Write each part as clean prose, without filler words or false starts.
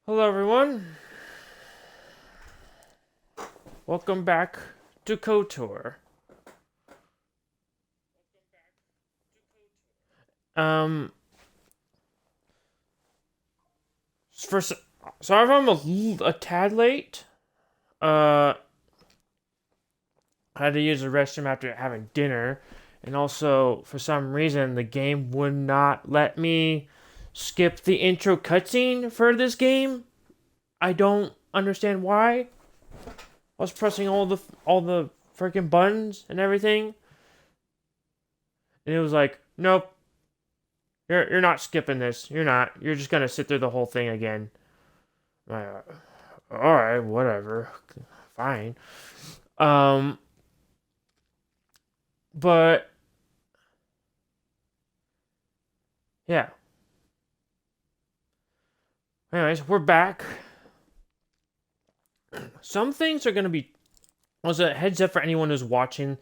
Hello, everyone. Welcome back to KOTOR. Um, first, sorry if I'm a tad late. Uh, I had to use the restroom after having dinner, and also for some reason the game would not let me skip the intro cutscene for this game. I don't understand why. I was pressing all the freaking buttons and everything, and it was like, nope, you're not skipping this. You're not. You're just gonna sit through the whole thing again. All right, whatever, fine. Um, but yeah. Anyways, we're back. Some things are gonna be. Was a heads up for anyone who's watching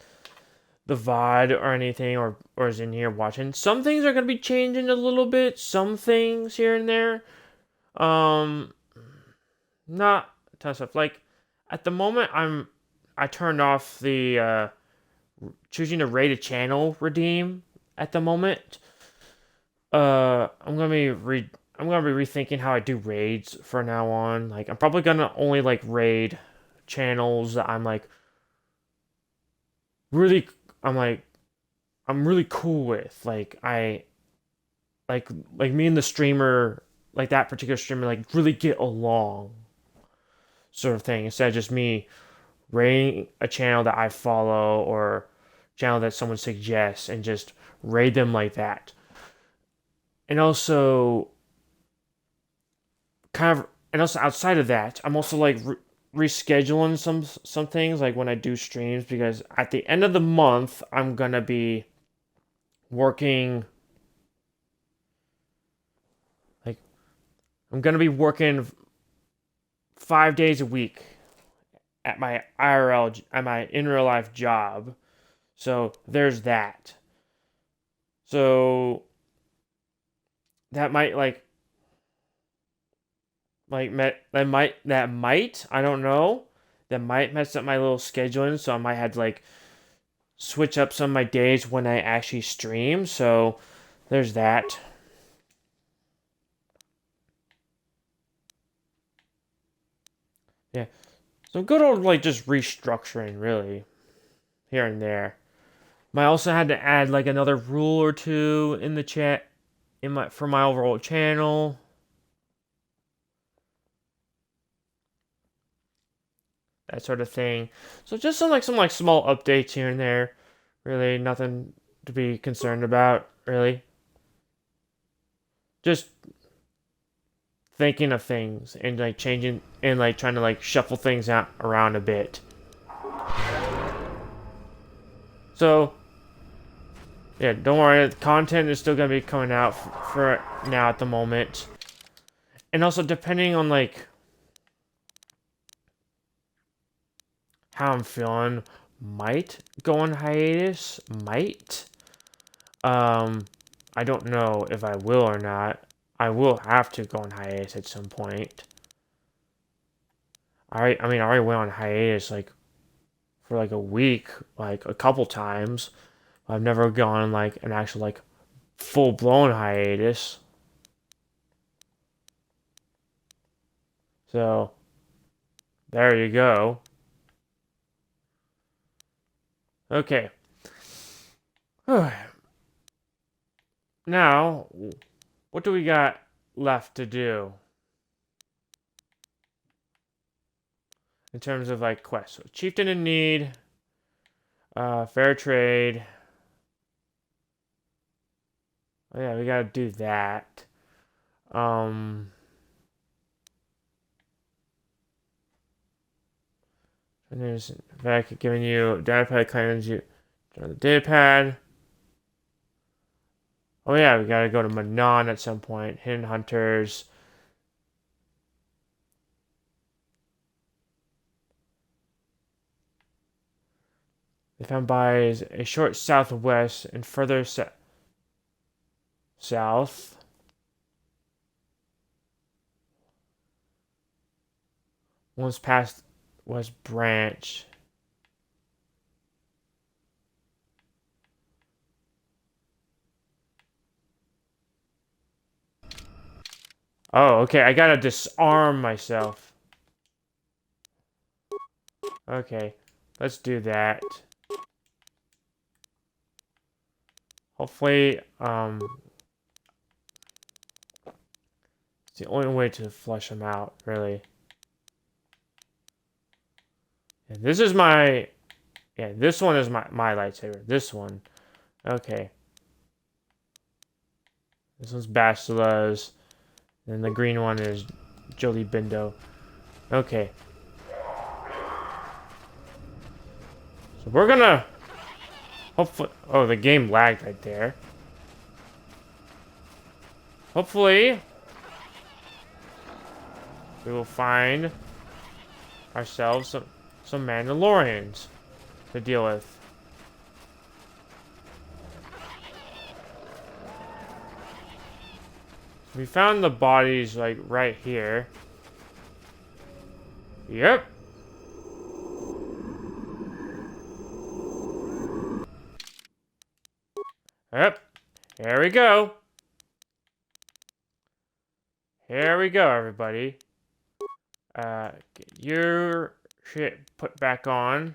the VOD or anything, or is in here watching. Some things are gonna be changing a little bit. Some things here and there. Um, not a ton of stuff. Like at the moment, I turned off the choosing to rate a channel redeem at the moment. I'm gonna be rethinking how I do raids for now on. Like I'm probably gonna only like raid channels that really I'm like I'm really cool with. Like like me and the streamer, like that particular streamer, like really get along, sort of thing. Instead of just me raiding a channel that I follow or channel that someone suggests and just raid them like that. And also and also outside of that, I'm also like rescheduling some things like when I do streams, because at the end of the month I'm gonna be working, like I'm gonna be working 5 days a week at my at my in real life job. So there's that. So that might that might, I don't know, that might mess up my little scheduling, so I might have to like switch up some of my days when I actually stream. So there's that. Yeah. So good old like just restructuring really here and there. I also had to add like another rule or two in the chat in my for my overall channel. That sort of thing. So just some small updates here and there. Really nothing to be concerned about, really. Just thinking of things and like changing and like trying to like shuffle things out around a bit. So yeah, don't worry. The content is still gonna be coming out for now at the moment, and also depending on like how I'm feeling, might go on hiatus. Might. Um, I don't know if I will or not. I will have to go on hiatus at some point. I mean, I already went on hiatus like for like a week, like a couple times. I've never gone like an actual like full blown hiatus. So there you go. Okay. Now, what do we got left to do in terms of like quests? So, Chieftain in Need, fair trade. Oh yeah, we gotta do that. Um, and there's back giving you data pad claims you on the data pad. Oh yeah, we gotta go to Manon at some point. Hidden Hunters. They found by a short southwest and further south. Once past West Branch. Oh, okay. I gotta disarm myself. Okay. Let's do that. Hopefully, it's the only way to flush them out, really. And this is my... Yeah, this one is my lightsaber. This one. Okay. This one's Basila's. And the green one is Jolie Bindo. Okay. So we're gonna... Hopefully... Oh, the game lagged right there. Hopefully... we will find ourselves some Mandalorians to deal with. We found the bodies, like, right here. Yep. Yep. Here we go. Here we go, everybody. Get your shit put back on.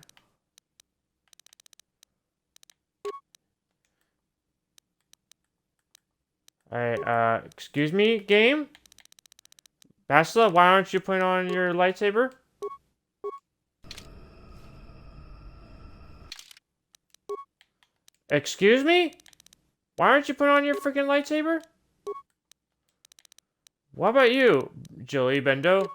Alright, excuse me, game? Basila, why aren't you putting on your lightsaber? Excuse me? Why aren't you putting on your freaking lightsaber? What about you, Jolie Bendo?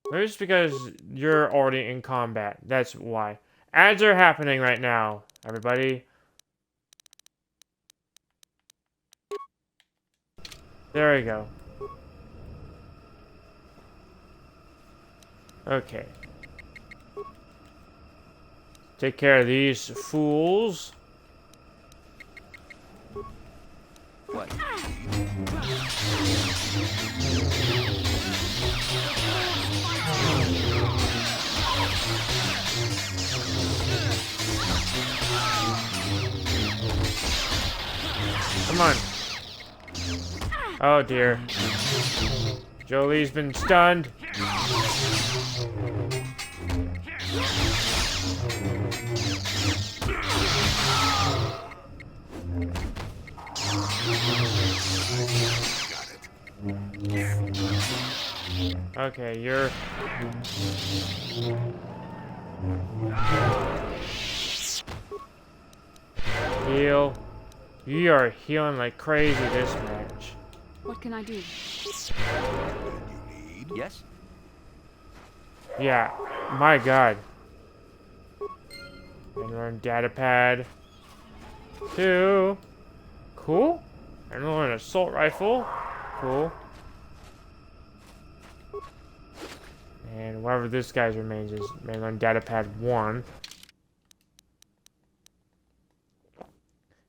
Maybe it's because you're already in combat. That's why. Ads are happening right now, everybody. There we go. Okay. Take care of these fools. What? Come on. Oh dear. Jolie's been stunned. Okay, you're... Heal. You are healing like crazy this match. What can I do? Yes? Yeah, my god. And we're on data pad 2. Cool. And we're on assault rifle. Cool. And whatever this guy's remains is on data pad 1.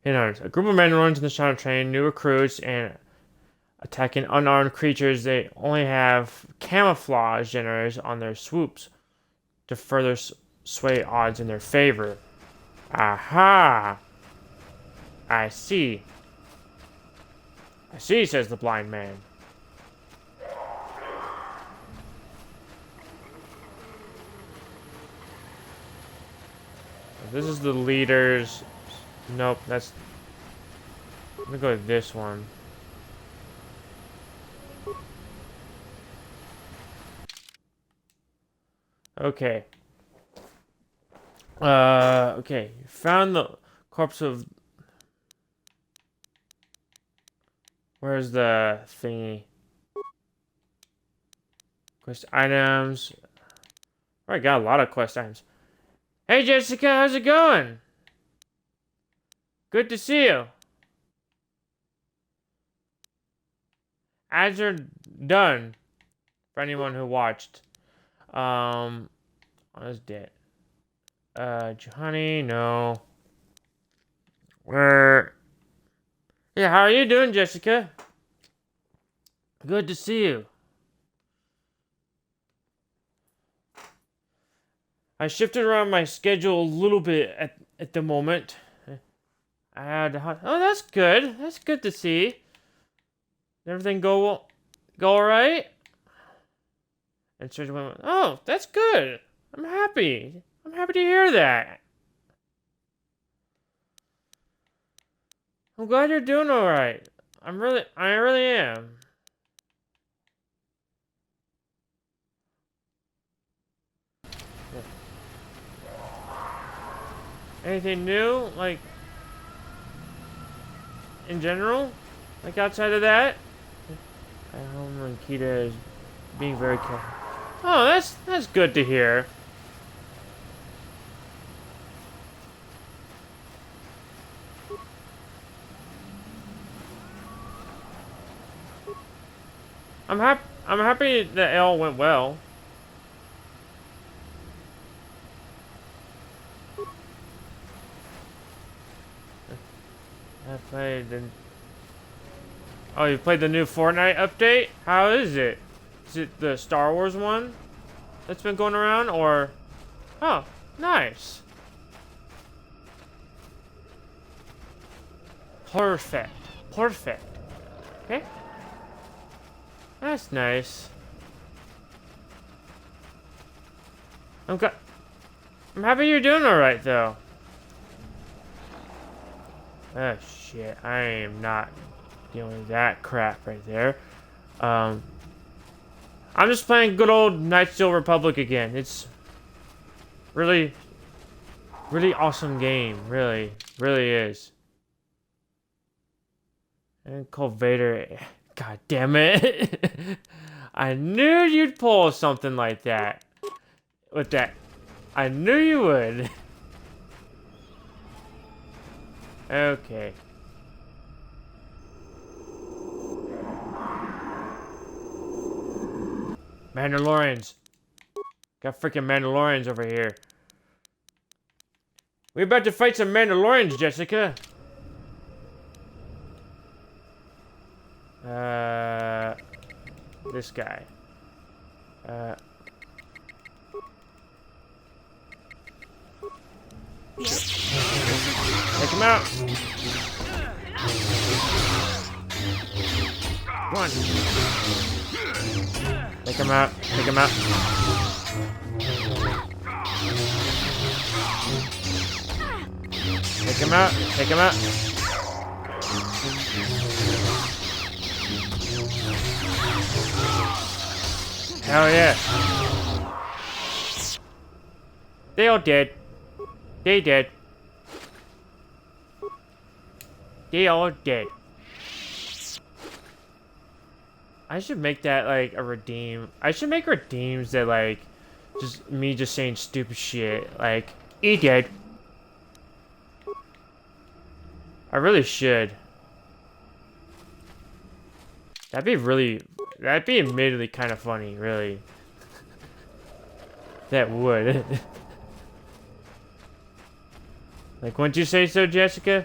A group of men runs in the shadow train, new recruits, and attacking unarmed creatures. They only have camouflage generators on their swoops to further sway odds in their favor. Aha! I see. I see, says the blind man. This is the leader's... Nope, that's... Let me go with this one. Okay. Okay. Found the corpse of... Where's the thingy? Quest items. Oh, I got a lot of quest items. Hey, Jessica, how's it going? Good to see you. Ads are done. For anyone who watched. What's that? Johnny, no. Where? Hey, how are you doing, Jessica? Good to see you. I shifted around my schedule a little bit at the moment. I had oh, that's good. That's good to see. Everything go all right? And Serge went, oh, that's good. I'm happy. I'm happy to hear that. I'm glad you're doing all right. I really am. Anything new, like in general, like outside of that? I home Kita is being very careful. Oh, that's good to hear. I'm happy that it all went well. I played the. Oh, you played the new Fortnite update? How is it? Is it the Star Wars one that's been going around, or? Oh, nice. Perfect. Perfect. Okay. That's nice. I'm happy you're doing alright, though. Oh, shit. I am not dealing with that crap right there. I'm just playing good old Night Steel Republic again. It's really, really awesome game. Really, really is. And Cole Vader, god damn it. I knew you'd pull something like that. With that. I knew you would. Okay. Mandalorians. Got freaking Mandalorians over here. We're about to fight some Mandalorians, Jessica. This guy. Take him out. One. Take him out. Take him out. Take him out. Take him out. Hell yeah. They all dead. They dead. They all dead. I should make that like a redeem. I should make redeems that like just saying stupid shit. Like, he dead. I really should. That'd be admittedly kind of funny, really. That would. Like, wouldn't you say so, Jessica?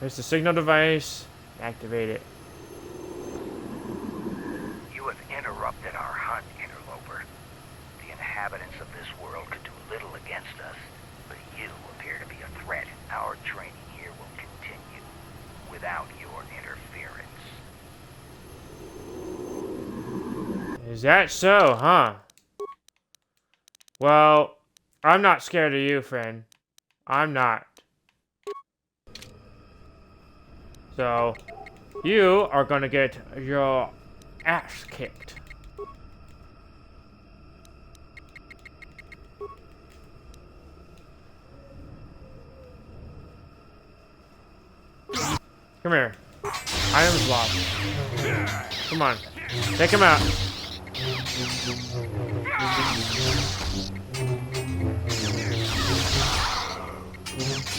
There's the signal device. Activate it. You have interrupted our hunt, interloper. The inhabitants of this world could do little against us, but you appear to be a threat. Our training here will continue without your interference. Is that so, huh? Well, I'm not scared of you, friend. I'm not. So, you are gonna get your ass kicked. Come here. Items lost. Come on. Take him out.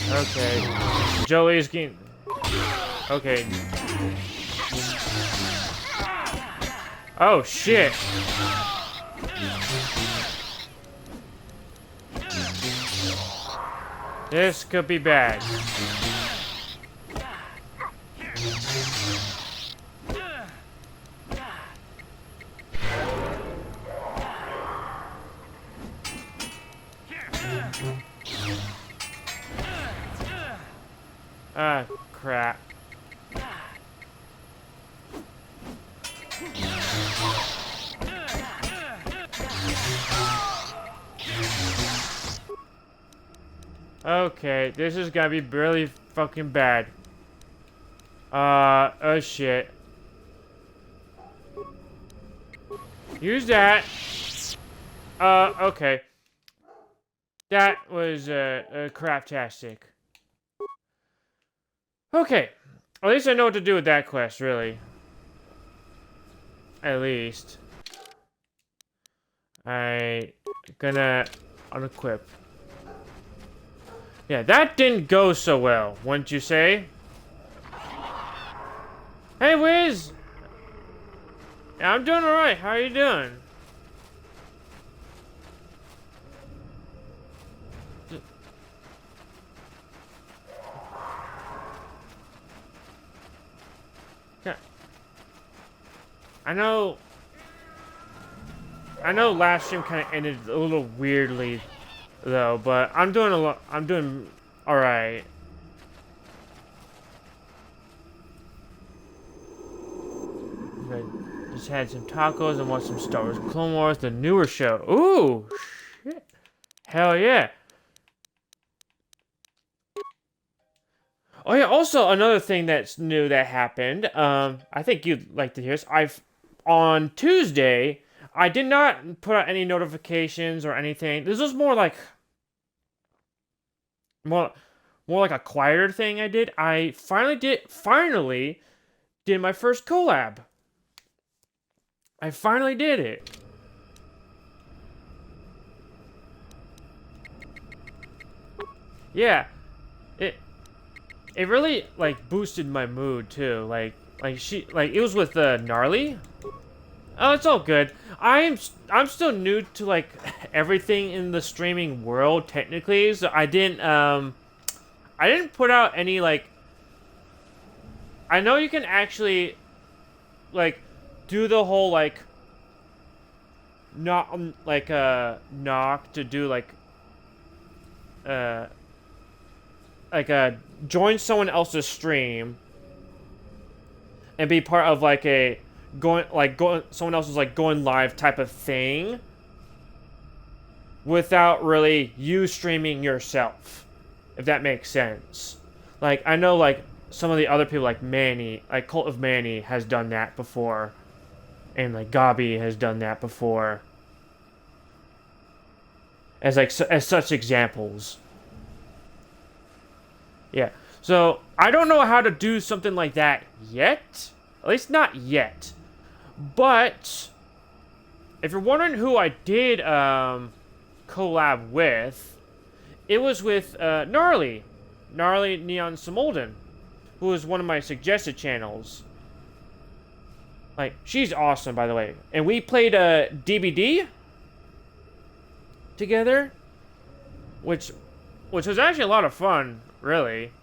Okay. Jolie's getting... Okay. Oh, shit. This could be bad. Ah, crap. Okay, this is gonna be really fucking bad. Oh shit. Use that. Okay. That was, craptastic. Okay. At least I know what to do with that quest, really. At least. I gonna unequip. Yeah, that didn't go so well, wouldn't you say? Hey, Wiz! Yeah, I'm doing alright. How are you doing? Yeah. I know last stream kind of ended a little weirdly, though, but I'm doing all right. I just had some tacos and watched some Star Wars Clone Wars, the newer show. Ooh, shit. Hell yeah. Oh yeah, also another thing that's new that happened, I think you'd like to hear this. On Tuesday, I did not put out any notifications or anything. This was more like a quieter thing I did. I finally did my first collab. I finally did it. Yeah. It really like boosted my mood too. Like it was with Gnarly. Oh, it's all good. I'm still new to like everything in the streaming world technically, so I didn't put out any like. I know you can actually like do the whole like knock to do join someone else's stream and be part of like a someone else's like going live type of thing without really you streaming yourself, if that makes sense. Like I know like some of the other people like Manny, like Cult of Manny has done that before, and like Gabi has done that before as as such examples. Yeah. So, I don't know how to do something like that yet. At least not yet. But, if you're wondering who I did collab with, it was with Gnarly Neon Simolden, who was one of my suggested channels. Like, she's awesome, by the way. And we played DBD together, which was actually a lot of fun. Really.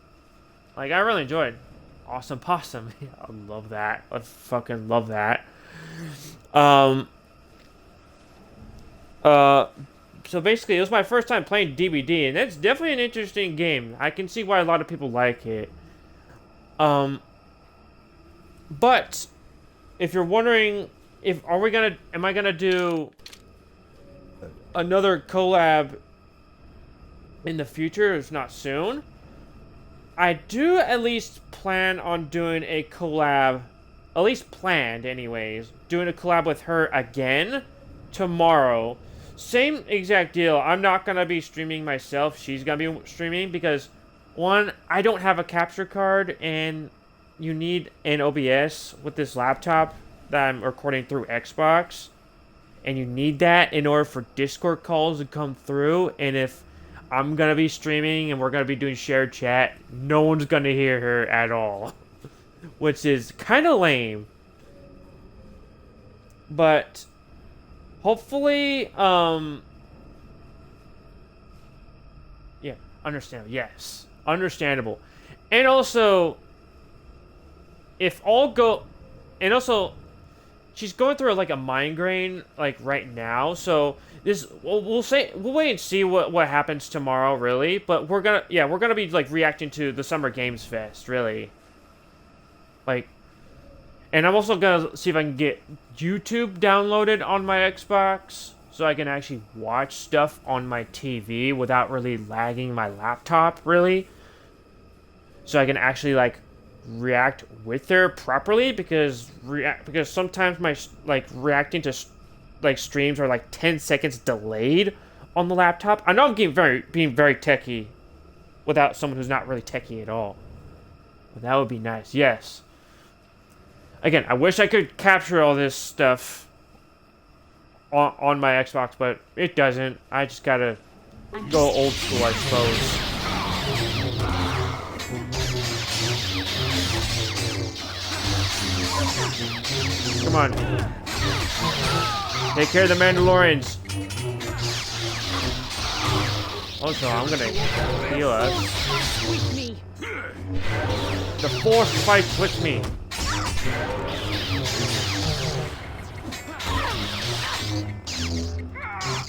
Like, I really enjoyed Awesome Possum. I love that. I fucking love that. So basically, it was my first time playing DBD, and that's definitely an interesting game. I can see why a lot of people like it. But, if you're wondering, am I gonna do another collab in the future, if not soon? I do at least plan on doing a collab, at least planned anyways, doing a collab with her again tomorrow. Same exact deal. I'm not going to be streaming myself. She's going to be streaming because, one, I don't have a capture card, and you need an OBS with this laptop that I'm recording through Xbox. And you need that in order for Discord calls to come through, and if I'm gonna be streaming and we're gonna be doing shared chat, no one's gonna hear her at all. which is kind of lame. But hopefully, yeah, understandable. Yes, understandable. And also, if all go, and also, she's going through like a migraine like right now. So this, we'll wait and see what happens tomorrow, really. But we're gonna be like reacting to the Summer Games Fest, really. Like, and I'm also gonna see if I can get YouTube downloaded on my Xbox, so I can actually watch stuff on my TV without really lagging my laptop, really. So I can actually like react with her properly, because sometimes my like reacting to like streams are like 10 seconds delayed on the laptop. I know I'm being very techie without someone who's not really techie at all. But that would be nice. Yes. Again, I wish I could capture all this stuff on my Xbox, but it doesn't. I just gotta go old school, I suppose. Come on. Take care of the Mandalorians. Also, I'm gonna heal us. The Force fights with me.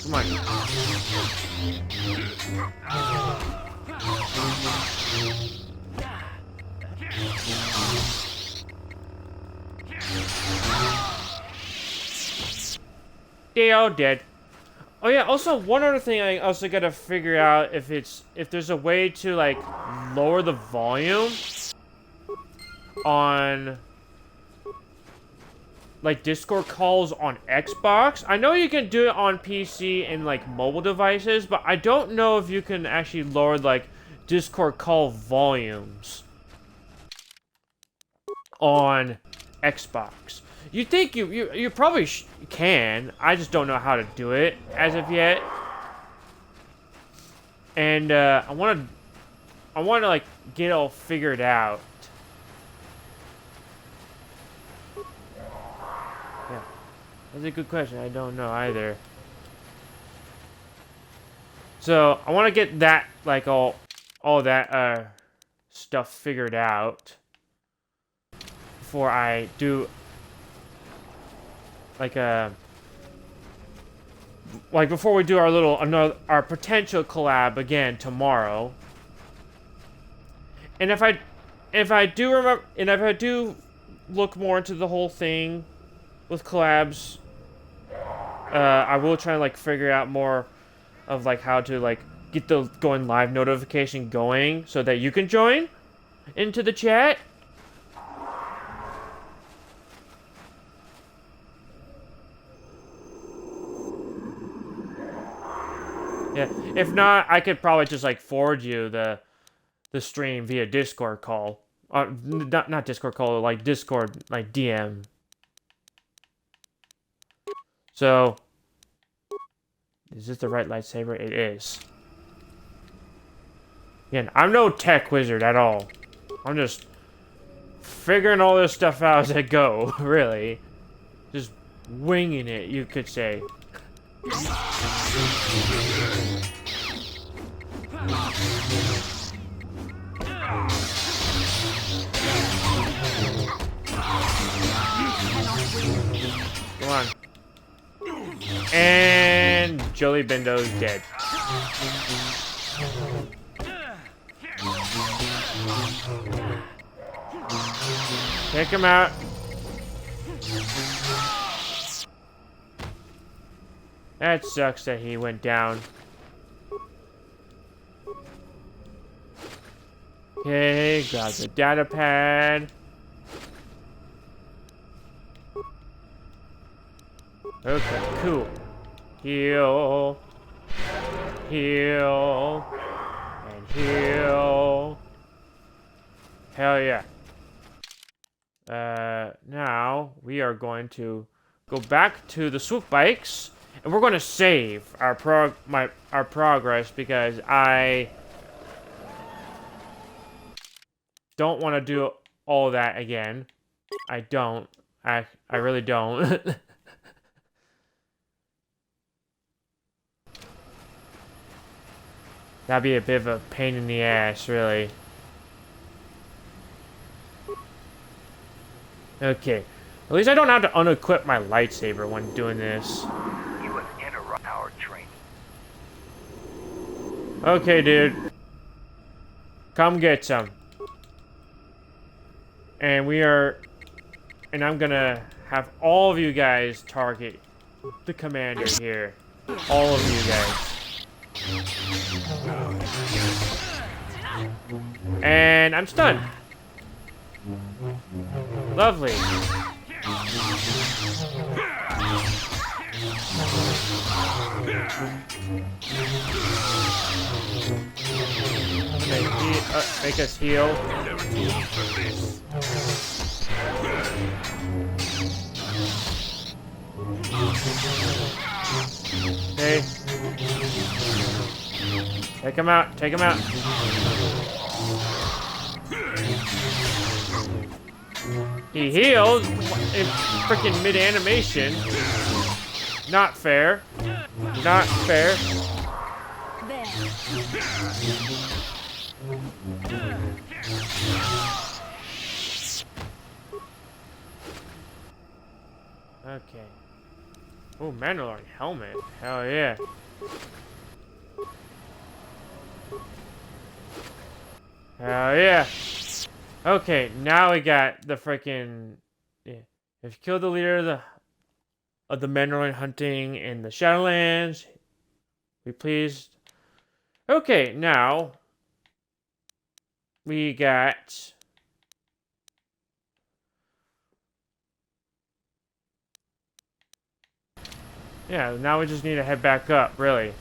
Come on. They all dead. Oh yeah, also one other thing I also gotta figure out if there's a way to like lower the volume on like Discord calls on Xbox. I know you can do it on PC and like mobile devices, but I don't know if you can actually lower like Discord call volumes on Xbox. You think you probably can. I just don't know how to do it as of yet. And I want to like get it all figured out. Yeah, that's a good question. I don't know either. So I want to get that like all that stuff figured out before I do like before we do our potential collab again tomorrow. And if I do look more into the whole thing with collabs, I will try and like figure out more of like how to like get the going live notification going so that you can join into the chat. Yeah, if not, I could probably just like forward you the stream via Discord call. Not Discord call, like Discord, like DM. So, is this the right lightsaber? It is. Again, I'm no tech wizard at all. I'm just figuring all this stuff out as I go, really. Just winging it, you could say. Come on. And Joey Bendo's dead. Take him out. That sucks that he went down. Okay, got the data pad. Okay, cool. Heal. Heal. And heal. Hell yeah. Now we are going to go back to the swoop bikes, and we're going to save our progress because I don't want to do all that again. I don't. I really don't. That'd be a bit of a pain in the ass, really. Okay. At least I don't have to unequip my lightsaber when doing this. You have interrupted our training. Okay, dude. Come get some. And I'm gonna have all of you guys target the commander here. All of you guys. And I'm stunned. Lovely. Make us heal. Okay. Take him out. Take him out. He healed in freaking mid-animation. Not fair. Not fair. Okay. Oh, Mandalorian helmet. Hell yeah. Hell yeah. Okay, now we got the freaking. Yeah. If you kill the leader of the Mandalorian hunting in the Shadowlands, be pleased. Okay, now we got. Yeah, now we just need to head back up, really.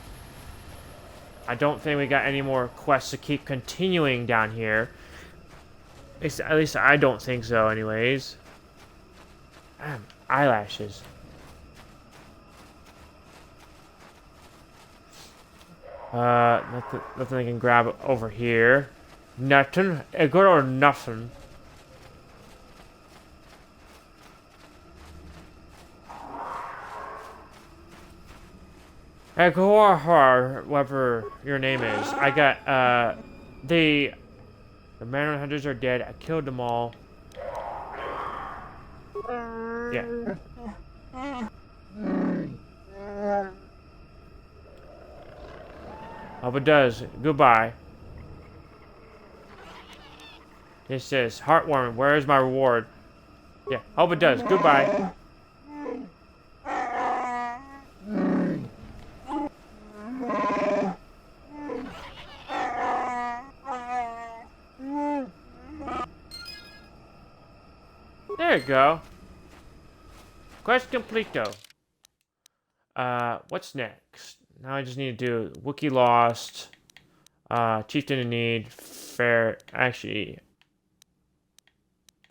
I don't think we got any more quests to keep continuing down here. At least I don't think so, anyways. Eyelashes. Nothing I can grab over here. Nothing. A good or nothing. KOTOR, whatever your name is. I got, the Mandalorian hunters are dead. I killed them all. Yeah. Hope it does. Goodbye. It says, heartwarming. Where is my reward? Yeah. Hope it does. Goodbye. There you go. Quest completo. What's next? Now I just need to do Wookiee Lost, Chieftain in Need, Fair, actually,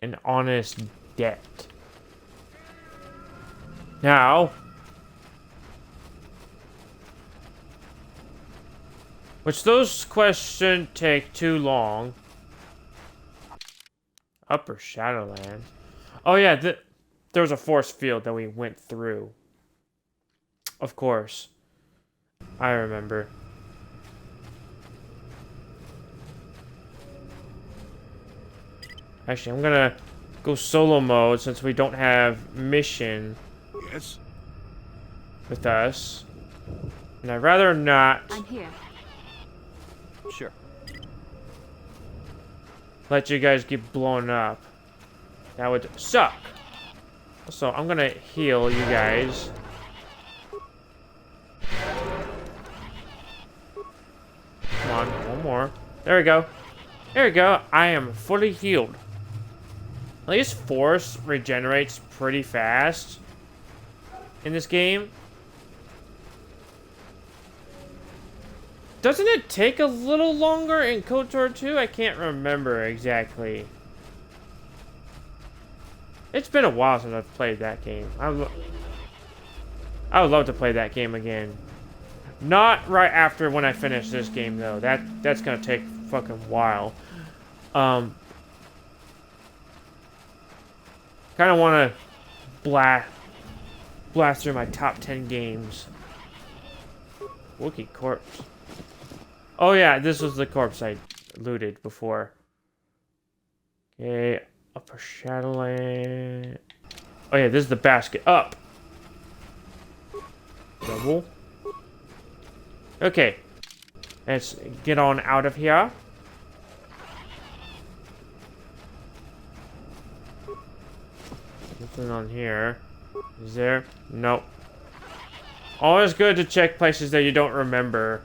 an Honest Debt. Now, which those quests shouldn't take too long. Upper Shadowlands. Oh yeah, there was a force field that we went through. Of course. I remember. Actually, I'm gonna go solo mode since we don't have mission with us. And I'd rather not. I'm here. Sure. Let you guys get blown up. That would suck. So I'm gonna heal you guys. Come on, one more. There we go. There we go. I am fully healed. At least Force regenerates pretty fast in this game. Doesn't it take a little longer in KOTOR 2? I can't remember exactly. It's been a while since I've played that game. I would love to play that game again. Not right after when I finish this game, though. That's gonna take a fucking while. Kind of want to blast through my top 10 games. Wookiee corpse. Oh yeah, this was the corpse I looted before. Okay, upper Shadowland. Oh yeah, this is the basket. Up. Double. Okay. Let's get on out of here. Nothing on here. Is there? Nope. Always good to check places that you don't remember.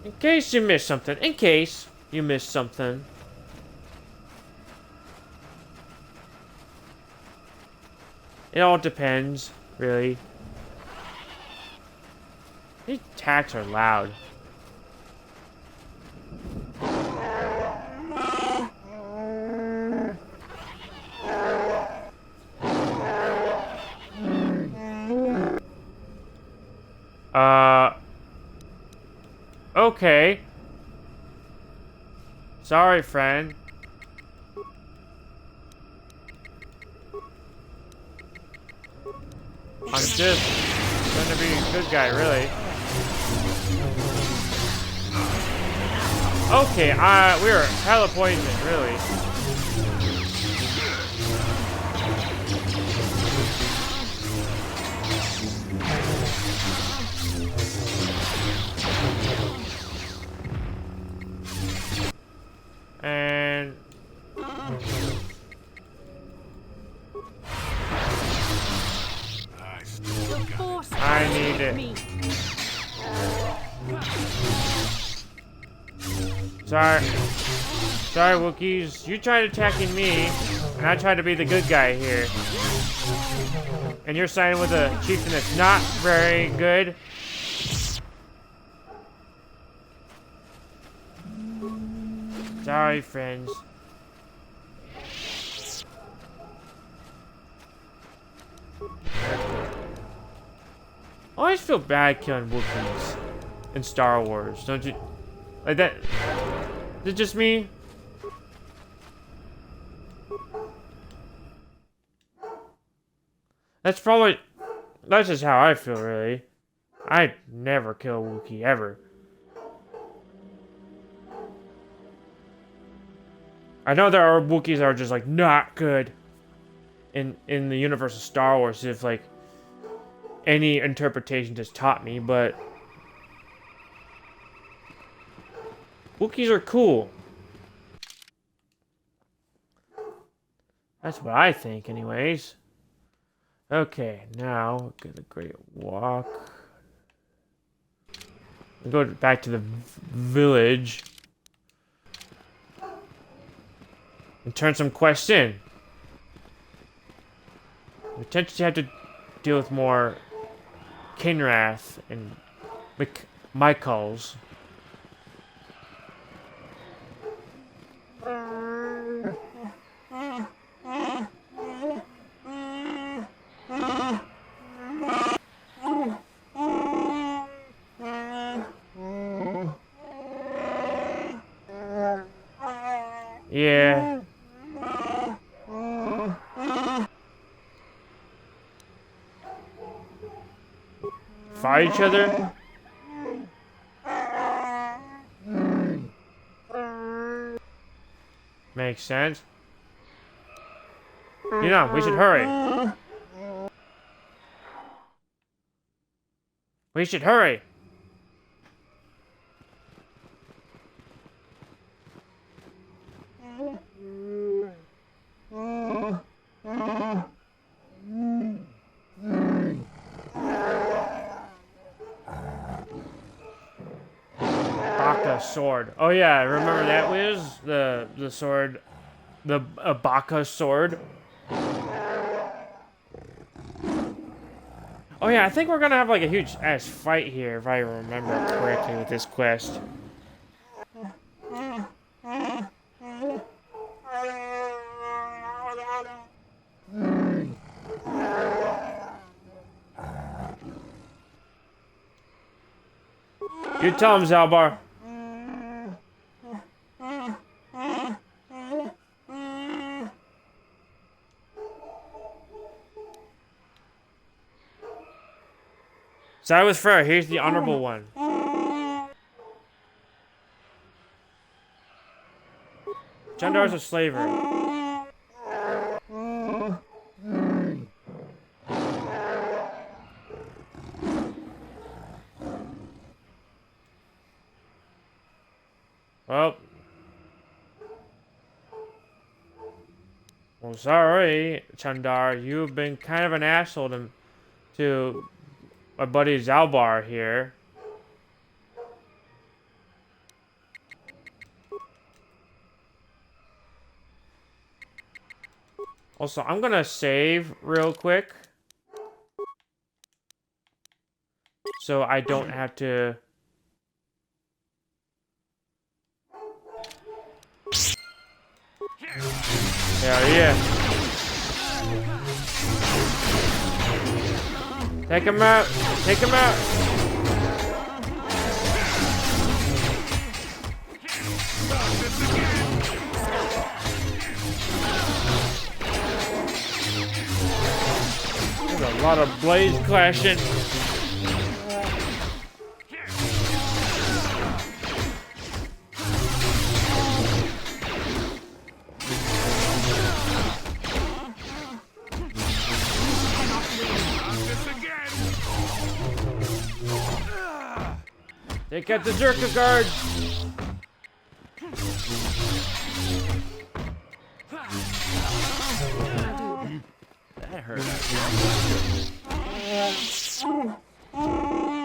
In case you missed something. In case you missed something. It all depends, really. These attacks are loud. Okay. Sorry, friend. I'm just gonna be a good guy, really. Okay, we were hella poisoned, really. And I need it. Sorry, Wookiees. You tried attacking me, and I tried to be the good guy here. And you're siding with a chieftain that's not very good. Sorry, friends. I always feel bad killing Wookiees in Star Wars, don't you? Like that. Is it just me? That's just how I feel, really. I'd never kill a Wookiee, ever. I know there are Wookiees that are just, like, not good in the universe of Star Wars, if, like, any interpretation just taught me, but Wookiees are cool. That's what I think, anyways. Okay, now get a great walk. We go back to the village and turn some quests in. We potentially have to deal with more Kinrath and Michaels. Yeah. Fight each other? Makes sense. You know, we should hurry. We should hurry. Sword. Oh yeah, remember that, Wiz? The sword, the Baka sword. Oh yeah, I think we're gonna have like a huge ass fight here, if I remember correctly, with this quest. You tell him, Zalbar. Side with fair. Here's the honorable one. Chandar's a slaver. Well, sorry, Chandar. You've been kind of an asshole to my buddy Zalbar here. Also, I'm gonna save real quick, so I don't have to. Hell yeah. Take him out. Take him out. There's a lot of blades clashing. Take out the Zerka guard. That hurt.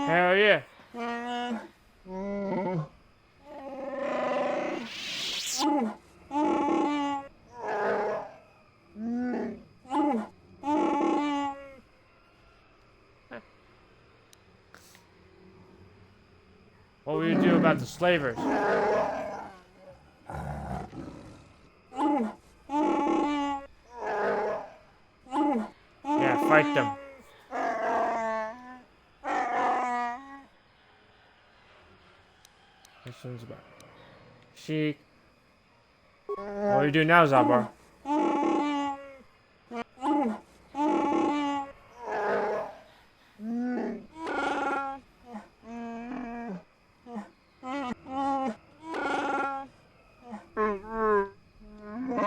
Hell yeah. What will you do about the slavers? Yeah, fight them. This one's about Sheik. What do you do now, Zabar?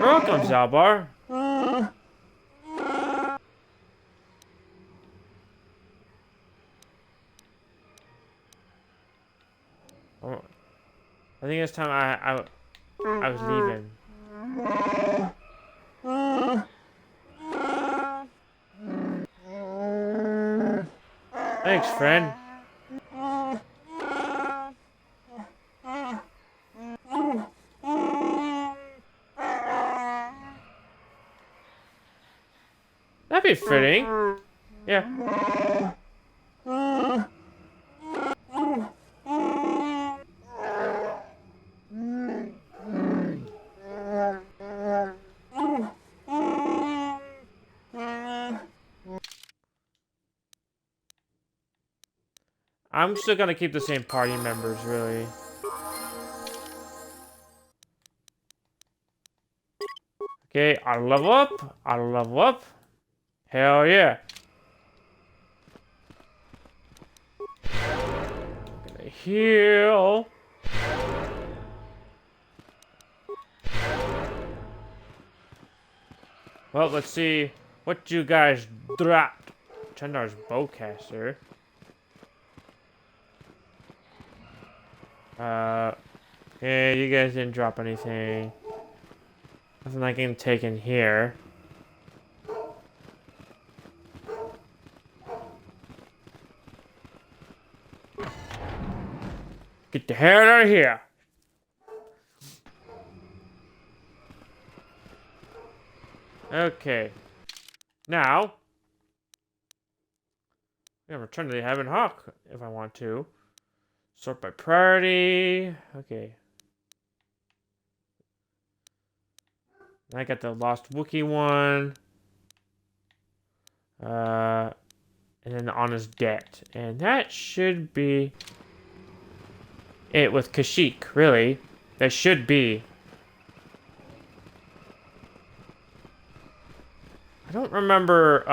Welcome, Zalbar. Oh, I think it's time I was leaving. Thanks, friend. That'd be fitting. Yeah. I'm still gonna keep the same party members, really. Okay, I'll level up. I'll level up. Hell yeah. I'm gonna heal. Well, let's see what you guys dropped. Chandar's bowcaster. Yeah, you guys didn't drop anything. Nothing I can take in here. Get the hell out of here. Okay. Now, I'm gonna return to the Heaven Hawk if I want to. Sort by priority. Okay. I got the Lost Wookiee one. And then the Honest Debt. And that should be it with Kashyyyk, really. That should be. I don't remember,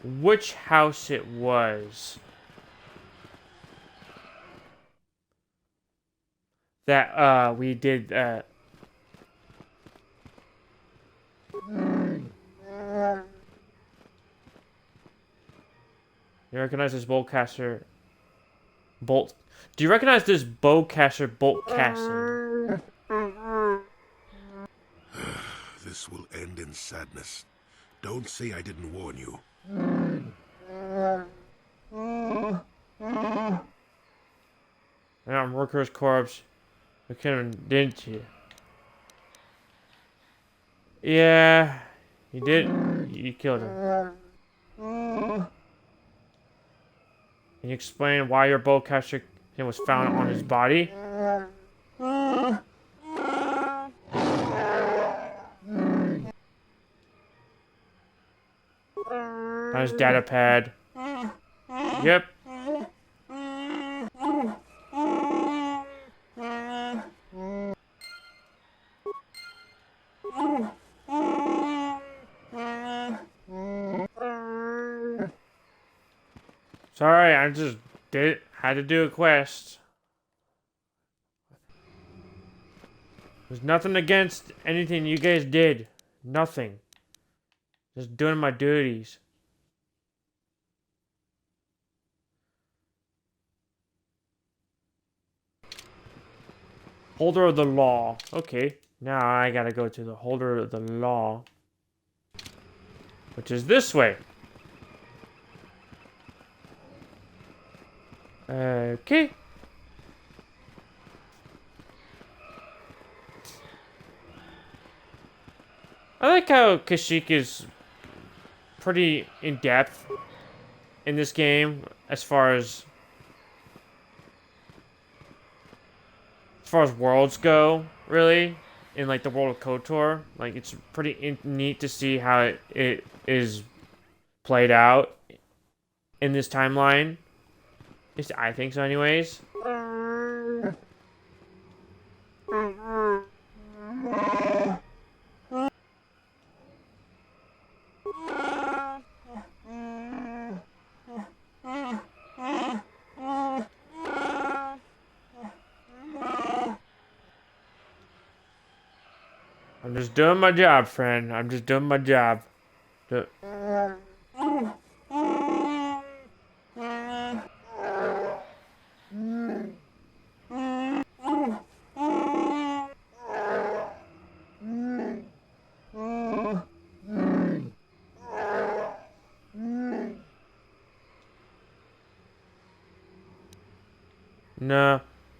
which house it was that we did You recognize this bowcaster bolt? Do you recognize this bowcaster bolt casting? This will end in sadness. Don't say I didn't warn you. Yeah, worker's corpse. We didn't you? Yeah, you did. You killed him. Can you explain why your bowcaster was found on his body? On his data pad. Yep. Sorry, I just had to do a quest. There's nothing against anything you guys did. Nothing. Just doing my duties. Holder of the law. Okay. Now I gotta go to the holder of the law. Which is this way. Okay. I like how Kashyyyk is pretty in-depth in this game as far as worlds go, really, in like the world of KOTOR. Like it's pretty neat to see how it is played out in this timeline. At least I think so, anyways. I'm just doing my job, friend. I'm just doing my job. No,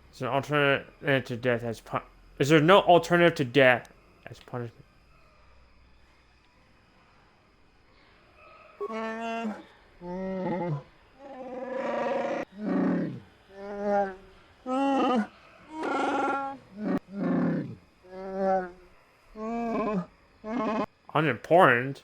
it's an alternative to death as Is there no alternative to death as punishment? Unimportant.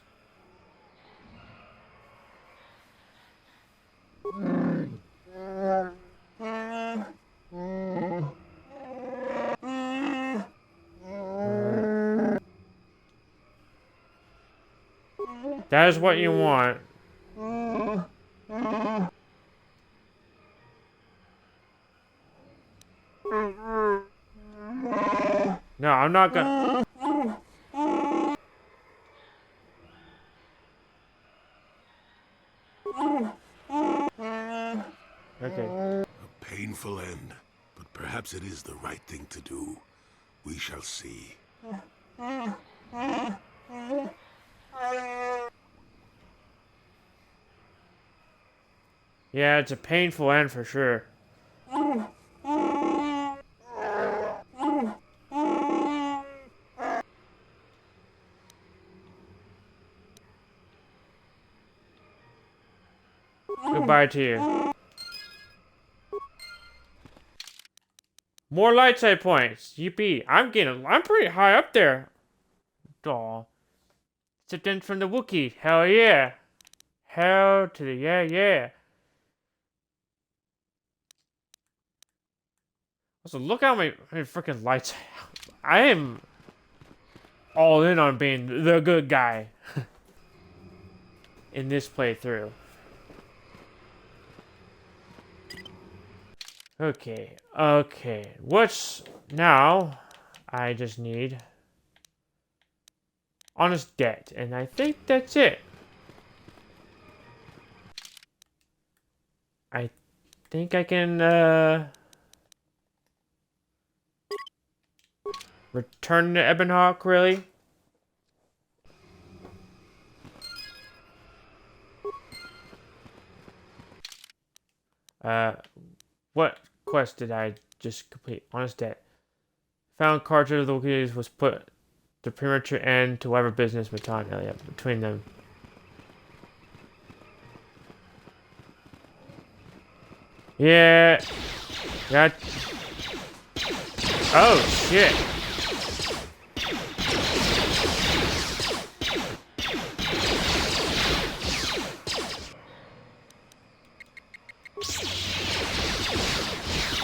That is what you want. No, I'm not gonna. Okay. A painful end, but perhaps it is the right thing to do. We shall see. Yeah, it's a painful end for sure. Goodbye to you. More light side points. Yippee. I'm pretty high up there. Aw. Sipped from the Wookiee. Hell yeah. Hell to the yeah. Also, look how many freaking lights. I am all in on being the good guy. in this playthrough. Okay, okay. What's now? I just need honest debt, and I think that's it. I think I can return to Ebonhawk, really? What quest did I just complete? Honest debt. Found cartridge of the Wikis was put the premature end to whatever business between them. Yeah. That. Oh shit.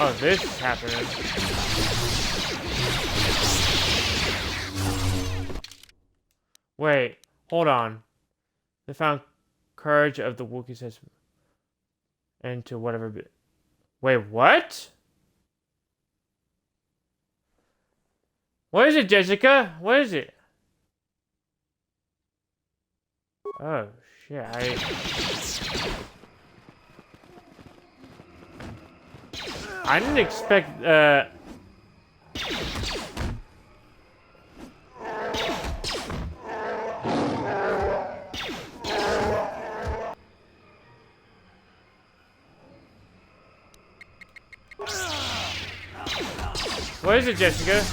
Oh, this is happening. Wait, hold on. They found courage of the Wookiees has into whatever. Wait, what? What is it, Jessica? What is it? Oh shit! I didn't expect. What is it, Jessica?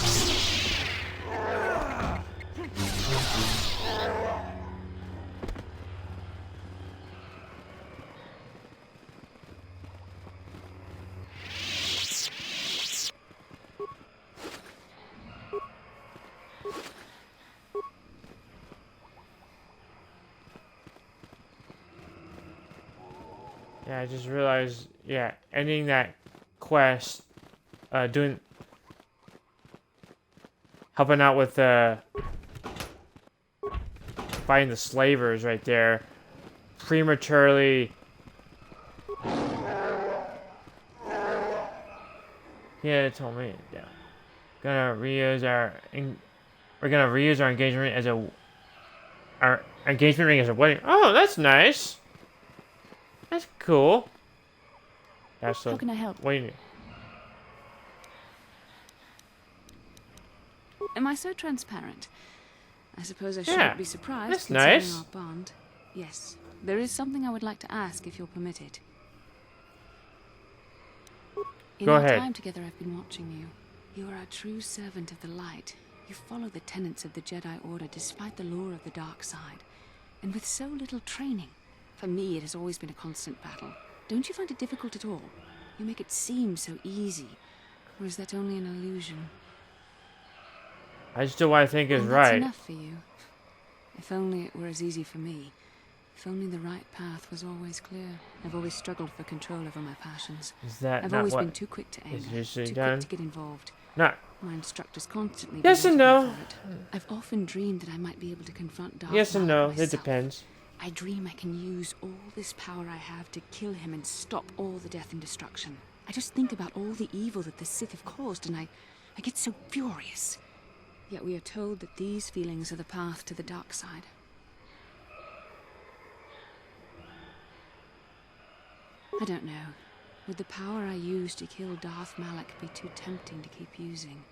Yeah, I just realized, yeah, ending that quest, helping out with, fighting the slavers right there, prematurely. Yeah, it told me, yeah. We're gonna reuse our engagement as our engagement ring as a wedding. Oh, that's nice. That's cool. That's so. How can I help? What do you need? Am I so transparent? I suppose I shouldn't be surprised. That's considering nice. our bond. Yes, there is something I would like to ask if you're permitted. In Go our ahead. time together, I've been watching you. You are a true servant of the light. You follow the tenets of the Jedi Order despite the lure of the dark side. And with so little training. For me, it has always been a constant battle. Don't you find it difficult at all? You make it seem so easy. Or is that only an illusion? I just do what I think is And that's right. enough for you. If only it were as easy for me. If only the right path was always clear. I've always struggled for control over my passions. Is that I've not always what been too quick to is anger, usually too done? quick to get involved. No. My instructors constantly Yes and berated me no. for it. I've often dreamed that I might be able to confront Darth Yes and Vader no. It myself. depends. I dream I can use all this power I have to kill him and stop all the death and destruction. I just think about all the evil that the Sith have caused, and I get so furious. Yet we are told that these feelings are the path to the dark side. I don't know. Would the power I use to kill Darth Malak be too tempting to keep using?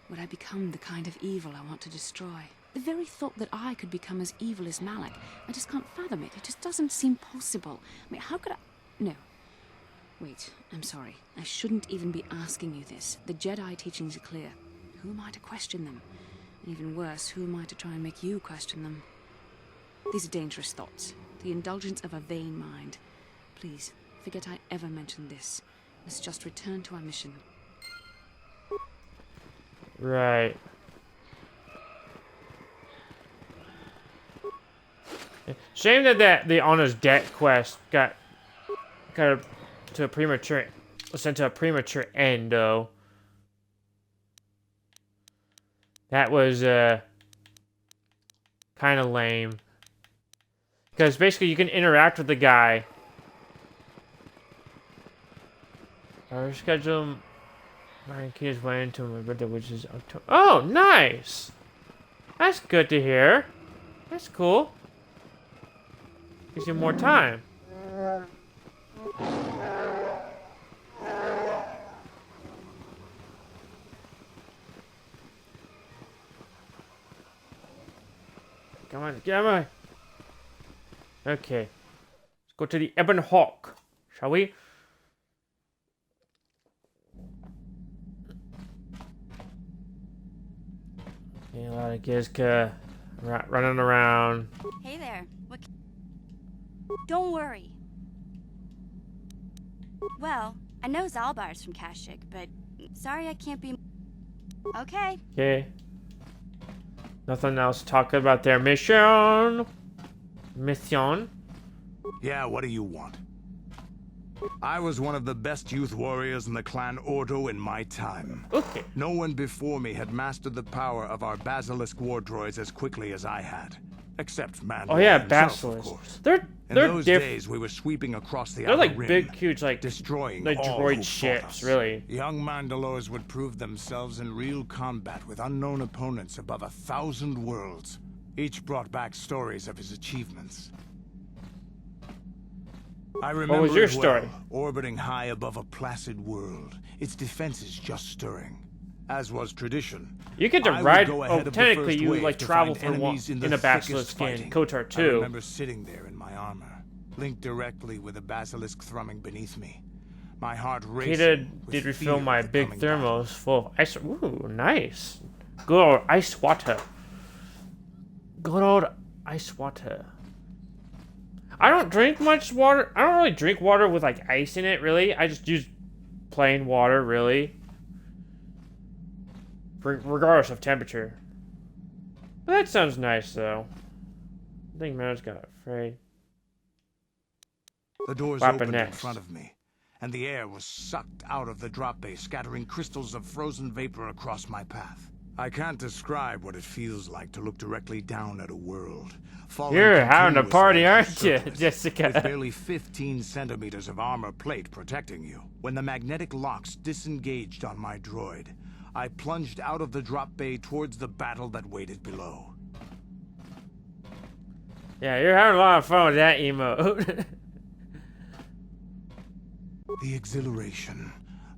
Would I become the kind of evil I want to destroy? The very thought that I could become as evil as Malak, I just can't fathom it. It just doesn't seem possible. I mean, how could I... No. Wait, I'm sorry. I shouldn't even be asking you this. The Jedi teachings are clear. Who am I to question them? And even worse, who am I to try and make you question them? These are dangerous thoughts. The indulgence of a vain mind. Please, forget I ever mentioned this. Let's just return to our mission. Right. Shame that the honest debt quest got to a premature was sent to a premature end though. That was kind of lame. Because basically you can interact with the guy. Our schedule. My kids went into my birthday, which is October. Oh, nice! That's good to hear. That's cool. Gives you more time. Come on, come on. Okay. Let's go to the Ebon Hawk, shall we? Okay, a lot of Gizka running around. Hey there. Don't worry. Well, I know Zalbar's from Kashyyyk, but sorry I can't be... Okay. Okay. Nothing else to talk about their mission. Yeah, what do you want? I was one of the best youth warriors in the clan Ordo in my time. Okay. No one before me had mastered the power of our basilisk war droids as quickly as I had. Except Mandalore Oh yeah, himself, of basilisk. course. They're In those different. days, we were sweeping across the They're outer like rim, big, huge, like destroying like all droid who ships, fought us. really. Young Mandalores would prove themselves in real combat with unknown opponents above 1,000 worlds. Each brought back stories of his achievements. I remember was your it well, story? orbiting high above a placid world, its defenses just stirring. As was tradition, You get to I would ride. go Oh, ahead of the technically, first you wave like to travel find through one enemies in the in a thickest basilisk in fighting. KOTOR I 2. remember sitting there in my armor, linked directly with a basilisk thrumming beneath me. My heart racing. He did with refill fear my of the big coming thermos full of ice. Ooh, nice. Good old ice water. Good old ice water. I don't drink much water. I don't really drink water with like ice in it, really. I just use plain water, really. Regardless of temperature. But that sounds nice, though. I think Matt's got afraid. The doors What happened opened in next? front of me, and the air was sucked out of the drop bay, scattering crystals of frozen vapor across my path. I can't describe what it feels like to look directly down at a world. falling You're having a continuously party, into aren't you, circles, Jessica? With barely 15 centimeters of armor plate protecting you. When the magnetic locks disengaged on my droid, I plunged out of the drop bay towards the battle that waited below. Yeah, you're having a lot of fun with that emote. The exhilaration,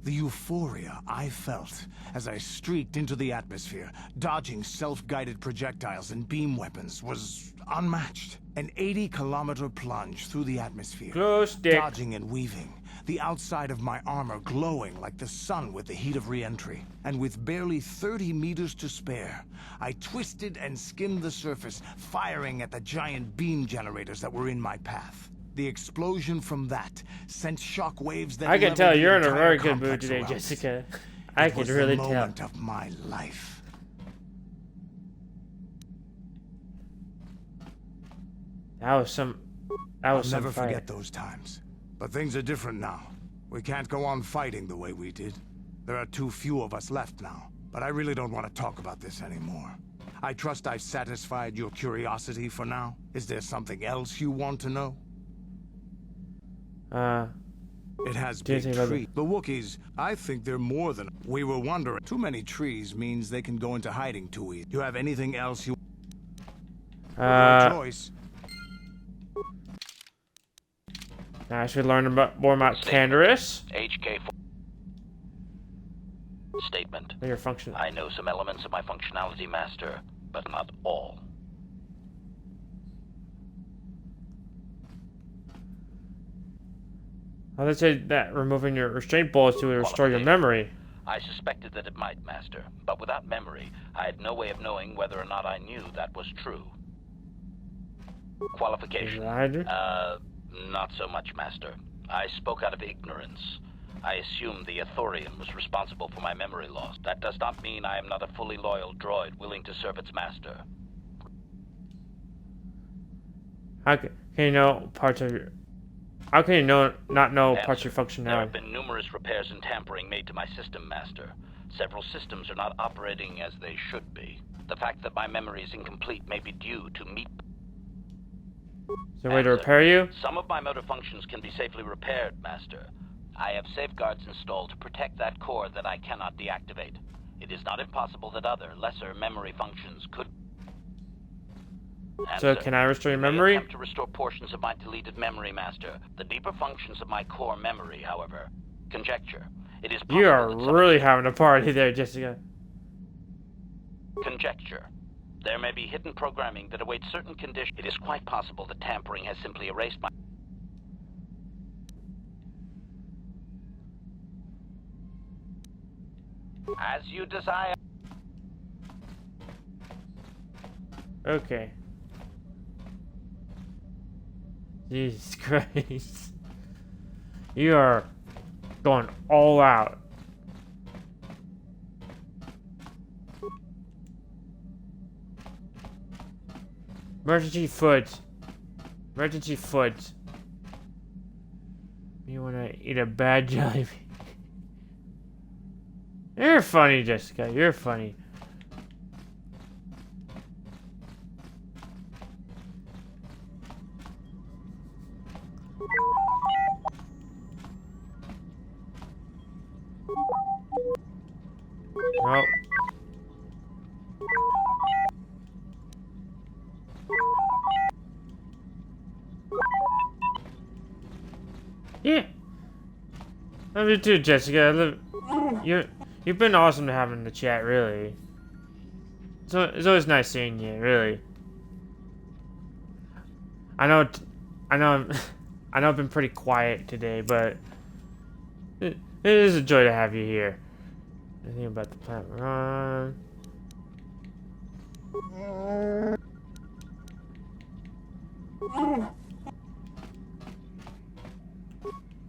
the euphoria I felt as I streaked into the atmosphere, dodging self-guided projectiles and beam weapons, was unmatched. An 80-kilometer plunge through the atmosphere, Close, dick. dodging and weaving, the outside of my armor glowing like the sun with the heat of re-entry. And with barely 30 meters to spare, I twisted and skimmed the surface, firing at the giant beam generators that were in my path. The explosion from that sent shock waves that I can leveled tell the you're in a entire very good mood complex today, around us. Jessica. I It can was really the tell. moment of my life. That was some. That I'll was some never fight. forget those times. But things are different now. We can't go on fighting the way we did. There are too few of us left now. But I really don't want to talk about this anymore. I trust I've satisfied your curiosity for now. Is there something else you want to know? It has Do you big think about trees. The Wookiees, I think they're more than... We were wondering. Too many trees means they can go into hiding too easy. You have anything else you... Your choice. Now I should learn about more about Canderous. HK4 statement. Your function. I know some elements of my functionality, Master, but not all. Oh, they said that removing your restraint bullets to restore your memory. I suspected that it might, Master, but without memory, I had no way of knowing whether or not I knew that was true. Qualification? Roger. Not so much, Master. I spoke out of ignorance. I assumed the Athorian was responsible for my memory loss. That does not mean I am not a fully loyal droid willing to serve its master. How can you know parts of your... How can you not know parts of your There functionality? have been numerous repairs and tampering made to my system, Master. Several systems are not operating as they should be. The fact that my memory is incomplete may be due to Is there a way to repair you? Some of my motor functions can be safely repaired, Master. I have safeguards installed to protect that core that I cannot deactivate. It is not impossible that other, lesser memory functions could... So can I restore your memory? I attempt to restore portions of my deleted memory, Master. The deeper functions of my core memory, however. Conjecture. It is possible You are that some really having a party there, Jessica. Conjecture. There may be hidden programming that awaits certain conditions. It is quite possible that tampering has simply erased my... As you desire. Okay. Jesus Christ. You are going all out. Emergency foot. Emergency foot. You wanna eat a bad jelly bean? You're funny, Jessica. You're funny. Nope. Yeah. Love you too, Jessica. You've been awesome to have in the chat, really. So it's always nice seeing you, really. I know I've been pretty quiet today, but it is a joy to have you here. Anything about the plant run?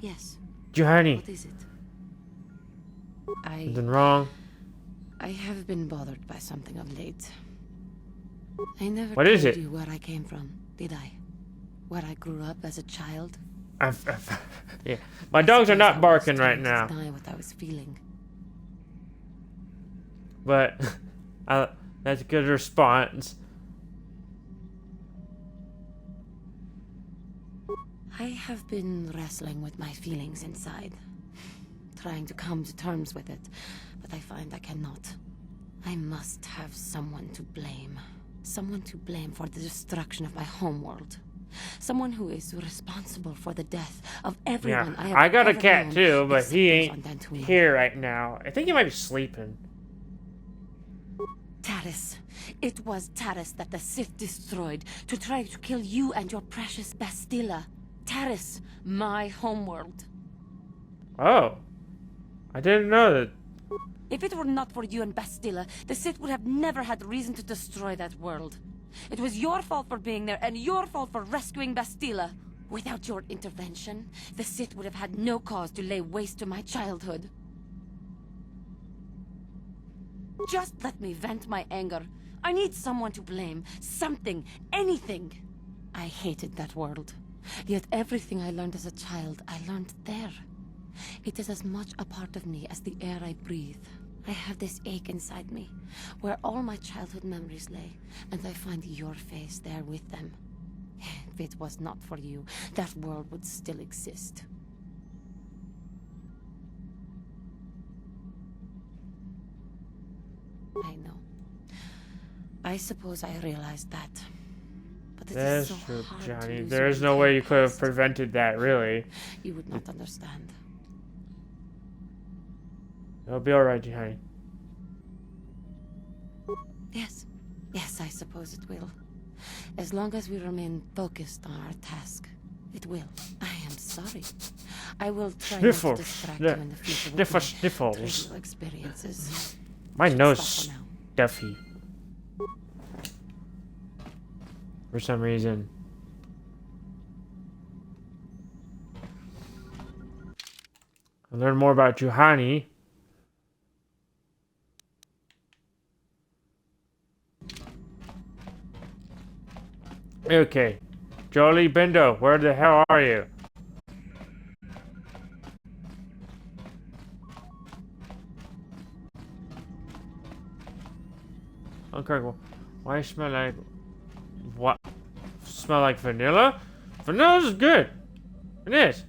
Yes. Johanny, What is it? something wrong? I have been bothered by something of late. I never What told is it? you where I came from, did I? Where I grew up as a child. Yeah, my dogs are Suppose not I barking was right trying to now, deny what I was feeling. but that's a good response. I have been wrestling with my feelings inside, trying to come to terms with it, but I find I cannot. I must have someone to blame. Someone to blame for the destruction of my homeworld. Someone who is responsible for the death of everyone I have I got a ever cat known, too, but except he those ain't on Dantooine. here right now. I think he might be sleeping. Taris. It was Taris that the Sith destroyed to try to kill you and your precious Bastilla. Taris, my homeworld. Oh, I didn't know that. If it were not for you and Bastilla, the Sith would have never had reason to destroy that world. It was your fault for being there, and your fault for rescuing Bastilla. Without your intervention, the Sith would have had no cause to lay waste to my childhood. Just let me vent my anger. I need someone to blame. Something. Anything. I hated that world. Yet everything I learned as a child, I learned there. It is as much a part of me as the air I breathe. I have this ache inside me, where all my childhood memories lay, and I find your face there with them. If it was not for you, that world would still exist. I know. I suppose I realized that. But it That's is so true, hard to Johnny. lose There's your no way you entire could have past. prevented that, really. You would not understand. It'll be alright, Johnny. Yes. Yes, I suppose it will. As long as we remain focused on our task, it will. I am sorry. I will try not to distract you in the future with my Sniffles. trivial experiences. My nose Stop for now. stuffy. For some reason. I learned more about Juhani. Okay. Jolie Bindo, where the hell are you? Okay, well, why smell like what? smell like vanilla. Vanilla is good. It is.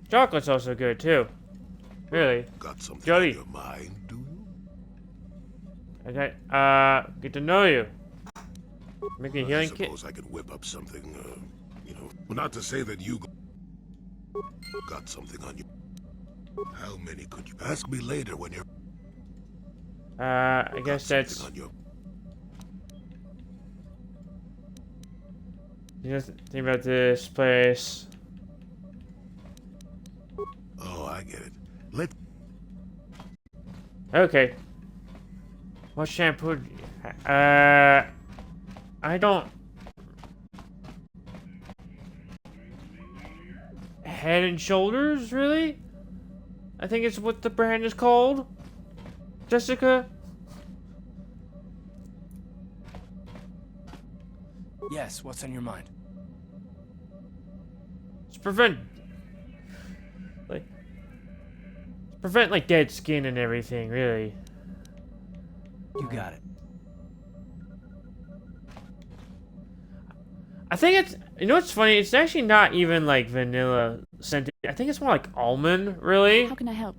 Chocolate's also good too. Really. Got something Jody. on your mind, do you? Okay. Get to know you. Make a I healing kit. suppose I could whip up something, you know, not to say that you got something on you. How many could you ask me later when you're I guess that's. on your... You just think about this place. Oh, I get it. Let Okay. What shampoo? I don't. Head and Shoulders, really? I think it's what the brand is called. Jessica? Yes, what's on your mind? It's prevent like dead skin and everything, really. You got it. I think it's, you know what's funny? It's actually not even like vanilla scented. I think it's more like almond, really. How can I help?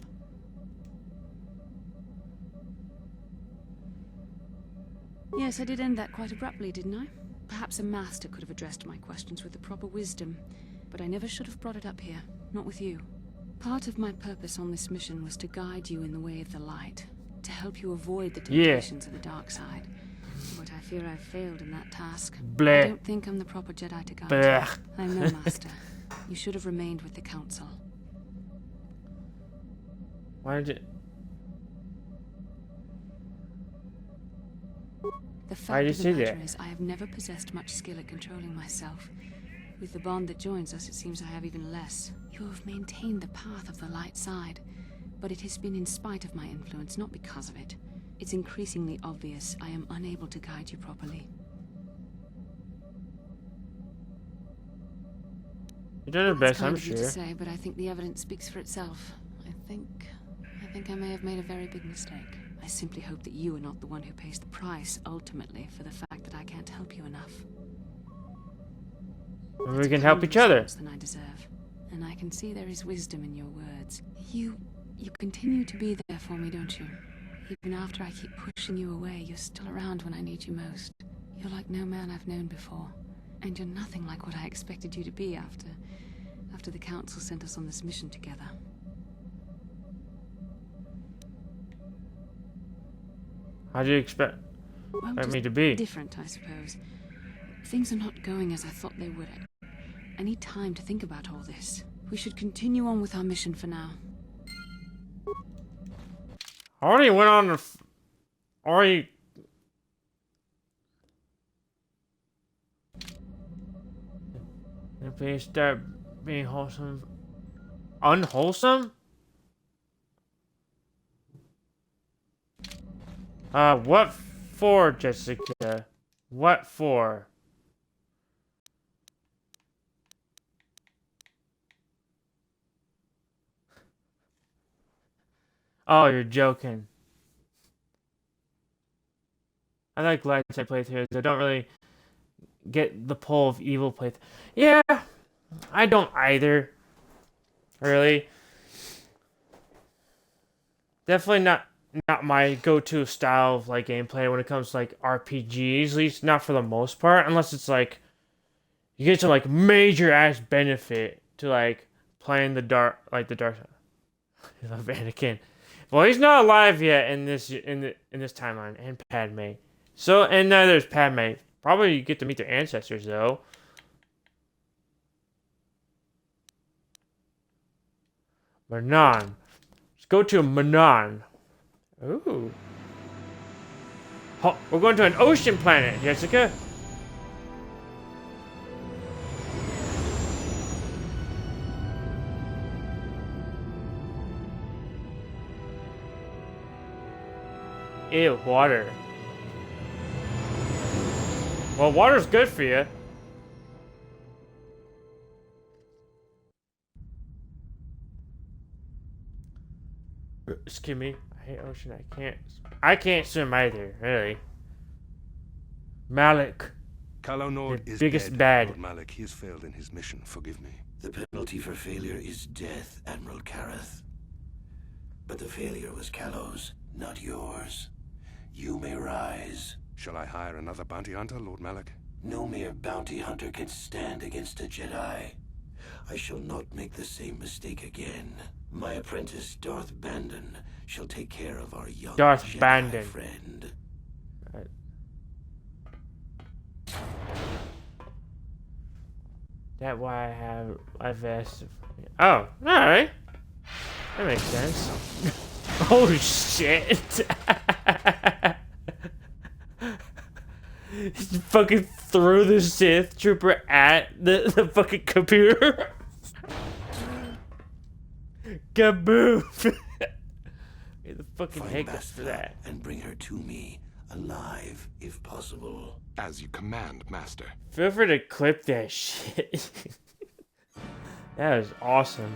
Yes, I did end that quite abruptly, didn't I? Perhaps a master could have addressed my questions with the proper wisdom, but I never should have brought it up here, not with you. Part of my purpose on this mission was to guide you in the way of the light, to help you avoid the temptations of the dark side. But I fear I've failed in that task. Bleh. I don't think I'm the proper Jedi to guide Blech. you. I'm no master. You should have remained with the Council. Why did it? The Why did fact you of the say matter that? is, I have never possessed much skill at controlling myself. With the bond that joins us, it seems I have even less. You have maintained the path of the light side, but it has been in spite of my influence, not because of it. It's increasingly obvious I am unable to guide you properly. You're doing your It's best, kind I'm of you sure. to say, but I think the evidence speaks for itself. I think I may have made a very big mistake. I simply hope that you are not the one who pays the price, ultimately, for the fact that I can't help you enough. Maybe That's we can a help kinder each other. response than I deserve, and I can see there is wisdom in your words. You continue to be there for me, don't you? Even after I keep pushing you away, you're still around when I need you most. You're like no man I've known before, and you're nothing like what I expected you to be after the Council sent us on this mission together. How do you expect Well, me just to be? different, I suppose. Things are not going as I thought they would. I need time to think about all this. We should continue on with our mission for now. I already went on the. Already. If we start being wholesome. Unwholesome? What for, Jessica? What for? Oh, you're joking. I like light side playthroughs. I don't really get the pull of evil playthrough. Yeah, I don't either. Really. Definitely not my go-to style of like gameplay when it comes to like RPGs, at least not for the most part, unless it's like you get some like major ass benefit to like playing the dark side. I love Anakin. Well, he's not alive yet in this timeline, and Padme. So, and neither is Padme. Probably you get to meet their ancestors though. Manon. Let's go to Manon. Ooh. We're going to an ocean planet, Jessica. Ew, water. Well, water's good for you. Excuse me. I hate ocean. I can't swim either, really. Malik. Calo Nord The is biggest dead, bad. Lord Malik. He has failed in his mission. Forgive me. The penalty for failure is death, Admiral Kareth. But the failure was Calo's, not yours. You may rise. Shall I hire another bounty hunter, Lord Malik? No mere bounty hunter can stand against a Jedi. I shall not make the same mistake again. My apprentice, Darth Bandon, shall take care of our young Darth Jedi Bandon. friend. That's why I have a vest. Oh, alright. That makes sense. Oh shit. He fucking threw the Sith trooper at the fucking computer. Kaboom! Get the fucking Find hiccups for Bastila that. and bring her to me, alive if possible. As you command, Master. Feel free to clip that shit. That was awesome.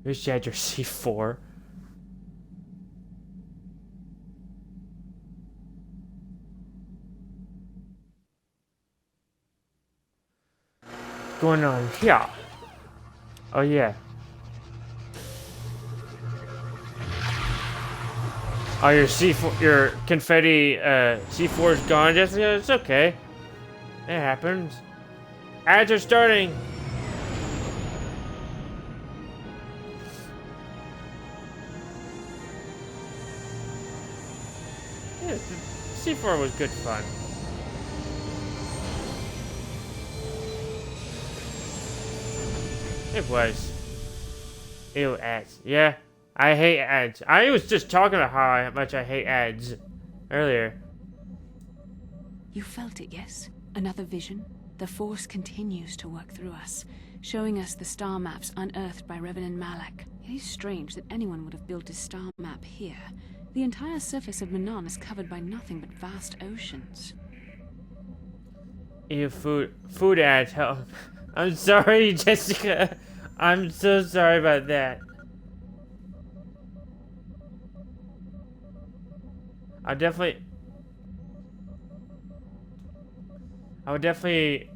Wish you had your C4. What's going on here? Oh yeah. Oh, your C4, your confetti C4 is gone, Jessica. It's okay. It happens. Ads are starting. Yeah, C4 was good fun. It was. Ew, ads. Yeah. I hate ads. I was just talking about how much I hate ads earlier. You felt it, yes? Another vision? The Force continues to work through us, showing us the star maps unearthed by Revan Malak. It is strange that anyone would have built a star map here. The entire surface of Manon is covered by nothing but vast oceans. Ew, food ads. Help. I'm sorry, Jessica. I'm so sorry about that. I would definitely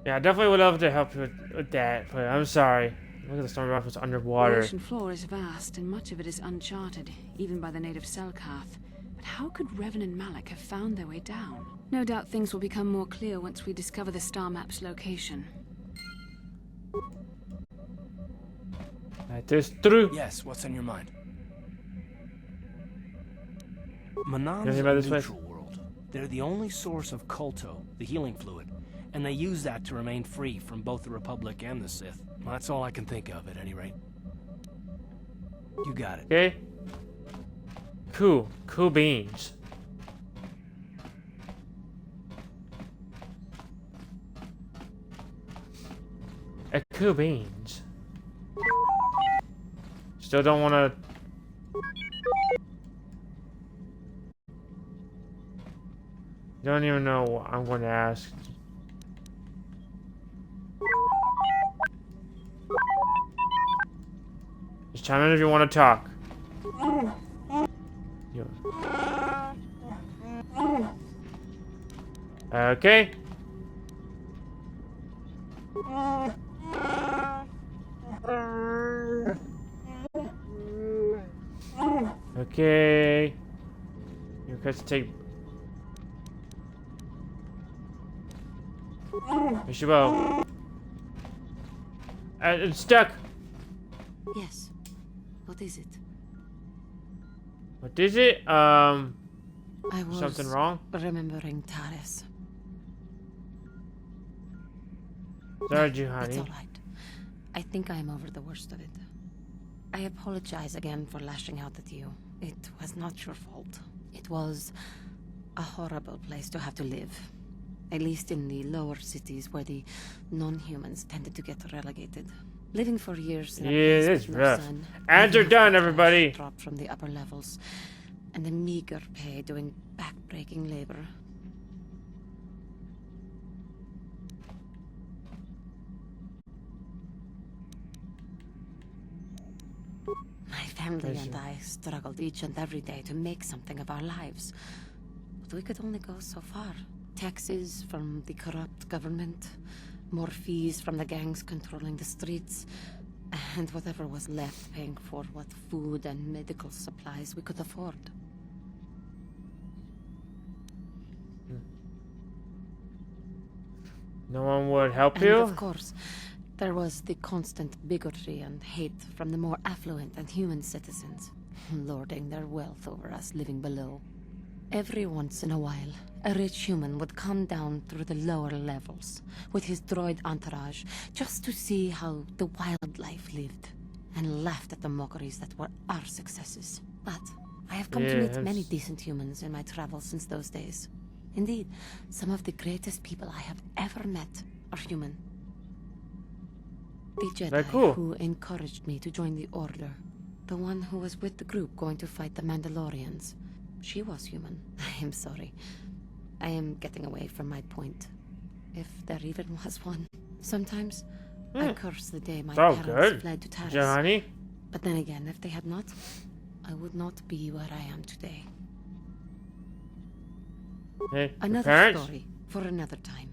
yeah, I definitely would love to help you with that, but I'm sorry. Look at the storm was underwater. The ocean floor is vast, and much of it is uncharted, even by the native Selkath. But how could Revan and Malak have found their way down? No doubt things will become more clear once we discover the star map's location. That is true. Yes, what's on your mind? Manon's Anything a about this place? neutral world. They're the only source of Kolto, the healing fluid, and they use that to remain free from both the Republic and the Sith. Well, that's all I can think of, at any rate. You got it. Okay. Cool. Cool beans. Cool beans. Still don't want to. Don't even know what I'm going to ask. Just chime in if you want to talk. Okay. Okay. You guys take. Miss you well. It's stuck. Yes. What is it? What is it? I was Something wrong? remembering Taris. Sorry, It's honey. all right. I think I am over the worst of it. I apologize again for lashing out at you. It was not your fault. It was a horrible place to have to live. At least in the lower cities where the non-humans tended to get relegated. Living for years in a Yeah, place it's with no rough. sun, Ads are living off done, the everybody. cash dropped from the upper levels, and the meager pay doing back-breaking labor. family and I struggled each and every day to make something of our lives. But we could only go so far. Taxes from the corrupt government, more fees from the gangs controlling the streets, and whatever was left paying for what food and medical supplies we could afford. No one would help And you? of course, there was the constant bigotry and hate from the more affluent and human citizens, lording their wealth over us living below. Every once in a while, a rich human would come down through the lower levels with his droid entourage just to see how the wildlife lived and laughed at the mockeries that were our successes. But I have come to meet many decent humans in my travels since those days. Indeed, some of the greatest people I have ever met are human. The Jedi who encouraged me to join the Order. The one who was with the group going to fight the Mandalorians. She was human. I am sorry. I am getting away from my point. If there even was one. Sometimes, I curse the day my parents fled to Taris. Johnny? But then again, if they had not, I would not be where I am today. Hey, Another story for another time.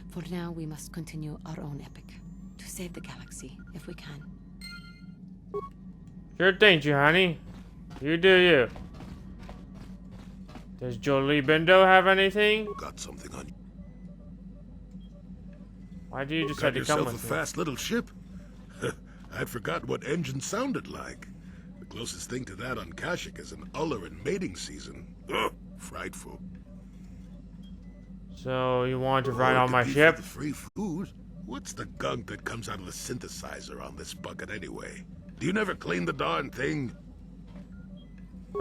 For now, we must continue our own epic to save the galaxy if we can. Sure thing, Johnny. You do you. Does Jolie Bindo have anything? Got something on you. Why do you decide to come with me? Got yourself a fast little ship? I'd forgotten what engine sounded like. The closest thing to that on Kashyyyk is an uller in mating season. Ugh, frightful. So you want to ride on my For ship? the free food? What's the gunk that comes out of the synthesizer on this bucket anyway? Do you never clean the darn thing?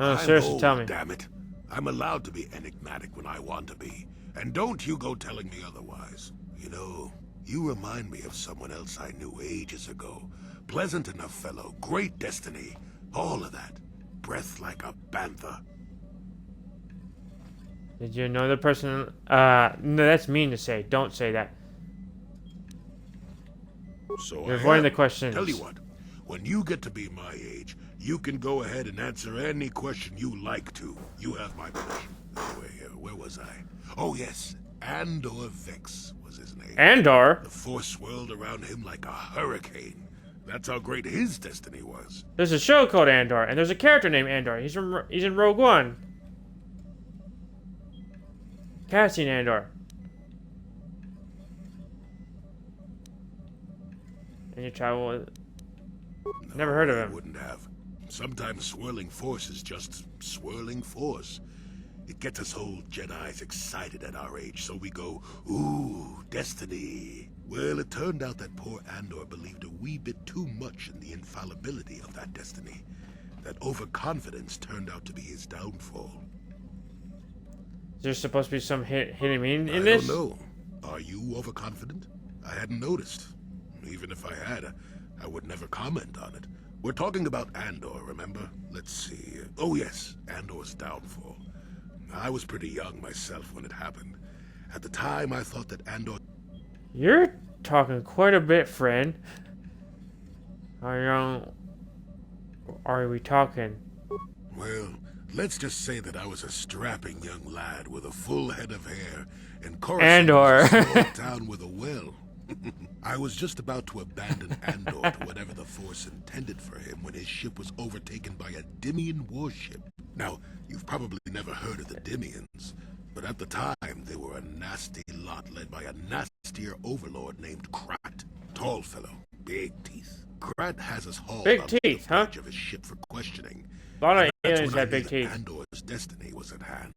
Oh, seriously, tell me. Damn it. I'm allowed to be enigmatic when I want to be. And don't you go telling me otherwise. You know, you remind me of someone else I knew ages ago. Pleasant enough fellow, great destiny, all of that. Breath like a bantha. Did you know the person? No, that's mean to say. Don't say that. So You're avoiding the questions. Tell you what, when you get to be my age, you can go ahead and answer any question you like to. You have my permission. Anyway, where was I? Oh yes, Andor Vex was his name. Andor? The Force swirled around him like a hurricane. That's how great his destiny was. There's a show called Andor, and there's a character named Andor. He's in Rogue One. Cassian Andor. And you travel with... Never heard of him. Wouldn't have. Sometimes swirling force is just swirling force. It gets us old Jedis excited at our age, so we go, ooh, destiny. Well, it turned out that poor Andor believed a wee bit too much in the infallibility of that destiny. That overconfidence turned out to be his downfall. Is there supposed to be some hidden meaning in this? I don't know. Are you overconfident? I hadn't noticed. Even if I had, I would never comment on it. We're talking about Andor, remember? Let's see. Oh yes, Andor's downfall. I was pretty young myself when it happened. At the time, I thought that Andor... You're talking quite a bit, friend. How young are we talking? Well, let's just say that I was a strapping young lad with a full head of hair and Andor. a small town with a well. I was just about to abandon Andor to whatever the Force intended for him when his ship was overtaken by a Dimian warship. Now, you've probably never heard of the Dimians, but at the time they were a nasty lot led by a nastier overlord named Krat. Tall fellow, big teeth. Krat has us hauled Big up to teeth, the huh? edge of his ship for questioning. A lot of That's aliens when I have big knew that teeth. Andor's destiny was at hand.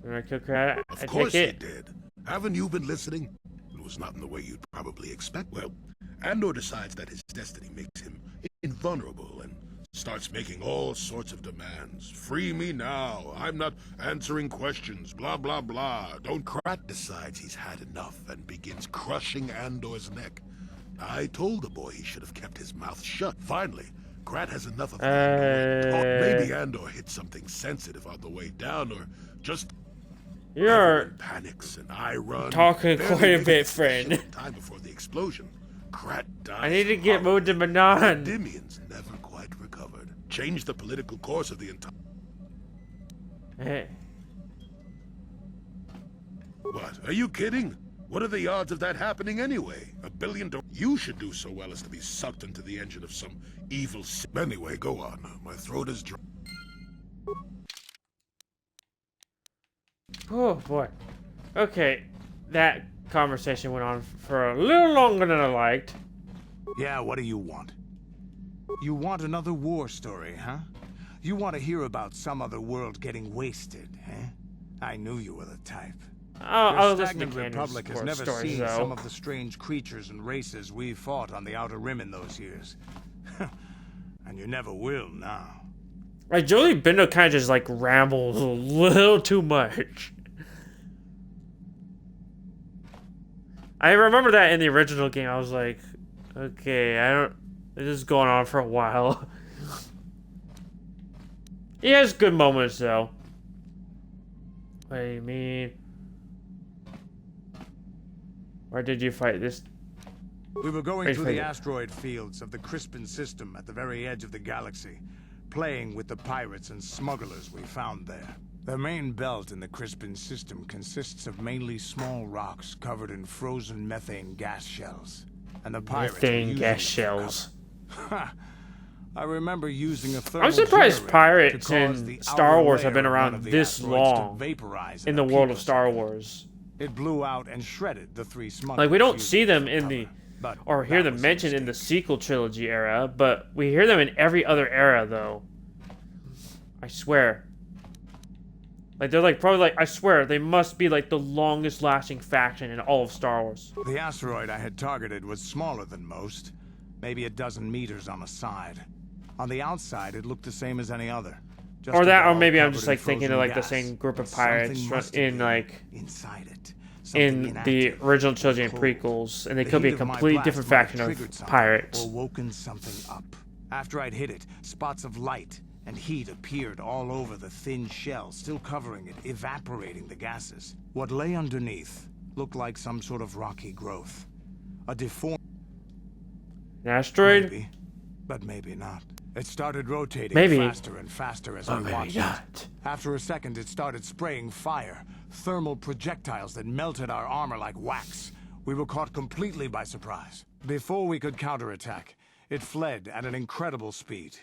You wanna kill Krat? Of I course take he it. did. Haven't you been listening? It was not in the way you'd probably expect. Well, Andor decides that his destiny makes him invulnerable and starts making all sorts of demands. Free me now. I'm not answering questions. Blah, blah, blah. Don't Krat decides he's had enough and begins crushing Andor's neck. I told the boy he should have kept his mouth shut. Finally, Krat has enough of Andor. Or maybe Andor hit something sensitive on the way down, or just... You're Everyone panics and I run. talking Barely quite a making bit, it to the friend. ship in time before the explosion. Krat dies. I need to get horribly. moved to Manon. Dimians never change the political course of the entire... Hey. What? Are you kidding? What are the odds of that happening anyway? $1 billion... You should do so well as to be sucked into the engine of some evil... Anyway, go on. My throat is dry. Oh, boy. Okay, that conversation went on for a little longer than I liked. Yeah, what do you want? You want another war story, huh? You want to hear about some other world getting wasted, eh? I knew you were the type. I'll Your listen to stagnant Candace's Republic has war never stories, seen though. some of the strange creatures and races we fought on the Outer Rim in those years. And you never will now. Like, Jolie Bindo kind of just, like, rambles a little too much. I remember that in the original game. I was like, okay, this is going on for a while. He has good moments, though. What do you mean? Where did you fight this? We were going through the asteroid fields of the Crispin system at the very edge of the galaxy, playing with the pirates and smugglers we found there. The main belt in the Crispin system consists of mainly small rocks covered in frozen methane gas shells. And the pirates Methane gas shells. Ha! I remember using a thermal I'm surprised generator pirates to cause in the Star outer Wars have been layer of one around of the this asteroids to long vaporize in the and world keep of us Star alive. Wars. It blew out and shredded the three smugglers. Like, we don't using see it them for in cover. the... But or hear that them was a mentioned in the mistake. sequel trilogy era, but we hear them in every other era, though. I swear. Like, they're like, probably like, I swear, they must be like the longest lasting faction in all of Star Wars. The asteroid I had targeted was smaller than most, maybe a dozen meters on a side. On the outside, it looked the same as any other. Just Or a that, or ball maybe I'm covered just in like thinking of frozen like the gas. same group of But pirates something must have in been like inside it. in Something the inactive original or trilogy and cold. prequels, and they The could be a heat of my completely blast different might have faction of triggered something pirates. or woken something up. After I'd hit it, spots of light and heat appeared all over the thin shell, still covering it, evaporating the gases. What lay underneath looked like some sort of rocky growth. A deformed... An asteroid? Maybe, but maybe not. It started rotating Maybe. faster and faster as we maybe watched not. it. After a second, it started spraying fire, thermal projectiles that melted our armor like wax. We were caught completely by surprise. Before we could counterattack, it fled at an incredible speed.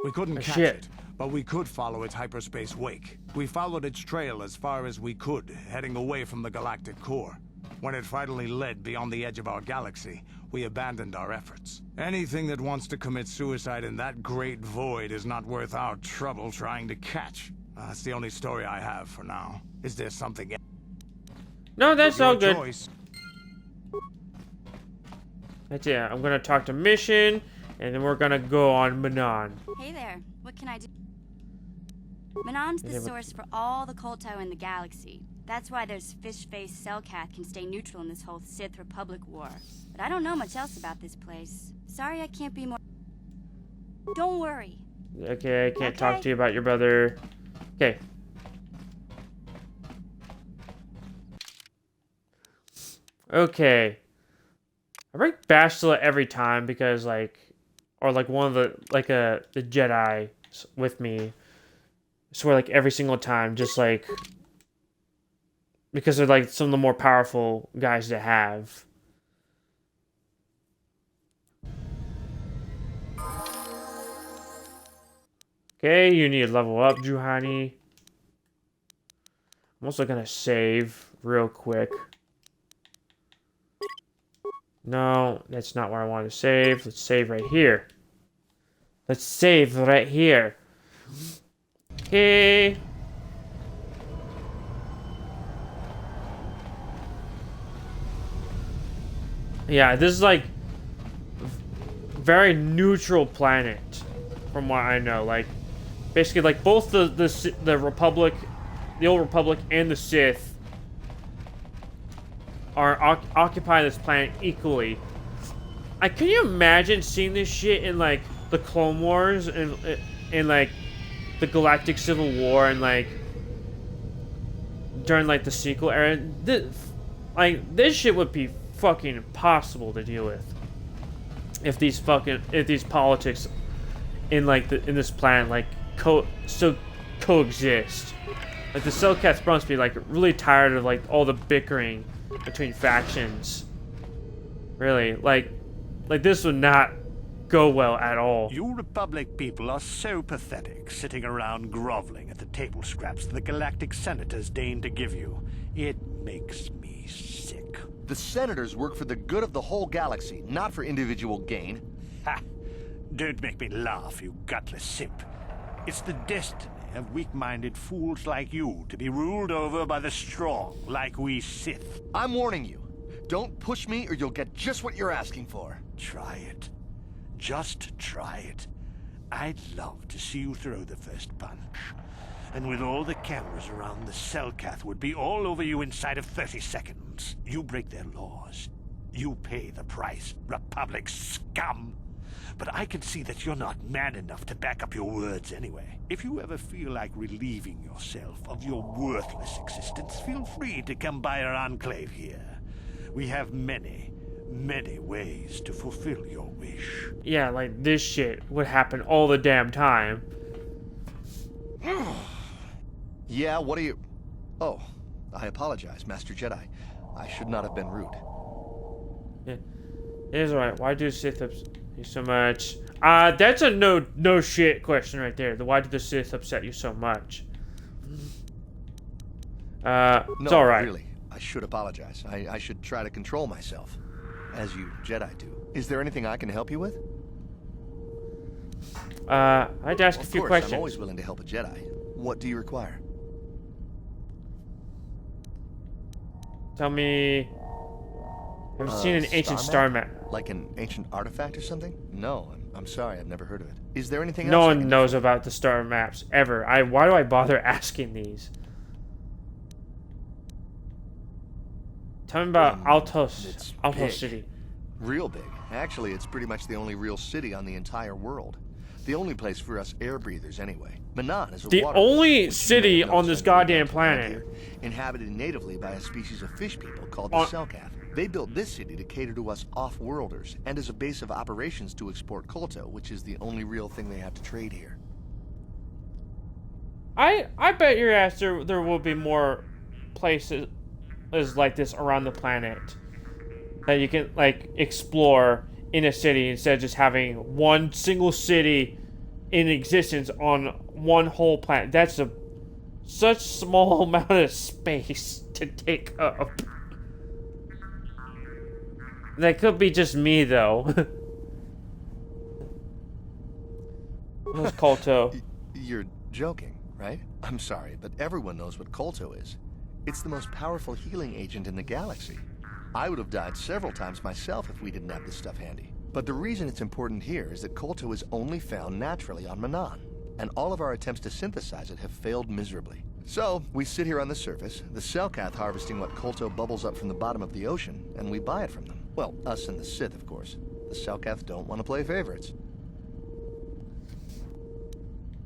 We couldn't catch shit. it, but we could follow its hyperspace wake. We followed its trail as far as we could, heading away from the galactic core. When it finally led beyond the edge of our galaxy, we abandoned our efforts. Anything that wants to commit suicide in that great void is not worth our trouble trying to catch. That's the only story I have for now. Is there something else? No, that's all good. Choice. That's it. I'm gonna talk to Mission, and then we're gonna go on Manon. Hey there, what can I do? Manon's the source for all the Kolto in the galaxy. That's why those fish-faced Selkath can stay neutral in this whole Sith Republic war. But I don't know much else about this place. Sorry I can't be more... Don't worry. Okay, I can't talk Okay. to you about your brother. Okay. Okay. I break Bastila every time because like, or like one of the the Jedi with me. I swear, like every single time, just like because they're like some of the more powerful guys to have. Okay, you need to level up, Juhani. I'm also gonna save real quick. No, that's not where I want to save. Let's save right here. Let's save right here. Okay. Yeah, this is like very neutral planet, from what I know. Like, basically, like both the Republic, the old Republic, and the Sith are occupying this planet equally. Can you imagine seeing this shit in like the Clone Wars and in like the Galactic Civil War and like during like the sequel era? This shit would be fucking impossible to deal with if these politics in in this planet like still coexist. Like the Cellcats must be like really tired of like all the bickering between factions. Really, like this would not go well at all. You Republic people are so pathetic, sitting around groveling at the table scraps the Galactic Senators deign to give you. It makes me sick. The Senators work for the good of the whole galaxy, not for individual gain. Ha! Don't make me laugh, you gutless simp. It's the destiny of weak-minded fools like you to be ruled over by the strong, like we Sith. I'm warning you. Don't push me or you'll get just what you're asking for. Try it. Just try it. I'd love to see you throw the first punch. And with all the cameras around, the Cellcath would be all over you inside of 30 seconds. You break their laws. You pay the price, Republic scum. But I can see that you're not man enough to back up your words anyway. If you ever feel like relieving yourself of your worthless existence, feel free to come by our enclave here. We have many ways to fulfill your wish. Yeah, like this shit would happen all the damn time. Yeah, what are you... Oh, I apologize, Master Jedi. I should not have been rude. Yeah, it is alright. Why do Sith upset you so much? That's a no shit question right there. Why did the Sith upset you so much? It's alright. Really, I should apologize. I should try to control myself, as you Jedi do. Is there anything I can help you with? I'd ask a few questions. I'm always willing to help a Jedi. What do you require? Tell me, have you seen an ancient star map? Like an ancient artifact or something? No, I'm sorry, I've never heard of it. Is there anything No else? one knows about the star maps ever. Why do I bother asking these? Tell me about Altos City. Real big. Actually, it's pretty much the only real city on the entire world. The only place for us air breathers, anyway. Manan is a the water only which city on this goddamn planet here, inhabited natively by a species of fish people called the Cellcath. They built this city to cater to us off-worlders and as a base of operations to export Kolto, which is the only real thing they have to trade here. I bet your ass there will be more places like this around the planet that you can like explore in a city instead of just having one single city in existence on one whole planet. That's such small amount of space to take up. That could be just me though. What's Kolto? You're joking, right? I'm sorry, but everyone knows what Kolto is. It's the most powerful healing agent in the galaxy. I would have died several times myself if we didn't have this stuff handy. But the reason it's important here is that Kolto is only found naturally on Manan, and all of our attempts to synthesize it have failed miserably. So, we sit here on the surface, the Cellcath harvesting what Kolto bubbles up from the bottom of the ocean, and we buy it from them. Well, us and the Sith, of course. The Cellcath don't want to play favorites.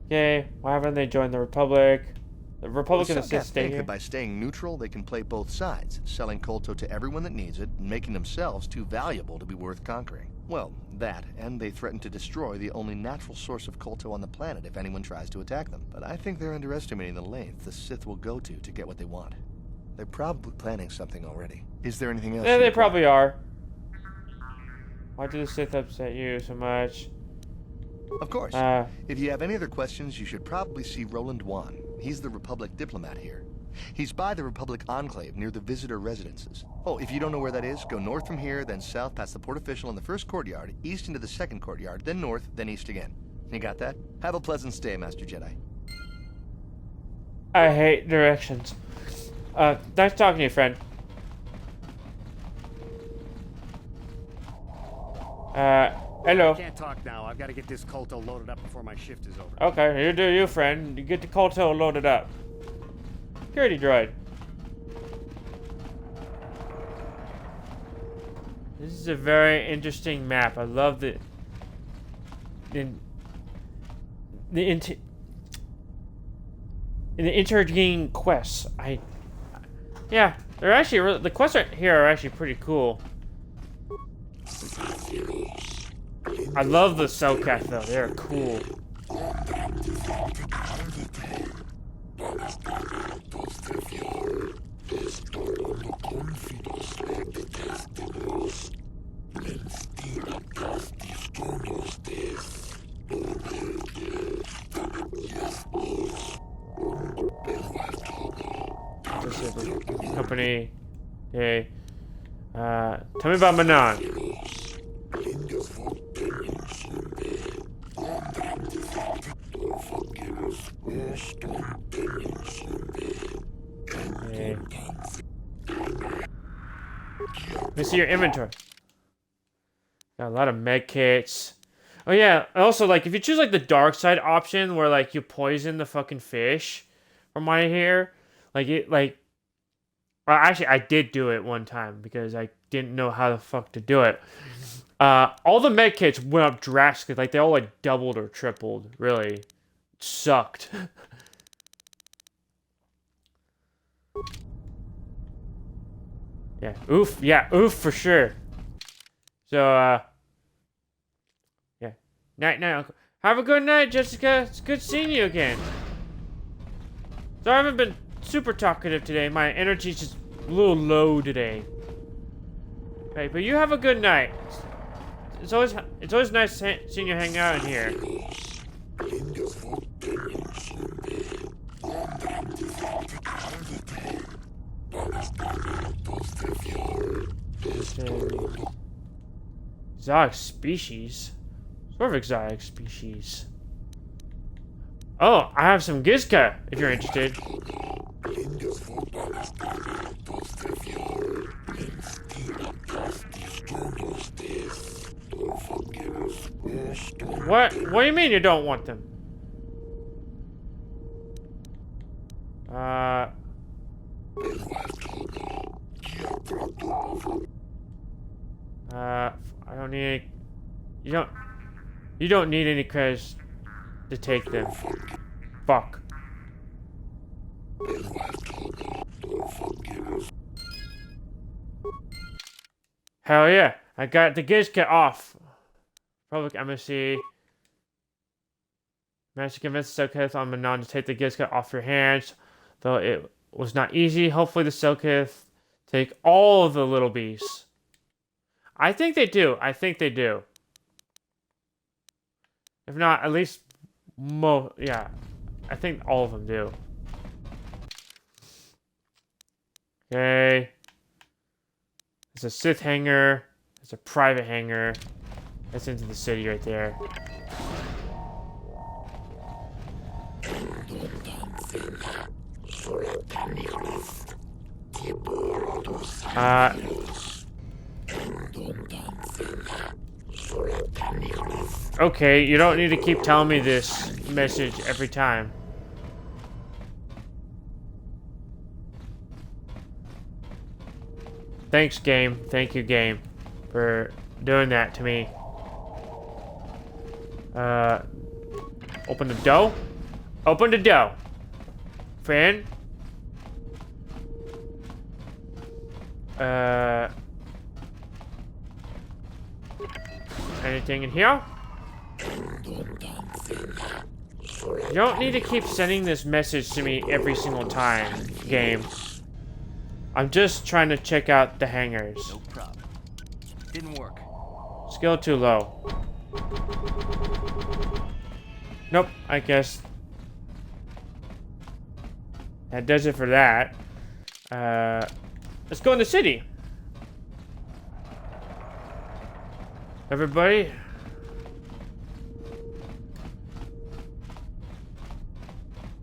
Okay, why haven't they joined the Republic? The Republic and the Sith stay think here? that by staying neutral, they can play both sides, selling Kolto to everyone that needs it, and making themselves too valuable to be worth conquering. Well, that, and they threaten to destroy the only natural source of Kolto on the planet if anyone tries to attack them. But I think they're underestimating the length the Sith will go to get what they want. They're probably planning something already. Is there anything else? Yeah, they probably are. Why do the Sith upset you so much? Of course. If you have any other questions, you should probably see Roland Wan. He's the Republic diplomat here. He's by the Republic Enclave near the visitor residences. Oh, if you don't know where that is, go north from here, then south past the port official in the first courtyard, east into the second courtyard, then north, then east again. You got that? Have a pleasant stay, Master Jedi. I hate directions. Nice talking to you, friend. Hello. I can't talk now. I've got to get this Kolto loaded up before my shift is over. Okay, you do you, friend. You get the Kolto loaded up. Security droid. This is a very interesting map. I love the intergame quests. Yeah, they're actually the quests right here are actually pretty cool. I love the Cellcat though. They're cool. Company. Okay. Tell me about Manon. Okay. Let me see your inventory. Got a lot of med kits. Oh yeah, also like if you choose like the dark side option where like you poison the fucking fish, from what I hear, like it like well, actually I did do it one time because I didn't know how the fuck to do it. All the med kits went up drastically, like they all like doubled or tripled. Really, it sucked. Yeah, oof for sure. So, yeah. Night, Uncle. Have a good night, Jessica. It's good seeing you again. So I haven't been super talkative today. My energy's just a little low today. Hey, but you have a good night. It's always nice seeing you hang out in here. Exotic species? Sort of exotic species. Oh, I have some Gizka, if you're interested. What do you mean you don't want them? I don't need any, you don't need any credits to take them. Fuck. Hell yeah, I got the Gizka off. Public embassy. Managed to convince the Selkith on Manon to take the Gizka off your hands, though it was not easy. Hopefully the Selkith take all of the little beasts. I think they do. I think they do. If not, at least yeah. I think all of them do. Okay. It's a Sith hangar. It's a private hangar. That's into the city right there. Okay, you don't need to keep telling me this message every time. Thanks, game. Thank you, game, for doing that to me. Open the door. Open the door. Friend. Anything in here? You don't need to keep sending this message to me every single time, game. I'm just trying to check out the hangars. No problem. Didn't work. Skill too low. Nope, I guess that does it for that. Let's go in the city. Everybody.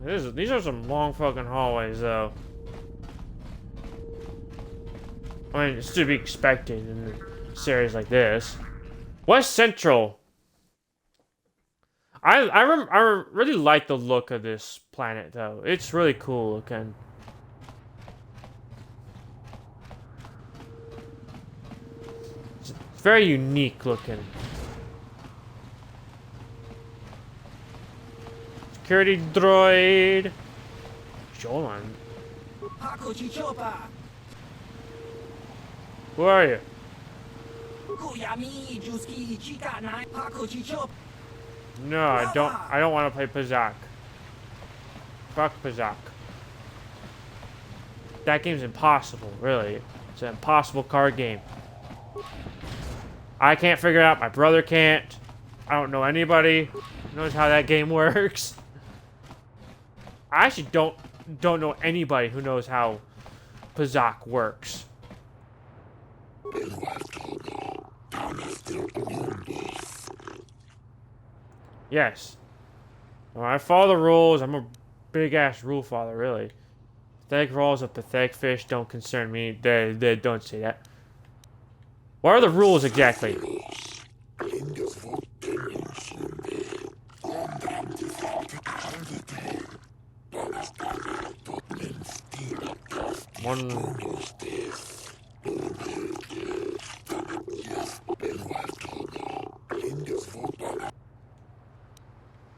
These are some long fucking hallways, though. I mean, it's to be expected in a series like this. West Central. I really like the look of this planet, though. It's really cool looking. It's very unique looking. Security droid. Jolan. Who are you? No, I don't want to play Pazak. Fuck Pazak. That game's impossible, really. It's an impossible card game. I can't figure it out. My brother can't. I don't know anybody who knows how that game works. I actually don't know anybody who knows how Pazak works. Yes. Well, I follow the rules. I'm a big-ass rule follower, really. Pathetic rules of pathetic fish don't concern me. They don't say that. What are the rules exactly?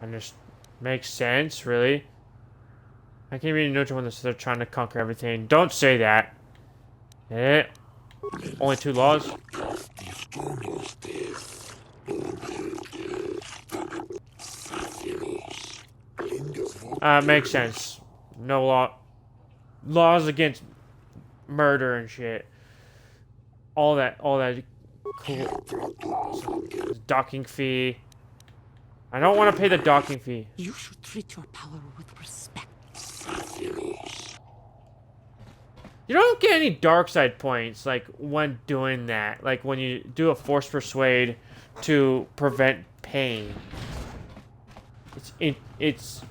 And just makes sense, really. I can't really know when they're trying to conquer everything. Don't say that. Only 2 laws. Makes sense. No laws against murder and shit. All that cool. Docking fee. I don't want to pay the docking fee. You should treat your power with respect. You don't get any dark side points, like, when doing that. Like, when you do a force persuade to prevent pain. It's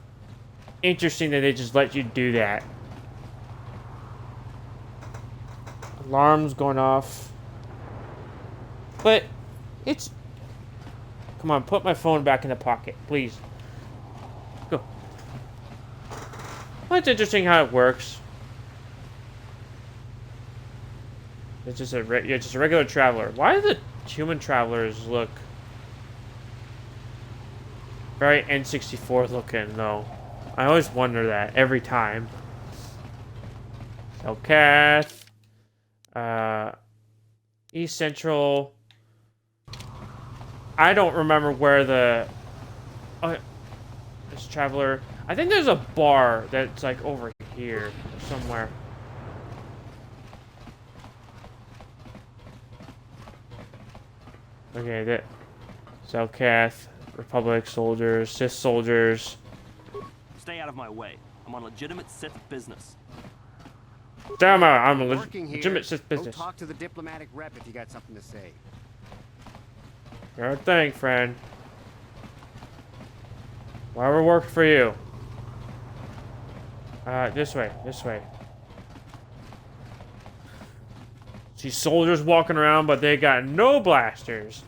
interesting that they just let you do that. Alarms going off. But, it's... Come on, put my phone back in the pocket, please. Go. Well, it's interesting how it works. It's just you're just a regular traveler. Why do the human travelers look very N64 looking, though? I always wonder that every time. So, Kath. East Central. I don't remember where the... this traveler... I think there's a bar that's, like, over here or somewhere. Okay, that... Zelkath, Republic soldiers, Sith soldiers. Stay out of my way. I'm on legitimate Sith business. Damn it, I'm a Working legitimate here. Sith business. Go talk to the diplomatic rep if you got something to say. Your thing, friend. Whatever worked for you. This way, this way. See soldiers walking around, but they got no blasters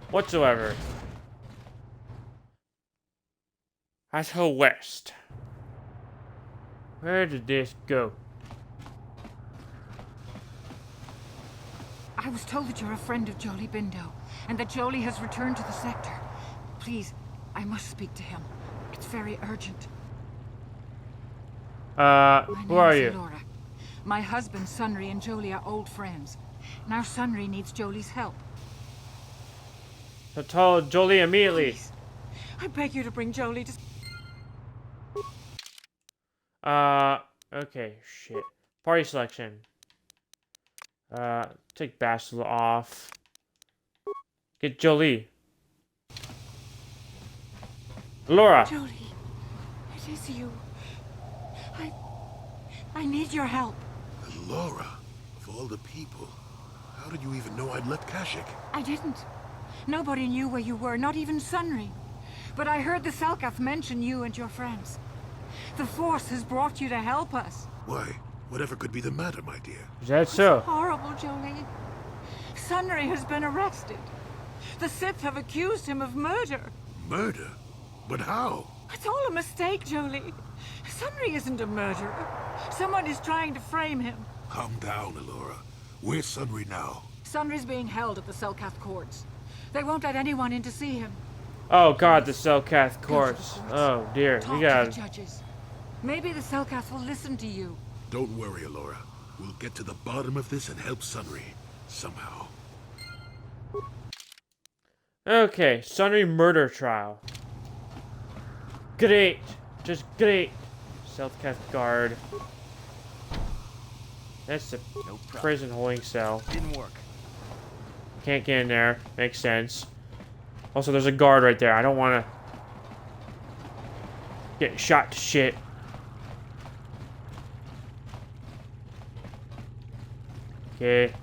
whatsoever. Let's go west. Where did this go? I was told that you're a friend of Jolie Bindo, and that Jolie has returned to the sector. Please, I must speak to him. It's very urgent. Who are you? Laura. My husband, Sunry, and Jolie are old friends. Now Sunry needs Jolie's help. So tell Jolie immediately. Please, I beg you to bring Jolie to... Okay, shit. Party selection. Take Bastila off. Get Jolie. Laura. Jolie, it is you. I need your help. Laura, of all the people, how did you even know I'd left Kashyyyk? I didn't. Nobody knew where you were, not even Sunry. But I heard the Selkath mention you and your friends. The Force has brought you to help us. Why, whatever could be the matter, my dear? Is that so? It's horrible, Jolie. Sunry has been arrested. The Sith have accused him of murder. Murder? But how? It's all a mistake, Jolie. Sunry isn't a murderer. Someone is trying to frame him. Calm down, Alora. Where's Sunry now? Sunry's being held at the Selkath courts. They won't let anyone in to see him. Oh god, the Selkath courts. Oh dear, Talk you to got the judges. Maybe the Selkath will listen to you. Don't worry, Alora. We'll get to the bottom of this and help Sunry. Somehow. Okay, Sunry murder trial. Great. Just great. Self-cast guard. That's the prison holding cell. Didn't work. Can't get in there. Makes sense. Also, there's a guard right there. I don't want to get shot to shit. Okay.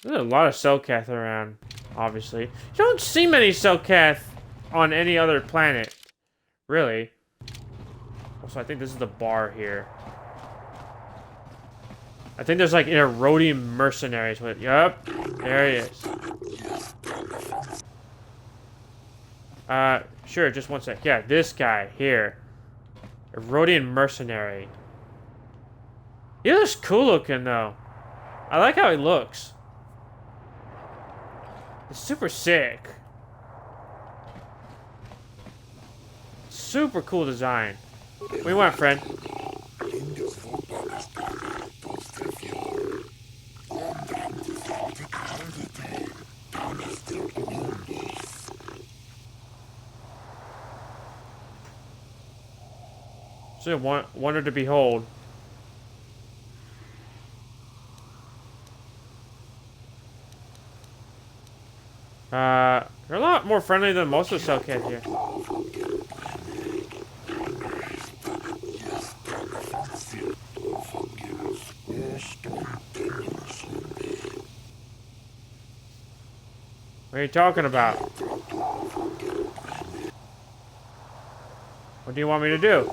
There's a lot of Selkath around, obviously. You don't see many Selkath on any other planet. Really. Also, I think this is the bar here. I think there's like Erodian mercenaries with. Yup. There he is. Sure, just one sec. Yeah, this guy here. Erodian mercenary. He looks cool looking though. I like how he looks. It's super sick. Super cool design. What do you want, friend? So wonder to behold. They're a lot more friendly than most of the Selkath here. What are you talking about? What do you want me to do?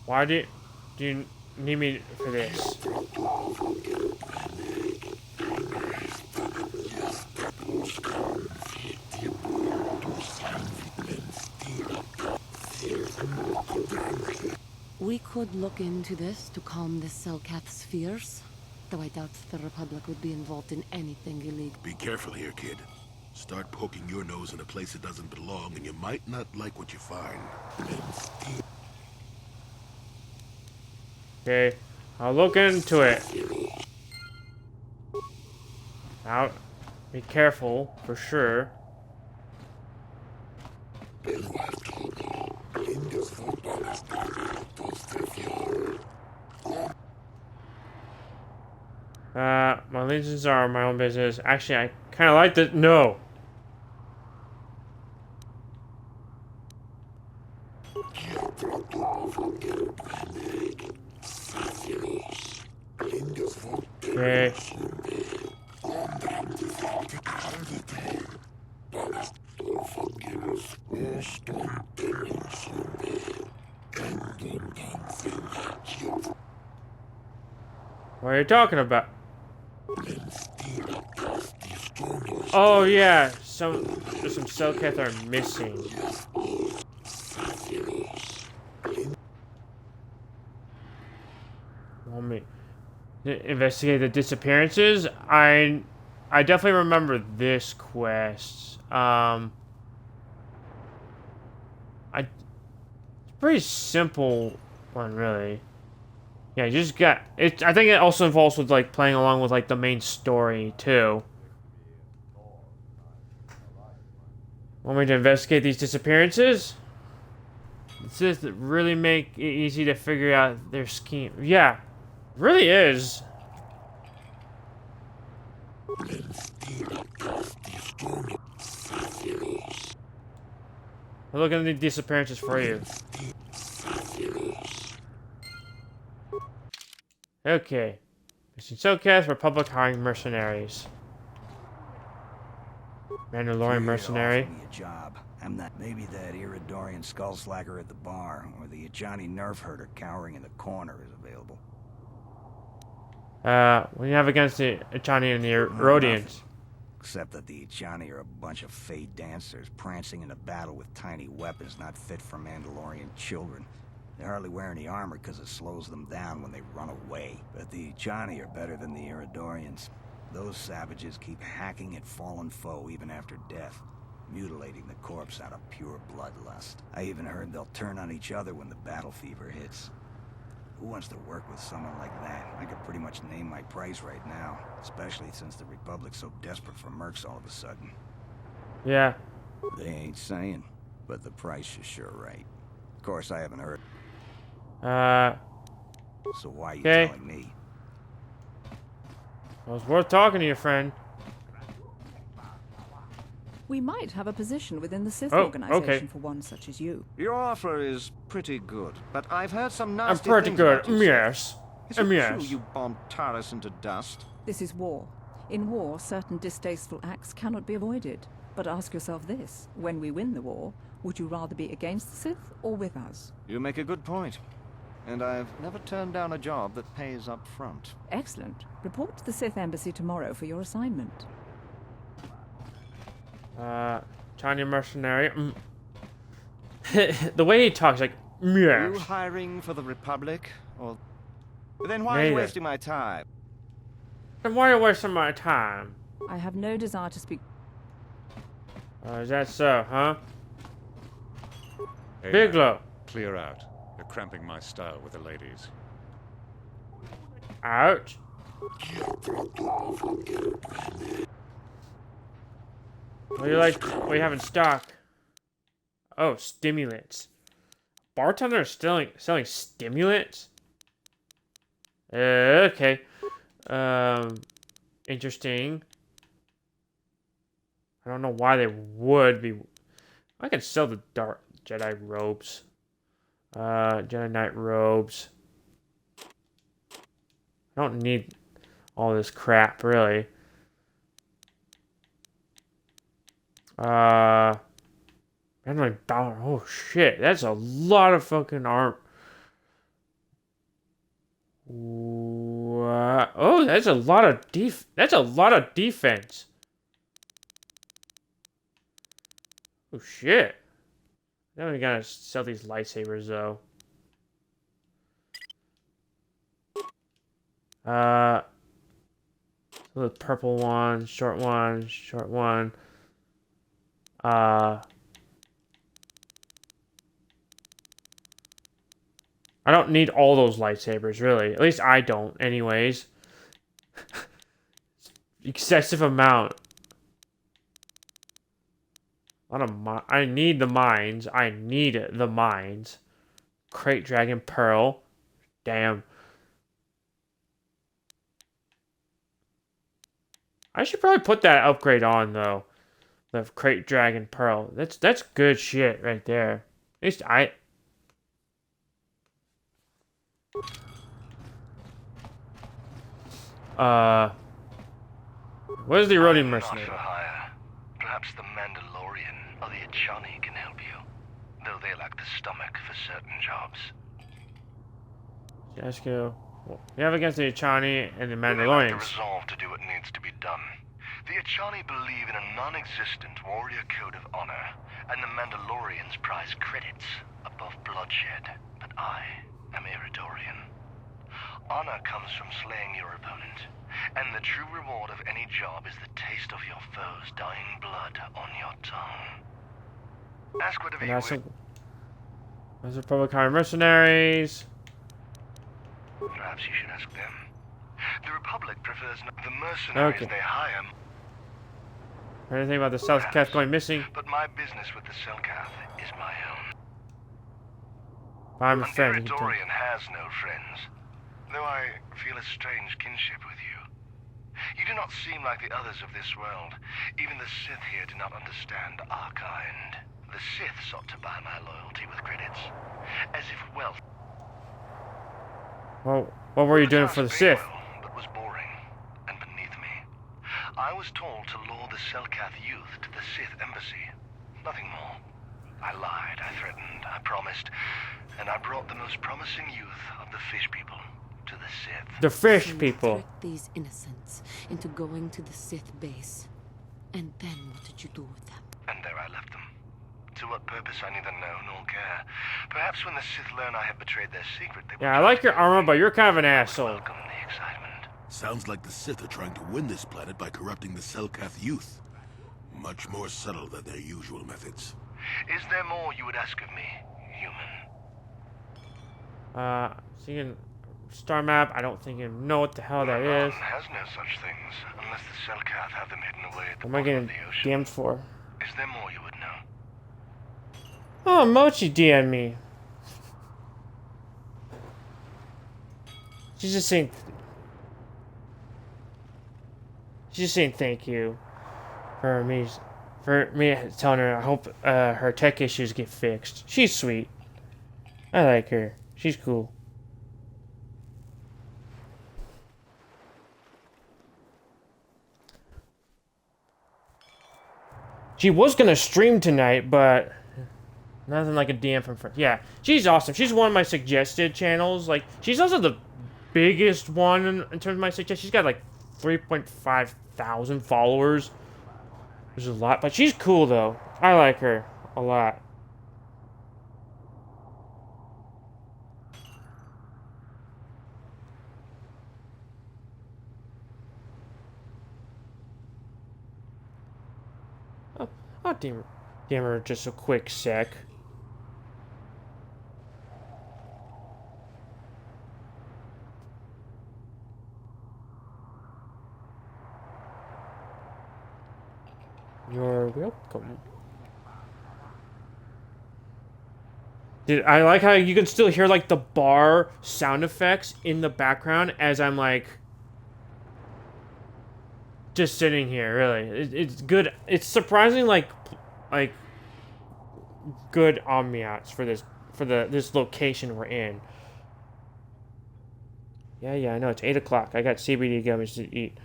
Why do you need me for this? We could look into this to calm the Selkath's fears, though I doubt the Republic would be involved in anything illegal. Be careful here, kid. Start poking your nose in a place that doesn't belong, and you might not like what you find. Okay, I'll look into it. Now, be careful, for sure. My allegiances are my own business. Actually, I kind of like the... No. Okay. What are you talking about? Oh yeah, there's some Selkath are missing. Want me to investigate the disappearances? I definitely remember this quest. It's a pretty simple one, really. Yeah, you just got it. I think it also involves with like playing along with like the main story too. Want me to investigate these disappearances? Does this really make it easy to figure out their scheme? Yeah, it really is. I'm looking at the disappearances for you. Okay. Missing Selkath, Republic hiring mercenaries. Mandalorian mercenary. Me a job. I'm not. Maybe that Iridorian skullslacker at the bar, or the Ajani nerf herder cowering in the corner is available. What do you have against the Ajani and the Erodians? Except that the Ajani are a bunch of fey dancers prancing in a battle with tiny weapons not fit for Mandalorian children. They hardly wear any armor because it slows them down when they run away. But the Ajani are better than the Iridorians. Those savages keep hacking at fallen foe even after death, mutilating the corpse out of pure bloodlust. I even heard they'll turn on each other when the battle fever hits. Who wants to work with someone like that? I could pretty much name my price right now, especially since the Republic's so desperate for mercs all of a sudden. Yeah. They ain't saying, but the price is sure right. Of course, I haven't heard. So why are you telling me? Well, it's worth talking to your friend. We might have a position within the Sith organization for one such as you. Your offer is pretty good, but I've heard some nasty I'm pretty things good. about you, Yes. Is it Yes. true you bombed Taris into dust? This is war. In war, certain distasteful acts cannot be avoided. But ask yourself this: when we win the war, would you rather be against the Sith or with us? You make a good point. And I've never turned down a job that pays up front. Excellent. Report to the Sith Embassy tomorrow for your assignment. Chinese mercenary. The way he talks, like, Are you yes. hiring for the Republic? Or then why are you Neither. wasting my time? Then why are you wasting my time? I have no desire to speak. Is that so, huh? Hey, Bigelow. clear out. You're cramping my style with the ladies. Ouch. What do you like? What do you have in stock? Oh, stimulants. Bartender is selling stimulants? Okay. Interesting. I don't know why they would be. I could sell the dark Jedi robes. Jedi Knight robes. I don't need all this crap, really. Handling power. Oh shit, that's a lot of fucking arm. Oh, that's a lot of defense. Oh shit. Now we gotta sell these lightsabers though. The purple one, short one, short one. I don't need all those lightsabers, really. At least I don't, anyways. Excessive amount. I need the mines. I need the mines. Crate Dragon Pearl. Damn. I should probably put that upgrade on, though. The Crate Dragon Pearl. That's good shit right there. At least I... Where's the Rodian mercenary? Not for hire. Perhaps the Mandalorian or the Achani can help you, though they lack the stomach for certain jobs. Jasco. We have against the Achani and the They lack the Mandalorians. resolve to do what needs to be done. The Achani believe in a non-existent warrior code of honor, and the Mandalorians prize credits above bloodshed. But I am Iridorian. Honor comes from slaying your opponent, and the true reward of any job is the taste of your foe's dying blood on your tongue. Ask whatever you wish. Those are Republican mercenaries. Perhaps you should ask them. The Republic prefers the mercenaries Okay. they hire. Anything about the South Cath going missing? But my business with the Selkath is my own. I'm a An friend. You can tell. Iridorian has no friends, though I feel a strange kinship with you. You do not seem like the others of this world. Even the Sith here do not understand our kind. The Sith sought to buy my loyalty with credits, as if wealth. Well, what were you doing for the Sith? But was boring and beneath me. I was told to lure the Selkath youth to the Sith embassy. Nothing more. I lied, I threatened, I promised, and I brought the most promising youth of the fish people to the Sith. The fish So you people. tricked these innocents into going to the Sith base. And then what did you do with them? And there I left them. To what purpose I neither know nor care. Perhaps when the Sith learn I have betrayed their secret, they will Yeah, I like your armor, but you're kind of an asshole. welcome the excitement. Sounds like the Sith are trying to win this planet by corrupting the Selkath youth. Much more subtle than their usual methods. Is there more you would ask of me, human? Seeing star map. I don't think you know what the hell that is. Has no such things, unless the Selkath have them hidden away at the What am I bottom getting of the ocean. DM'd for? Is there more you would know? Oh, Mochi DM'd me. She's just saying thank you for me telling her I hope her tech issues get fixed. She's sweet. I like her. She's cool. She was gonna stream tonight, but nothing like a DM from friends. Yeah, she's awesome. She's one of my suggested channels. Like, she's also the biggest one in terms of my suggestions. She's got like 3.5 thousand followers, which is a lot. But she's cool though. I like her a lot. Oh, damn her just a quick sec. You're welcome. Dude, I like how you can still hear like the bar sound effects in the background as I'm like just sitting here. Really, it's good. It's surprisingly like good ambiance for this location we're in. Yeah, I know it's 8 o'clock. I got CBD gummies to eat.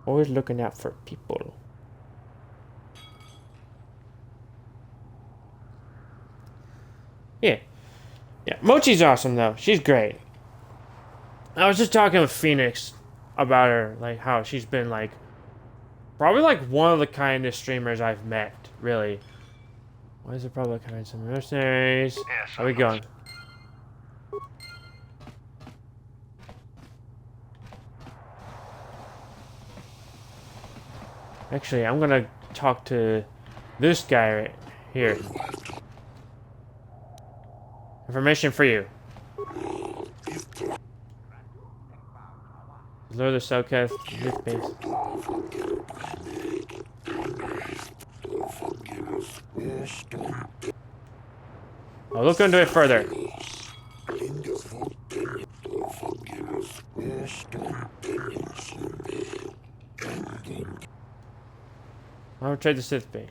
Always looking out for people. Yeah. Mochi's awesome though. She's great. I was just talking with Phoenix about her, like how she's been like probably like one of the kindest streamers I've met, really. Why is it probably kind of some mercenaries? Yes, How we going? Actually, I'm gonna talk to this guy right here. Information for you. Lure the Selkath youth base. I'll look into it further. I'll trade the Sith base.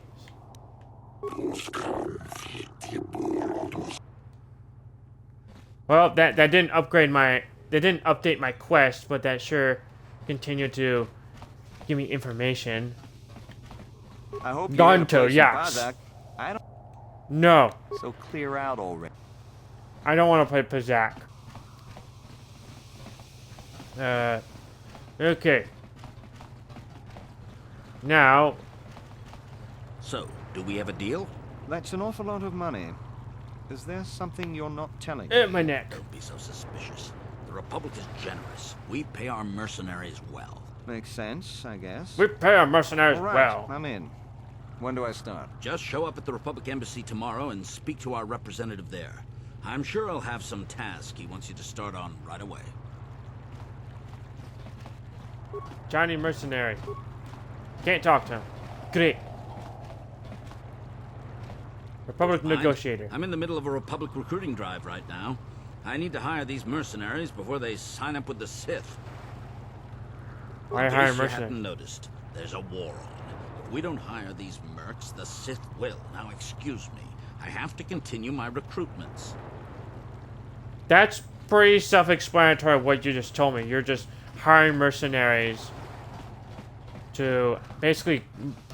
Well, that didn't upgrade my... They didn't update my quest, but that sure continued to give me information. I hope you Gonto, yes. I don't... No. So clear out already. I don't want to play Pazak. Okay. Now... So, do we have a deal? That's an awful lot of money. Is there something you're not telling me? My neck. Don't be so suspicious. The Republic is generous. We pay our mercenaries well. Makes sense, I guess. We pay our mercenaries All right, well. I'm in. When do I start? Just show up at the Republic Embassy tomorrow and speak to our representative there. I'm sure he'll have some task he wants you to start on right away. Johnny mercenary. Can't talk to him. Great. Republic negotiator. I'm in the middle of a Republic recruiting drive right now. I need to hire these mercenaries before they sign up with the Sith. Why In hire case you mercenaries? hadn't noticed, there's a war on. If we don't hire these mercs, the Sith will. Now, excuse me. I have to continue my recruitments. That's pretty self-explanatory what you just told me. You're just hiring mercenaries to basically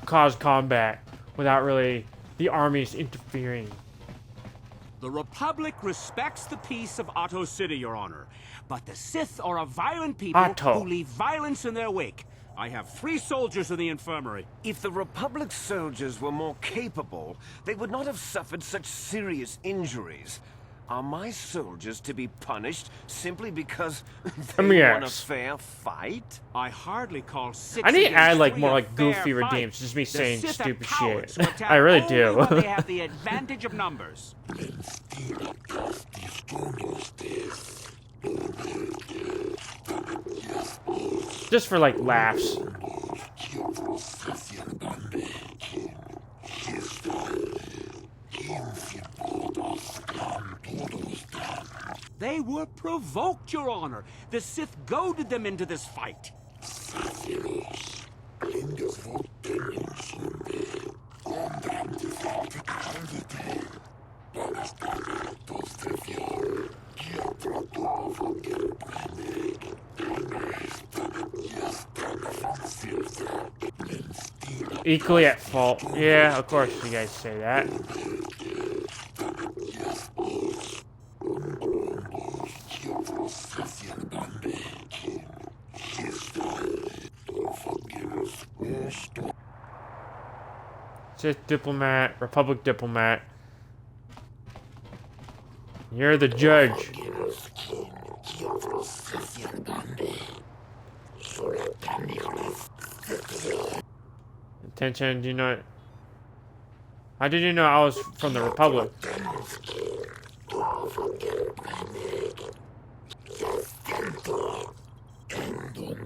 cause combat without really the armies interfering. The Republic respects the peace of Otto City, Your Honor. But the Sith are a violent people Otto. who leave violence in their wake. I have 3 soldiers in the infirmary. If the Republic soldiers were more capable, they would not have suffered such serious injuries. Are my soldiers to be punished simply because they won a fair fight? I hardly call 6 I need to against add like 3 more a like fair goofy fight. redeems, just me The saying Sith are stupid cowards shit. who attack I really only do. when they have the advantage of numbers. Just for like laughs. They were provoked, Your Honor. The Sith goaded them into this fight. Equally at fault. Yeah, of course you guys say that. Sith diplomat, Republic diplomat. You're the judge. Attention, do you know? How did you know I was from the Republic?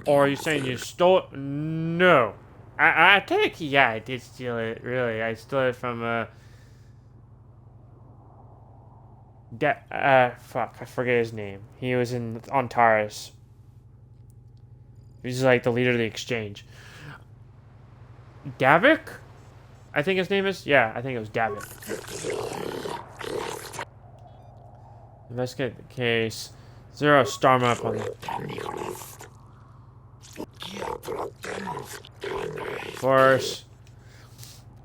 Or are you saying you stole it? No. I think, yeah, I did steal it, really. I stole it from, fuck, I forget his name. He was on Taurus. He's like the leader of the exchange. Davik? I think his name is? Yeah, I think it was Davik. Investigate the case. 0 star map on Of course.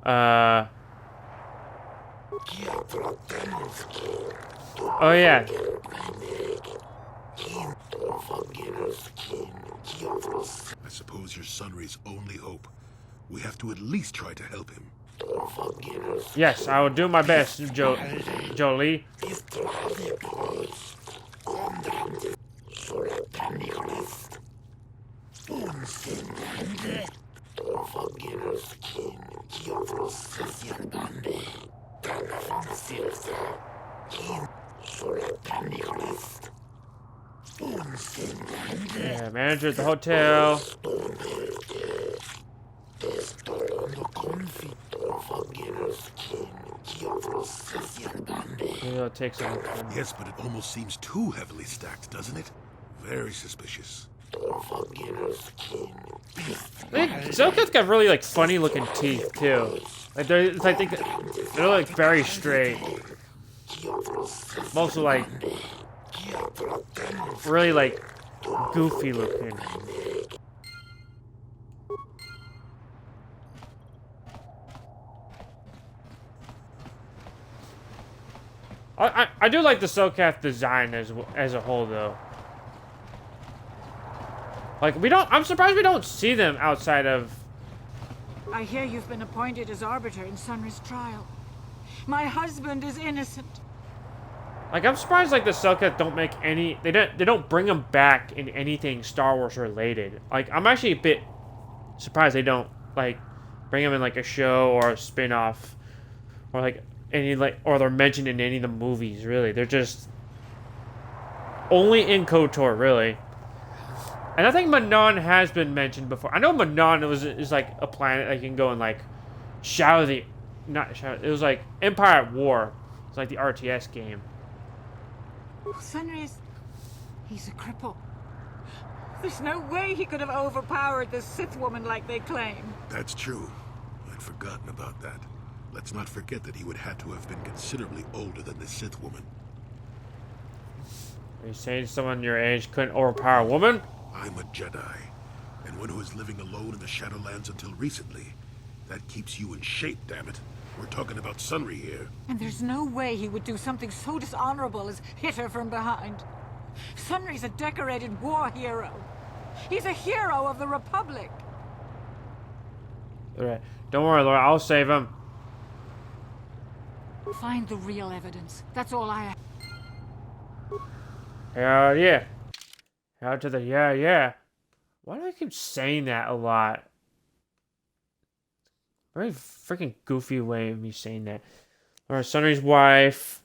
Oh yeah. I suppose you're Sunry's only hope. We have to at least try to help him. Yes, I will do my best, Jolie. Yeah, manager at the hotel. Maybe I'll take some. Yes, but it almost seems too heavily stacked, doesn't it? Very suspicious. Zelka's got really like funny looking teeth too. Like I think they're like very straight. Mostly like really like goofy looking. I do like the Selkath design as a whole though. Like I'm surprised we don't see them outside of. I hear you've been appointed as arbiter in Sunry's trial. My husband is innocent. Like I'm surprised like the Selkath don't make any. They don't bring them back in anything Star Wars related. Like I'm actually a bit surprised they don't like bring them in like a show or a spin-off or like any or they're mentioned in any of the movies. Really, they're just only in KOTOR really. And I think Manon has been mentioned before. I know Manon is like a planet that can go and like it was like Empire at War. It's like the RTS game. Sunry's... he's a cripple. There's no way he could have overpowered this Sith woman like they claim. That's true. I'd forgotten about that. Let's not forget that he would have to have been considerably older than the Sith woman. Are you saying someone your age couldn't overpower a woman? I'm a Jedi, and one who was living alone in the Shadowlands until recently. That keeps you in shape, damn it. We're talking about Sunry here. And there's no way he would do something so dishonorable as hit her from behind. Sunry's a decorated war hero. He's a hero of the Republic. Alright. Don't worry, Laura. I'll save him. Find the real evidence. That's all I have. Hell yeah. Hell to the yeah. Why do I keep saying that a lot? Very freaking goofy way of me saying that. Alright, Sunry's wife.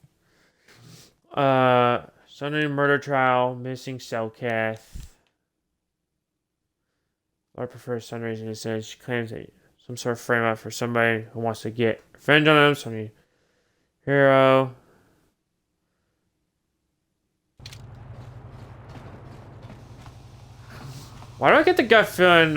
Sunry murder trial. Missing Selkath. Laura prefers Sunry's innocence. She claims that some sort of frame up for somebody who wants to get revenge on him. Sunry hero. Why do I get the gut feeling,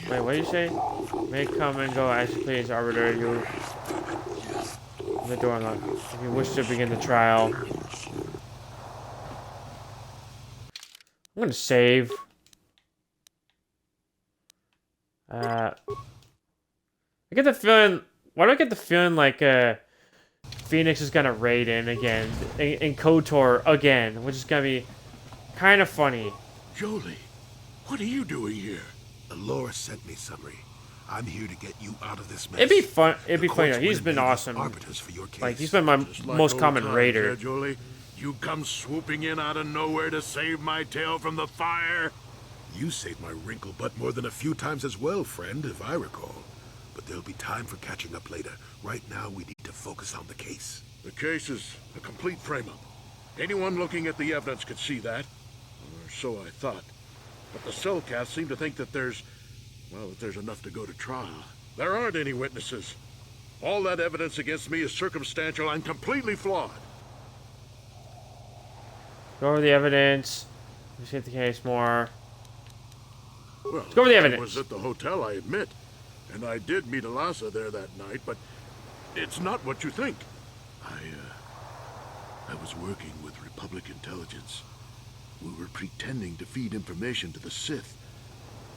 Wait, what do you say? May come and go as you please, Arbiter. You... The door unlocked. If you wish to begin the trial... I'm gonna save. I get the feeling... Why do I get the feeling like, Phoenix is gonna raid in again, in KOTOR again, which is gonna be kind of funny. Jolie, what are you doing here? Laura sent me, Sunry. I'm here to get you out of this mess. It'd be fun. It'd be funny. He's been awesome. Like he's been my most common raider. Jolie, you come swooping in out of nowhere to save my tail from the fire. You saved my wrinkle butt more than a few times as well, friend, if I recall. But there'll be time for catching up later. Right now, we need to focus on the case. The case is a complete frame-up. Anyone looking at the evidence could see that. Or so I thought. But the Cellcasts seem to think that there's enough to go to trial. There aren't any witnesses. All that evidence against me is circumstantial and completely flawed. Go over the evidence. Let's get the case more. Well, let's go over the evidence. I was at the hotel, I admit. And I did meet Alasa there that night, but it's not what you think. I was working with Republic intelligence. We were pretending to feed information to the Sith.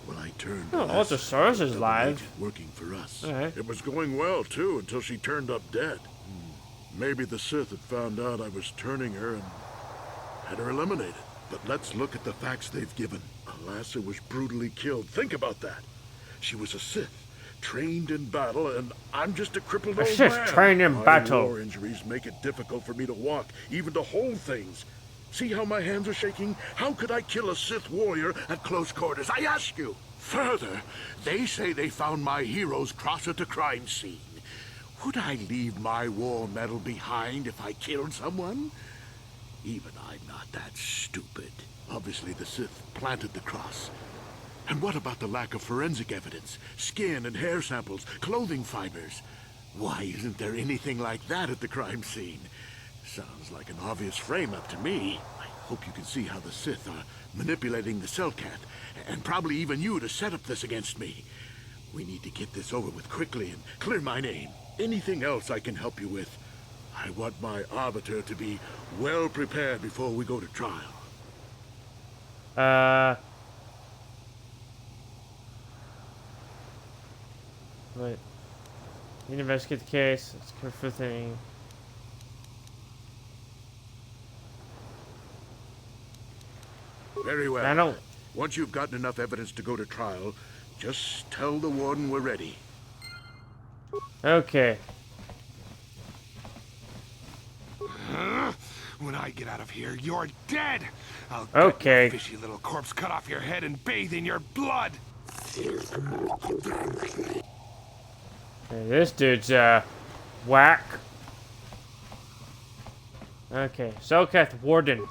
When I turned oh, Ultrasaurus is live. Working for us. Right. It was going well, too, until she turned up dead. Maybe the Sith had found out I was turning her and had her eliminated. But let's look at the facts they've given. Alasa was brutally killed. Think about that. She was a Sith, trained in battle, and I'm just a crippled old man. Trained in battle. My war injuries make it difficult for me to walk, even to hold things. See how my hands are shaking? How could I kill a Sith warrior at close quarters? I ask you. Further, they say they found my hero's cross at the crime scene. Would I leave my war medal behind if I killed someone? Even I'm not that stupid. Obviously, the Sith planted the cross. And what about the lack of forensic evidence? Skin and hair samples, clothing fibers. Why isn't there anything like that at the crime scene? Sounds like an obvious frame-up to me. I hope you can see how the Sith are manipulating the Cellcat, and probably even you to set up this against me. We need to get this over with quickly and clear my name. Anything else I can help you with? I want my Arbiter to be well prepared before we go to trial. Wait. You need to investigate the case. Let's go for the thing. Very well. I don't... Once you've gotten enough evidence to go to trial, just tell the Warden we're ready. Okay. When I get out of here, you're dead! I'll get your fishy little corpse cut off your head and bathe in your blood! Okay, this dude's, whack. Okay, Selkath Warden.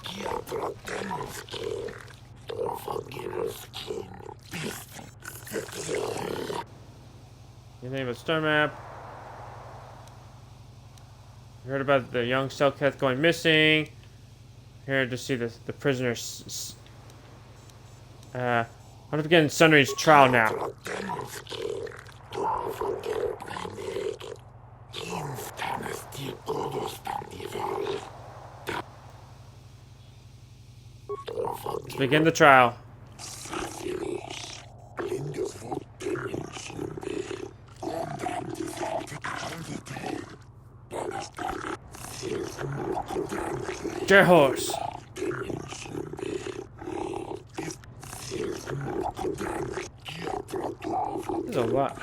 Your name is Star Map. You heard about the young Selkath going missing. Here to see the prisoners. I'm gonna begin Sunry's trial now. Let's begin the trial. J-Horse. There's a lot.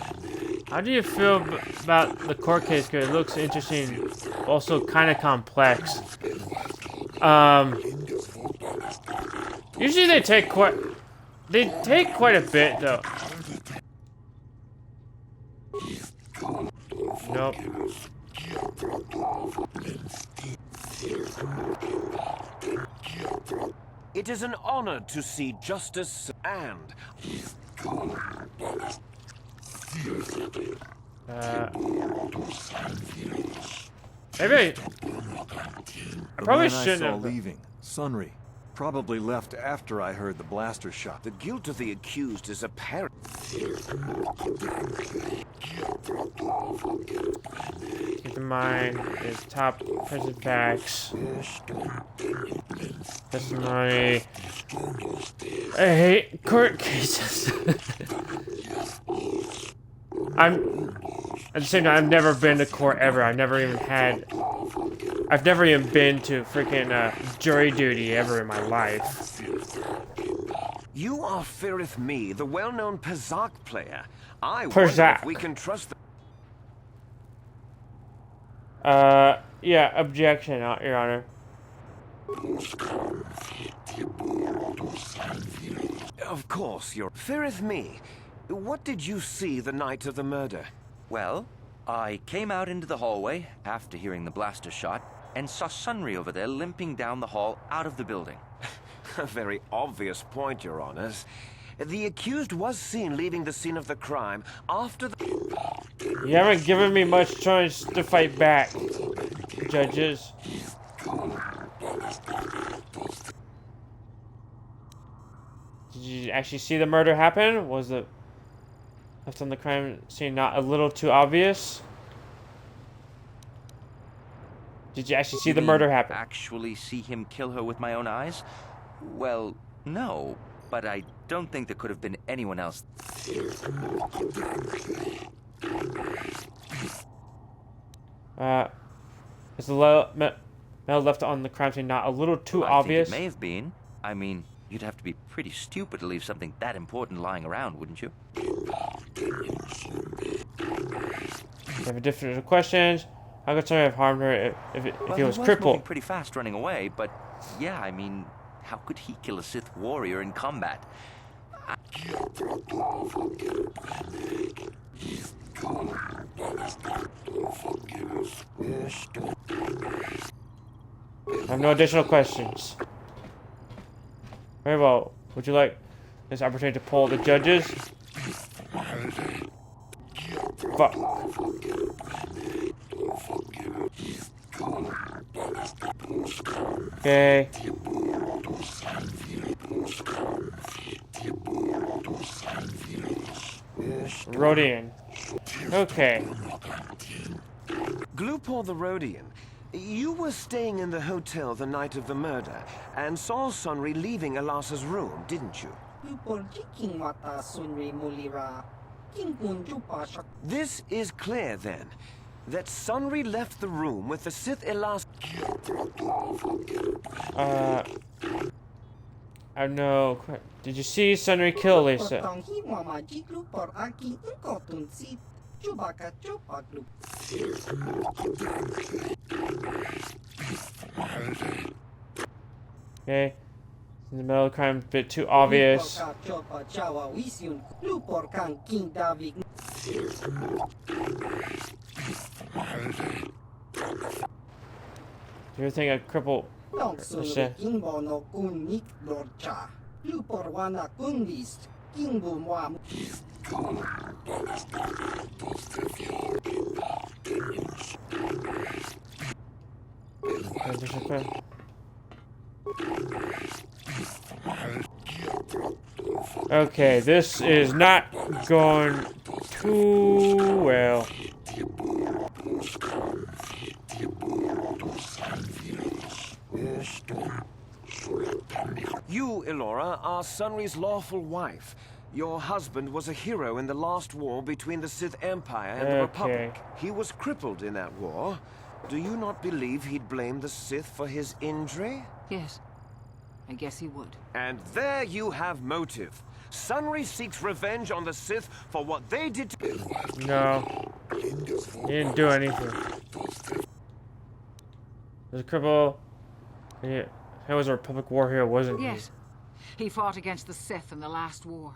How do you feel about the court case? Because it looks interesting, also kind of complex. Usually they take quite a bit though. Nope. It is an honor to see justice and... Maybe I probably shouldn't saw have. leaving, Sunry, probably left after I heard the blaster shot. The guilt of the accused is apparent. Keep in mind is top prison facts. Testimony. I hate court cases. At the same time, I've never been to court ever. I've never even been to freaking jury duty ever in my life. You are Firith Me, the well-known Pazak player. I wonder if we can trust the... Yeah, objection, Your Honor. Of course, you're... Firith Me, what did you see the night of the murder? Well, I came out into the hallway after hearing the blaster shot and saw Sunry over there limping down the hall out of the building. A very obvious point, Your Honors. The accused was seen leaving the scene of the crime after the... You haven't given me much choice to fight back, judges. Did you actually see the murder happen? Was the left on the crime scene not a little too obvious? Did you actually see the murder happen? Actually see him kill her with my own eyes? Well, no, but I don't think there could have been anyone else. Is the male left on the crime scene not a little too obvious? I think it may have been. I mean, you'd have to be pretty stupid to leave something that important lying around, wouldn't you? You have additional questions. How could someone have harmed her if he was crippled? Moving pretty fast running away, but yeah, I mean, how could he kill a Sith warrior in combat? I have no additional questions. Very well. Would you like this opportunity to poll the judges? Fuck. Okay. Rodian. Okay. Glupor the Rodian, you were staying in the hotel the night of the murder and saw Sunry leaving Alasa's room, didn't you? This is clear, then, that Sunry left the room with the Sith Elasa... I know. Did you see Sunry kill Lisa? Okay. In the middle of the crime, a bit too obvious. Do you think a cripple person? Okay, this is not going too well. You, Elora, are Sunry's lawful wife. Your husband was a hero in the last war between the Sith Empire and the Republic. He was crippled in that war. Do you not believe he'd blame the Sith for his injury? Yes. I guess he would. And there you have motive. Sunry seeks revenge on the Sith for what they did to... No. He didn't do anything. There's a cripple. Yeah. He was a Republic war hero, wasn't he? Yes. He fought against the Sith in the last war.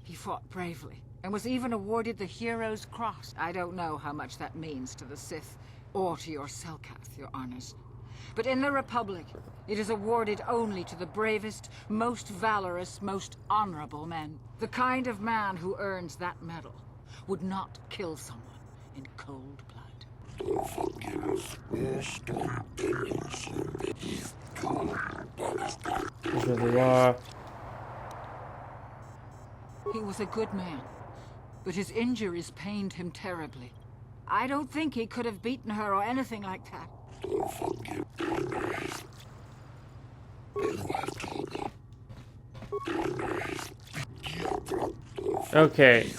He fought bravely, and was even awarded the Hero's Cross. I don't know how much that means to the Sith, or to your Selkath, your honors. But in the Republic, it is awarded only to the bravest, most valorous, most honorable men. The kind of man who earns that medal would not kill someone in cold blood. This was the law. He was a good man, but his injuries pained him terribly. I don't think he could have beaten her or anything like that. Okay.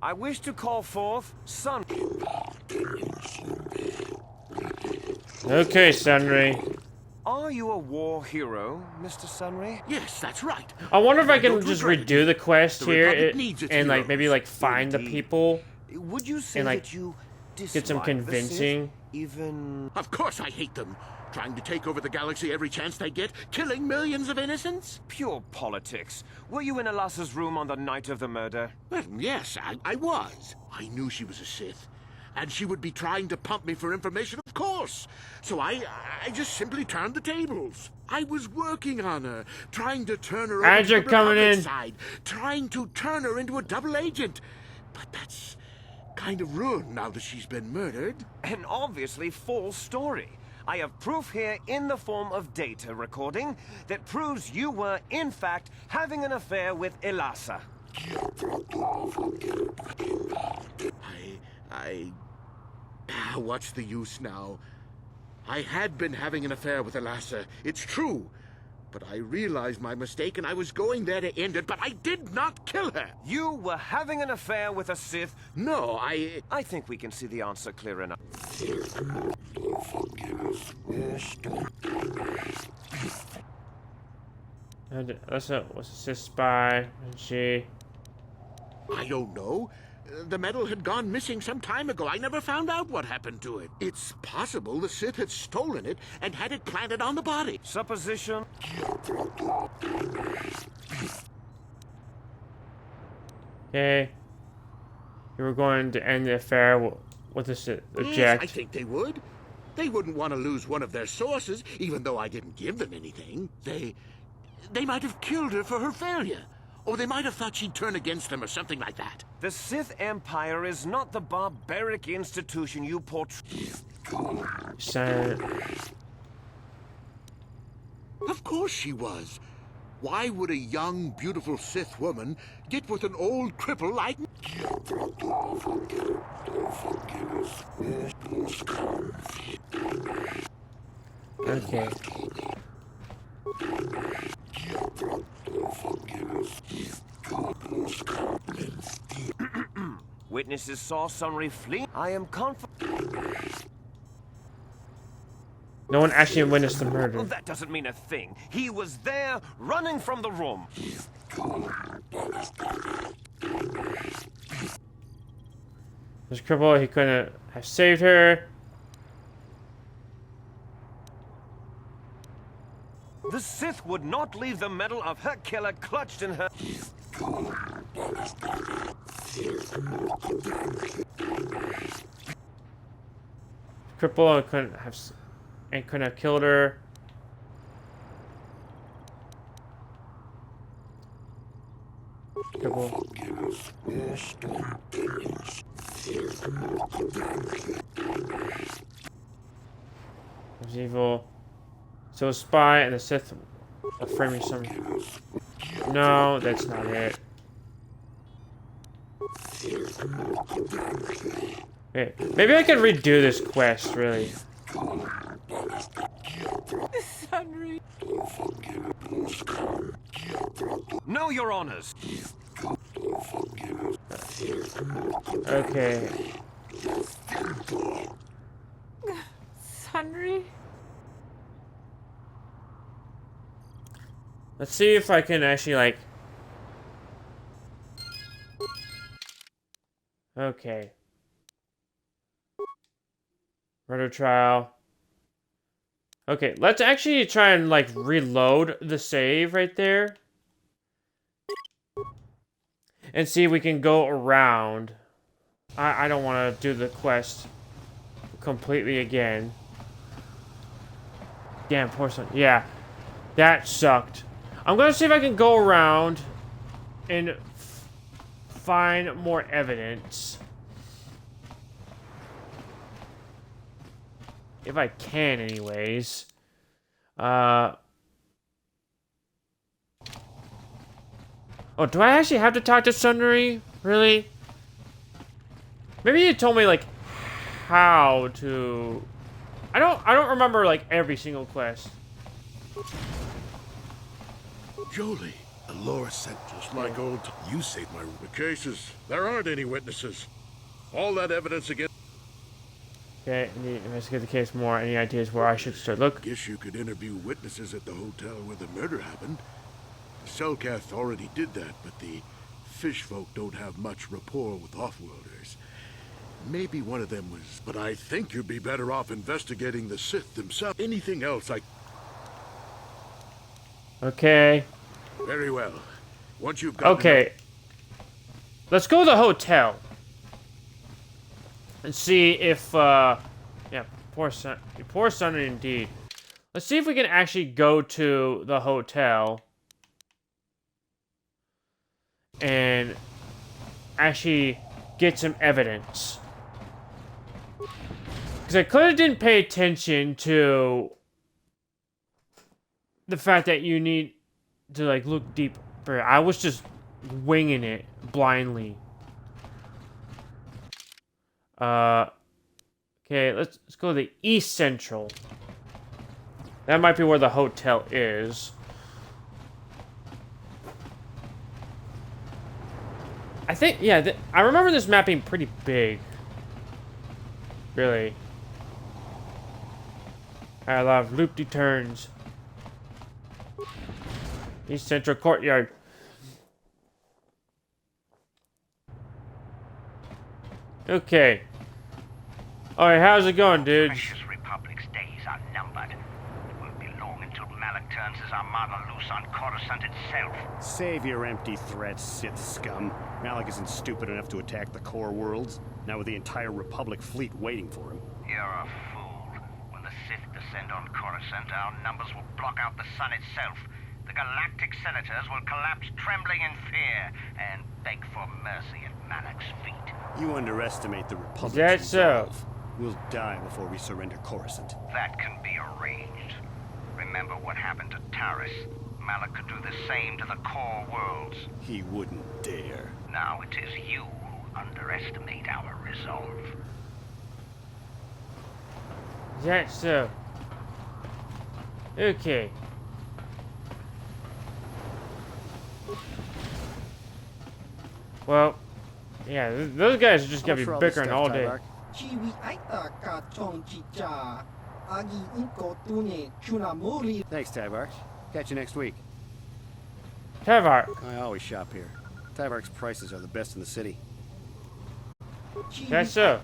I wish to call forth Sun. Okay, Sunry. Are you a war hero, Mr. Sunry? Yes, that's right. I wonder if I can Don't just regret redo the quest The here Republic needs its and like heroes. maybe like find the people Would you say and like that you get some dislike the Sith, convincing. even... Of course I hate them. Trying to take over the galaxy every chance they get, killing millions of innocents? Pure politics. Were you in Alassa's room on the night of the murder? Well, yes, I was. I knew she was a Sith. And she would be trying to pump me for information, of course. So I just simply turned the tables. I was working on her, trying to turn her over to Agent the coming Republic in. side, trying to turn her into a double agent. But that's kind of ruined now that she's been murdered. An obviously false story. I have proof here in the form of data recording that proves you were, in fact, having an affair with Elassa. What's the use now? I had been having an affair with Elassa, it's true. But I realized my mistake and I was going there to end it, but I did not kill her. You were having an affair with a Sith? No, I think we can see the answer clear enough. Elassa was a Sith spy, and she... I don't know. The medal had gone missing some time ago. I never found out what happened to it. It's possible the Sith had stolen it and had it planted on the body. Supposition. Okay. You were going to end the affair with the Sith. Yes, Eject. I think they would. They wouldn't want to lose one of their sources, even though I didn't give them anything. They might have killed her for her failure. Or they might have thought she'd turn against them or something like that. The Sith Empire is not the barbaric institution you portray. Of course she was. Why would a young, beautiful Sith woman get with an old cripple like me? Okay. Witnesses saw Sunry flee. I am confident. No one actually witnessed the murder. That doesn't mean a thing. He was there, running from the room. This cripple, he couldn't have saved her. The Sith would not leave the medal of her killer clutched in her... Cripple couldn't have killed her. Cripple. It was evil. So a spy and a Sith are framing some. No, that's not it. Okay, maybe I can redo this quest, really. Sunry. No, your honors. Okay. Sunry? Let's see if I can actually, like... Okay. Murder trial. Okay, let's actually try and, like, reload the save right there. And see if we can go around. I don't want to do the quest completely again. Damn, poor son. Yeah, that sucked. I'm going to see if I can go around and find more evidence. If I can, anyways. Oh, do I actually have to talk to Sunry? Really? Maybe you told me, like, how to... I don't remember, like, every single quest. Jolie, Laura said just like old... You saved my... The cases. There aren't any witnesses. All that evidence against... Okay, I need to investigate the case more. Any ideas where I should start? Look. Guess you could interview witnesses at the hotel where the murder happened. The Selkath already did that, but the fish folk don't have much rapport with offworlders. Maybe one of them was... But I think you'd be better off investigating the Sith themselves. Anything else I... Okay. Very well. Once you've got... Okay. Let's go to the hotel. And see if, yeah, poor son indeed. Let's see if we can actually go to the hotel. And actually get some evidence. Because I could have didn't pay attention to the fact that you need to, like, look deeper. I was just winging it blindly. Okay, let's go to the East Central. That might be where the hotel is. I think, yeah, I remember this map being pretty big. Really. I love loop-de turns. East Central Courtyard. Okay. Alright, how's it going, dudes? Precious Republic's days are numbered. It won't be long until Malak turns his armada loose on Coruscant itself. Save your empty threats, Sith scum. Malak isn't stupid enough to attack the core worlds, now with the entire Republic fleet waiting for him. You're a fool. When the Sith descend on Coruscant, our numbers will block out the sun itself. The galactic senators will collapse trembling in fear and beg for mercy at Malak's feet. You underestimate the Republic's That's so. resolve. We'll die before we surrender Coruscant. That can be arranged. Remember what happened to Taris. Malak could do the same to the core worlds. He wouldn't dare. Now it is you who underestimate our resolve. That's so. Okay. Well, yeah, those guys are just gonna be bickering all day. Thanks, Tyvark. Catch you next week. Tyvark. I always shop here. Tyvark's prices are the best in the city. That's so.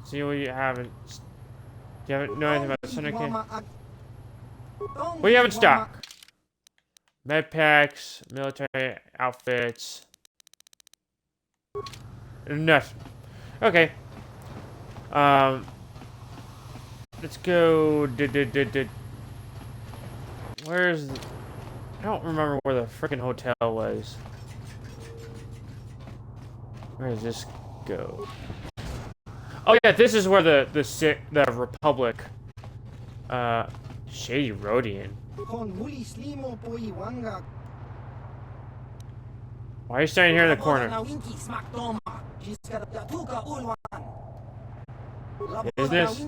See what you haven't. You haven't know anything about the Center King? What do you have in stock? Med packs, military outfits. Nothing. Okay. Let's go. Where's? I don't remember where the freaking hotel was. Where does this go? Oh yeah, this is where the Republic. Shady Rodian. Why are you standing here in the corner? Business?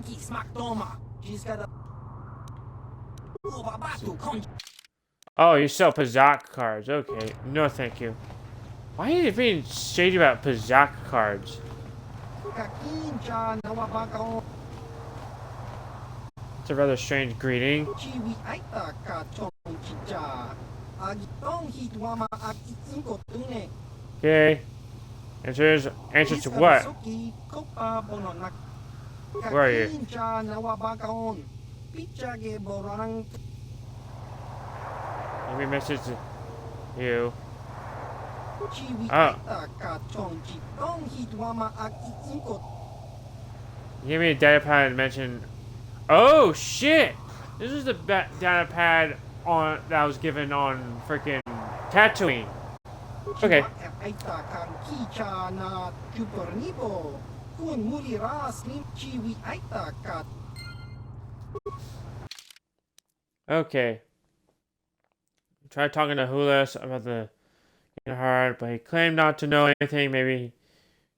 Oh, you sell Pazak cards. Okay. No, thank you. Why are you being shady about Pazak cards? It's a rather strange greeting. Okay. Answers to what? Where are you? Let me message you. Oh. Give me a data pad and mention. Oh shit! This is the data pad on that was given on freaking Tatooine. Okay. Okay. Tried talking to Hulas about the hard, but he claimed not to know anything. Maybe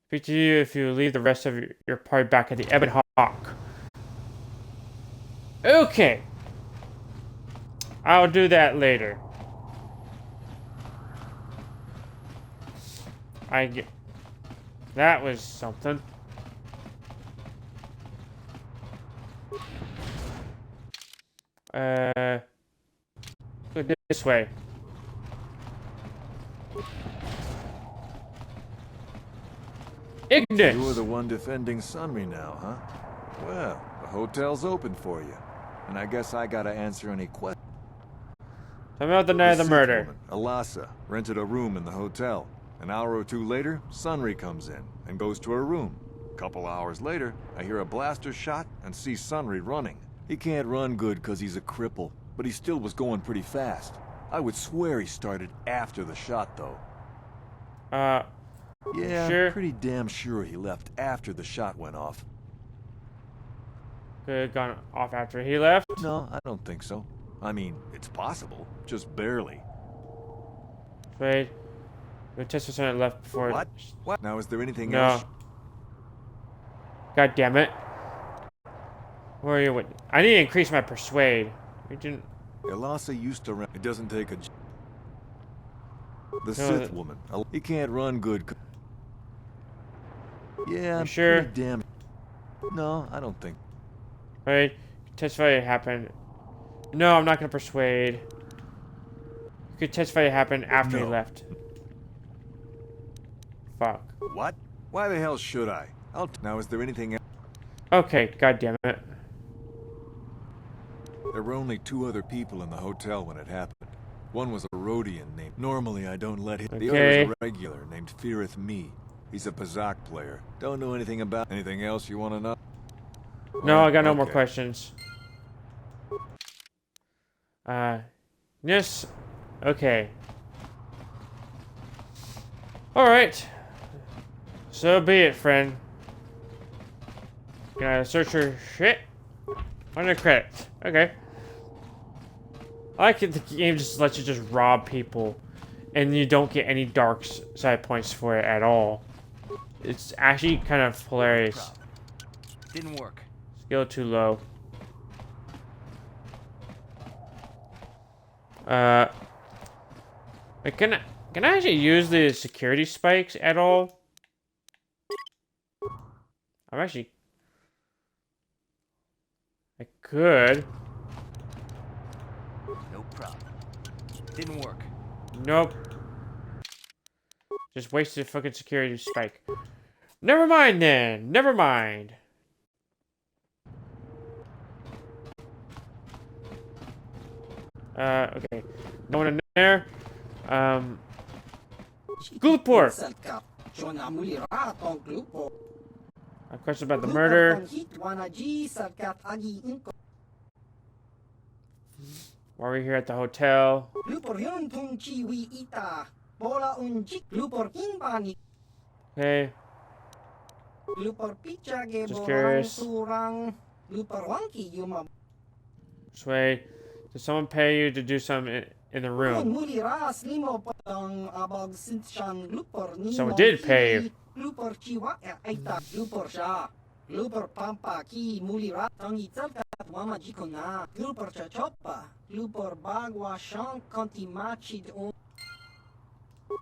speak to you if you leave the rest of your party back at the Ebon Hawk. Okay. I'll do that later. That was something. Go this way. Ignis! You were the one defending Sunry now, huh? Well, the hotel's open for you. And I guess I gotta answer any questions. Tell me about the night of the murder. Woman, Alasa, rented a room in the hotel. An hour or two later, Sunry comes in and goes to her room. A couple hours later, I hear a blaster shot and see Sunry running. He can't run good because he's a cripple, but he still was going pretty fast. I would swear he started after the shot, though. Yeah, sure? I'm pretty damn sure he left after the shot went off. Could have gone off after he left? No, I don't think so. I mean, it's possible, just barely. Wait. The test was left before. What? Now, is there anything no. else? God damn it. Where are you? I need to increase my persuade. We didn't. Alasa used to run. It doesn't take a. The Sith woman. He can't run good. Yeah, I'm sure? pretty damn. No, I don't think. Wait. Testify it happened. No, I'm not gonna persuade. You could testify it happened after he left. Fuck. What? Why the hell should I? Now, is there anything else? Okay, god damn it. There were only 2 other people in the hotel when it happened. One was a Rhodian named. Normally, I don't let him. Okay. The other is a regular named Feareth Me. He's a Pazak player. Don't know anything about. Anything else you want to know? No, I got no more questions. Yes. Okay. Alright. So be it, friend. Gonna search your shit. Under credits. Okay. I like it, the game just lets you just rob people. And you don't get any dark side points for it at all. It's actually kind of hilarious. Didn't work. Skill too low. Can I actually use the security spikes at all? I could. No problem. Didn't work. Nope. Just wasted a fucking security spike. Never mind then. Never mind. Okay. No one in there. Glupor. A question about the murder. While we're here at the hotel. Okay. Just curious. Sway, did someone pay you to do something in the room? Someone did pay you.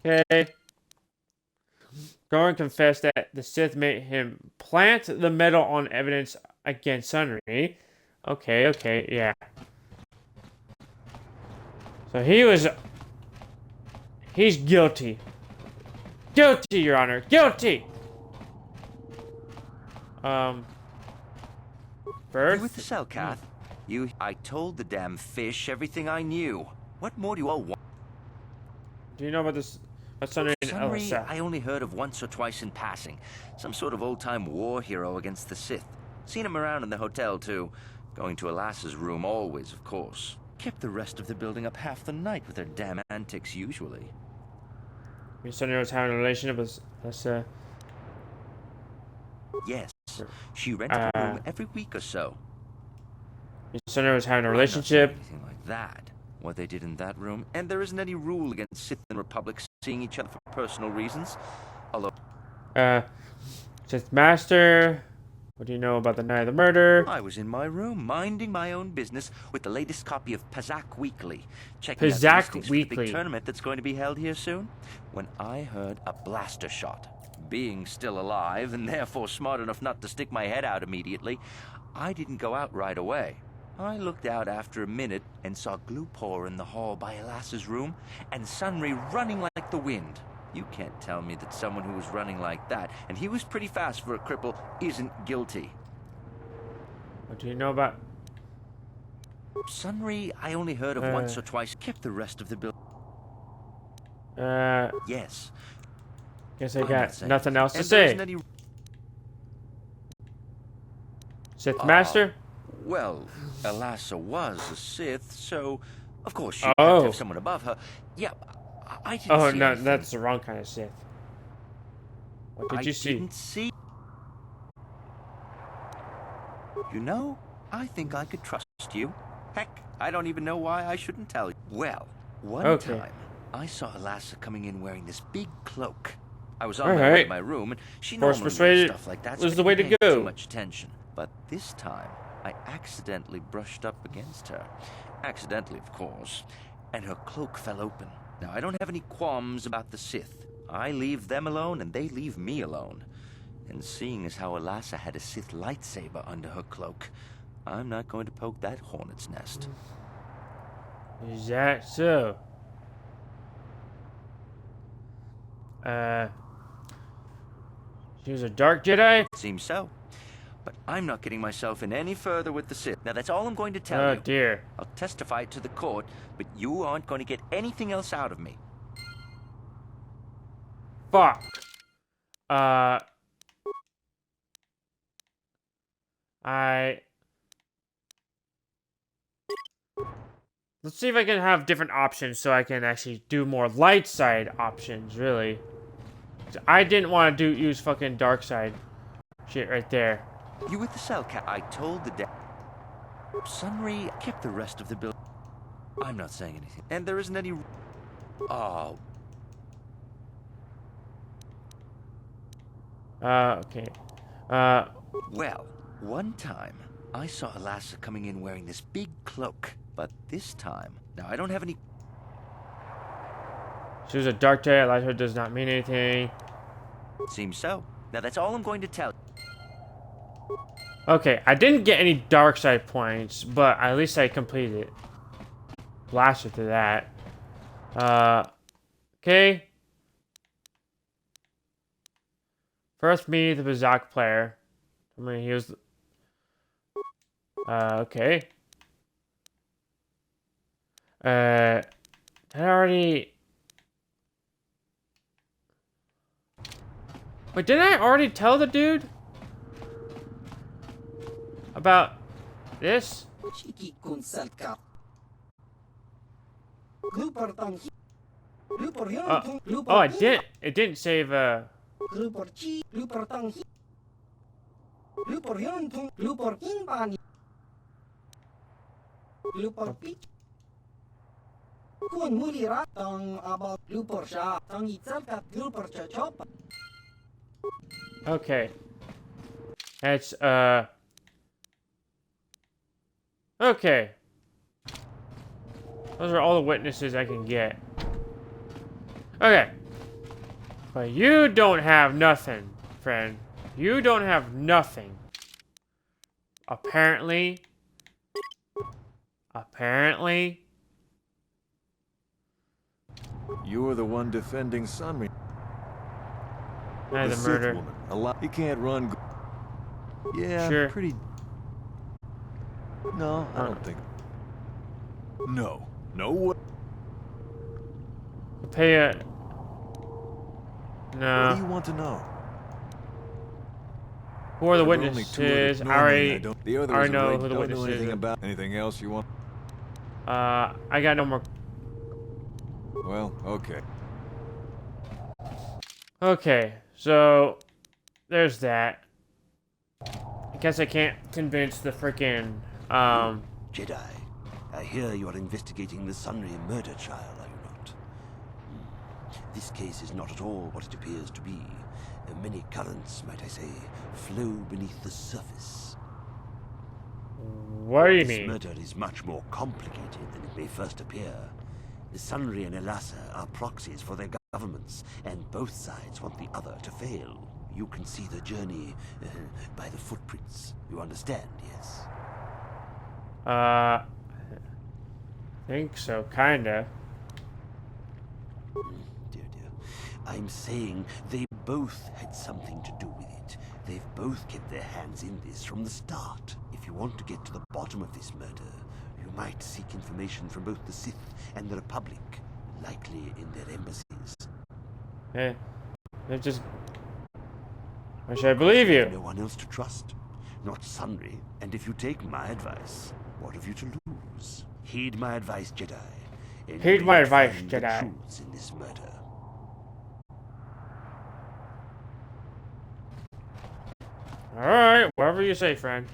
Okay. Goran confessed that the Sith made him plant the metal on evidence against Sunry. Okay, okay, yeah. So he's guilty. Guilty, Your Honor, guilty! First? You with the cell, Kath? I told the damn fish everything I knew. What more do you all want? Do you know about this? Sunry and Sunry, Elsa? I only heard of once or twice in passing. Some sort of old-time war hero against the Sith. Seen him around in the hotel, too. Going to Alassa's room always, of course. Kept the rest of the building up half the night with their damn antics usually. Your Sunny was having a relationship with Elsa? Yes. She rented a room every week or so. Your Sunny was having a relationship? Anything like that. What they did in that room, and there isn't any rule against Sith and Republic seeing each other for personal reasons. Although, Sith Master, what do you know about the night of the murder? I was in my room, minding my own business, with the latest copy of Pazak Weekly, checking out the Pazak listings for the Weekly. big tournament that's going to be held here soon, when I heard a blaster shot. Being still alive, and therefore smart enough not to stick my head out immediately, I didn't go out right away. I looked out after a minute and saw Glupor in the hall by Alassa's room and Sunry running like the wind. You can't tell me that someone who was running like that, and he was pretty fast for a cripple, isn't guilty. What do you know about... Sunry, I only heard of once or twice. Kept the rest of the bill. Yes. Guess I got nothing else to say. Sith Master? Well, Alassa was a Sith, so of course she had to have someone above her. Yeah, I didn't see no, anything. that's the wrong kind of Sith. What did you see? I didn't see. You know, I think I could trust you. Heck, I don't even know why I shouldn't tell you. Well, one time, I saw Alassa coming in wearing this big cloak. I was on my way to my room, and she normally wears stuff like that, so was I the way to didn't pay go. too much attention. But this time, I accidentally brushed up against her. Accidentally, of course. And her cloak fell open. Now, I don't have any qualms about the Sith. I leave them alone, and they leave me alone. And seeing as how Alassa had a Sith lightsaber under her cloak, I'm not going to poke that hornet's nest. Is that so? She was a dark Jedi? Seems so. But I'm not getting myself in any further with the Sith. Now, that's all I'm going to tell you. Oh, dear. I'll testify to the court, but you aren't going to get anything else out of me. Fuck. Let's see if I can have different options so I can actually do more light side options, really. I didn't want to use fucking dark side shit right there. You with the cell cat? I told the Sunry kept the rest of the bill. I'm not saying anything. And there isn't any... Oh. Okay. Well, one time, I saw Alassa coming in wearing this big cloak. But this time... Now, I don't have any... She was a dark Jedi. Lightsaber does not mean anything. Seems so. Now, that's all I'm going to tell you. Okay, I didn't get any dark side points, but at least I completed it. Blasted to that. Okay. First, me, the Bazak player. I mean, he was... okay. Did I already... Wait, didn't I already tell the dude about this? Oh, I didn't. It didn't save, Okay. That's, okay. Those are all the witnesses I can get. Okay. But you don't have nothing, friend. You don't have nothing. Apparently, Apparently. You were the one defending Sunry. The Sith murder. woman. He can't run. Yeah, Sure. pretty. No, I don't think. No. No way. Pay a. No. What do you want to know? Who are the There were only witnesses? two others. I Normally, don't- the others already know are- who the don't witnesses know anything is. about anything else you want. I got no more. Well, okay. Okay, so there's that. I guess I can't convince the freaking Jedi, I hear you are investigating the Sunry murder trial, are you not? This case is not at all what it appears to be. Many currents, might I say, flow beneath the surface. What do you This mean? murder is much more complicated than it may first appear. The Sunry and Elassa are proxies for their governments, and both sides want the other to fail. You can see the journey by the footprints. You understand, yes? Think so, kinda. Dear. I'm saying they both had something to do with it. They've both kept their hands in this from the start. If you want to get to the bottom of this murder, you might seek information from both the Sith and the Republic, likely in their embassies. They're just... Why should I believe you? No one else to trust. Not Sunry. And if you take my advice, what have you to lose? Heed my advice, Jedi. and Heed you my will advice, find Jedi. The truths in this murder. Alright, whatever you say, friend.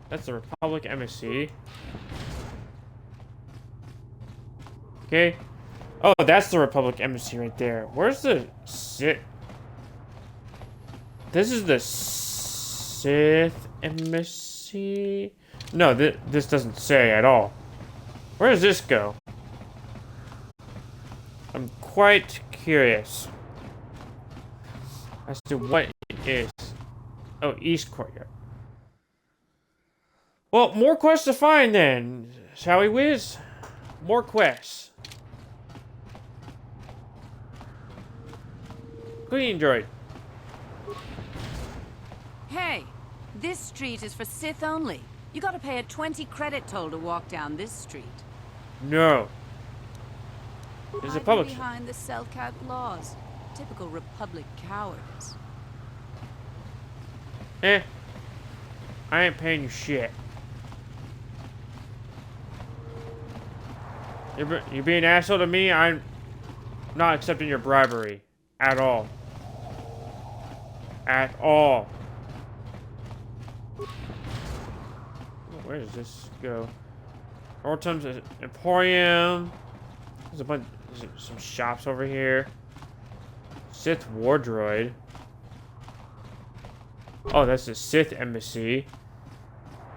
That's the Republic embassy. Okay. Oh, that's the Republic embassy right there. Where's the Sith? This is the Sith embassy? No, this doesn't say at all. Where does this go? I'm quite curious as to what it is. Oh, East Courtyard. Well, more quests to find then. Shall we, Wiz? More quests. Cleaning droid. Hey, this street is for Sith only. You gotta pay a 20 credit toll to walk down this street. No. There's a public. Behind the Selkat laws. Typical Republic cowardice. I ain't paying you shit. You're being an asshole to me. I'm not accepting your bribery at all. At all. Where does this go? Ortum's Emporium. There's a bunch. There's some shops over here. Sith War Droid. Oh, that's the Sith embassy.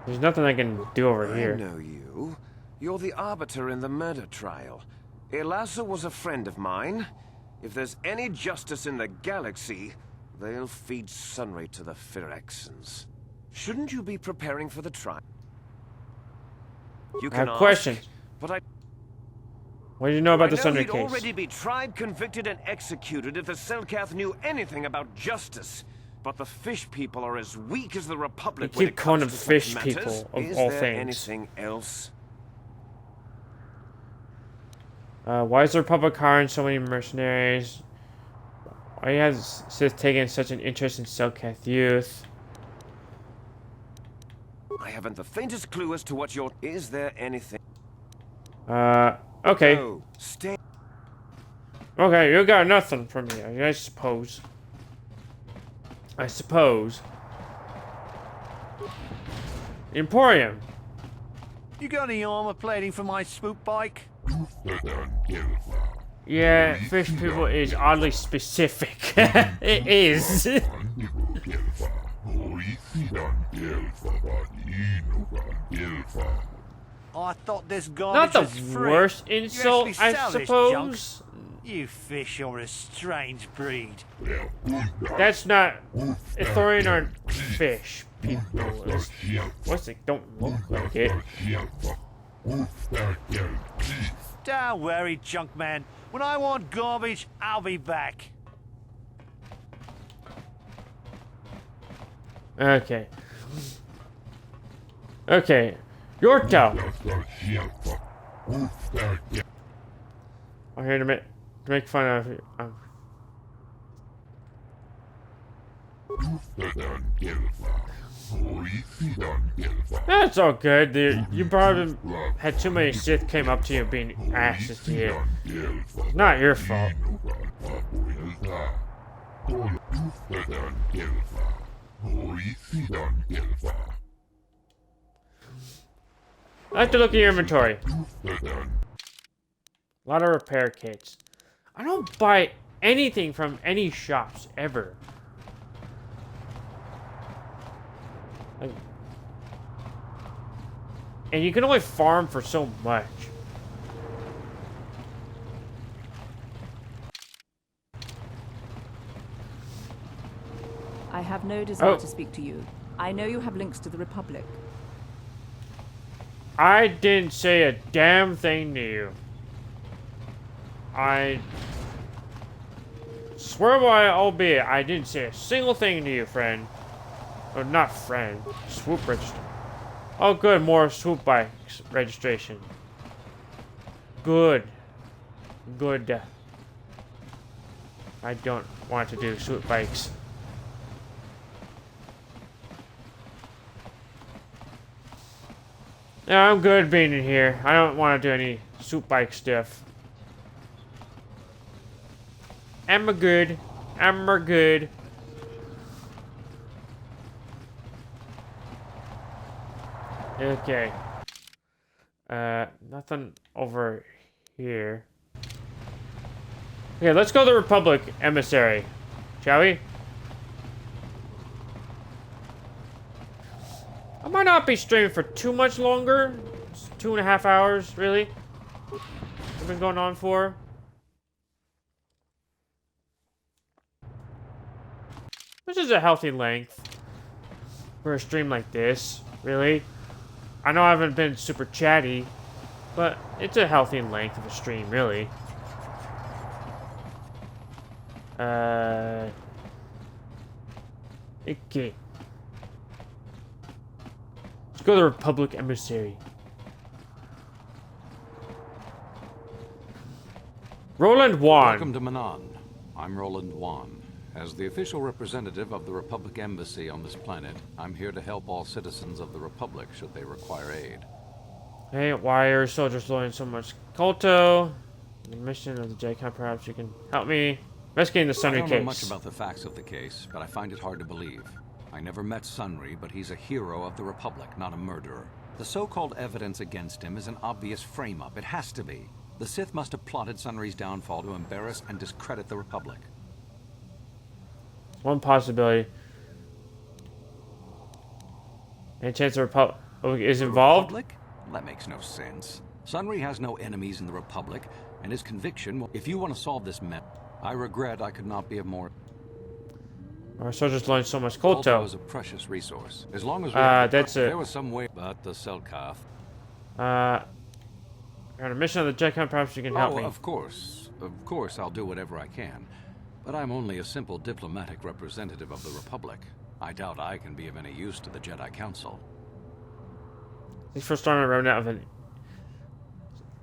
There's nothing I can do over here. I know you. You're the arbiter in the murder trial. Elassa was a friend of mine. If there's any justice in the galaxy, they'll feed Sunray to the Phyrexians. Shouldn't you be preparing for the trial? You I can have ask, questions. but What do you know about the I know Sunday he'd case? already be tried, convicted, and executed if the Selkath knew anything about justice. But the fish people are as weak as the Republic. You when keep it calling comes them to fish such people, matters. of Is all there things. anything else? Why is the Republic hiring so many mercenaries? Why has Sith taken such an interest in Selkath youth? I haven't the faintest clue as to what your... Is there anything? Okay. No, stay. Okay, you got nothing from me, I suppose. I suppose. Emporium. You got any armor plating for my swoop bike? Yeah, fish people is oddly specific. It is. I thought this Not garbage the was free. worst You insult, actually I sell this suppose. junk? You fish are a strange breed. That's not... Ithorian aren't fish. people. What's it? Don't look like it. Don't worry, junk man. When I want garbage, I'll be back. Okay. Okay. Yorktown. I'm here to make fun of you. That's all good, dude. You probably had too many Sith came up to you being asses to you. Not your fault. I have to look at your inventory. A lot of repair kits. I don't buy anything from any shops ever. Like, and you can only farm for so much. I have no desire to speak to you. I know you have links to the Republic. I didn't say a damn thing to you. I swear by albeit I didn't say a single thing to you, friend. Or not friend. Swoop register. Oh good, more swoop bikes registration. Good. Good. I don't want to do swoop bikes. No, I'm good being in here. I don't want to do any swoop bike stuff. I'm good. I'm good. Okay. Nothing over here. Okay, let's go to the Republic emissary, shall we? I might not be streaming for too much longer. It's 2.5 hours, really. I've been going on for. Which is a healthy length for a stream like this, really. I know I haven't been super chatty, but it's a healthy length of a stream, really. Okay. Let's go to the Republic emissary. Roland Wan. Welcome to Manan. I'm Roland Wan. As the official representative of the Republic Embassy on this planet, I'm here to help all citizens of the Republic should they require aid. Hey, why are soldiers loading so much Kolto? The mission of the J-Con, perhaps you can help me. Investigating the Sunry I don't case. know much about the facts of the case, but I find it hard to believe. I never met Sunry, but he's a hero of the Republic, not a murderer. The so-called evidence against him is an obvious frame-up. It has to be. The Sith must have plotted Sunry's downfall to embarrass and discredit the Republic. One possibility. Any chance the Republic is involved? Republic? That makes no sense. Sunry has no enemies in the Republic, and his conviction, if you want to solve this mess, I regret I could not be of more... Our soldiers learned so much Kolto Kolto. is a precious resource. As long as that's it. There was some way about the Selkath. You're on a mission of the J-Con, perhaps you can help me. Of course. Of course, I'll do whatever I can. But I'm only a simple diplomatic representative of the Republic. I doubt I can be of any use to the Jedi Council. Seek for a star map remnant of an...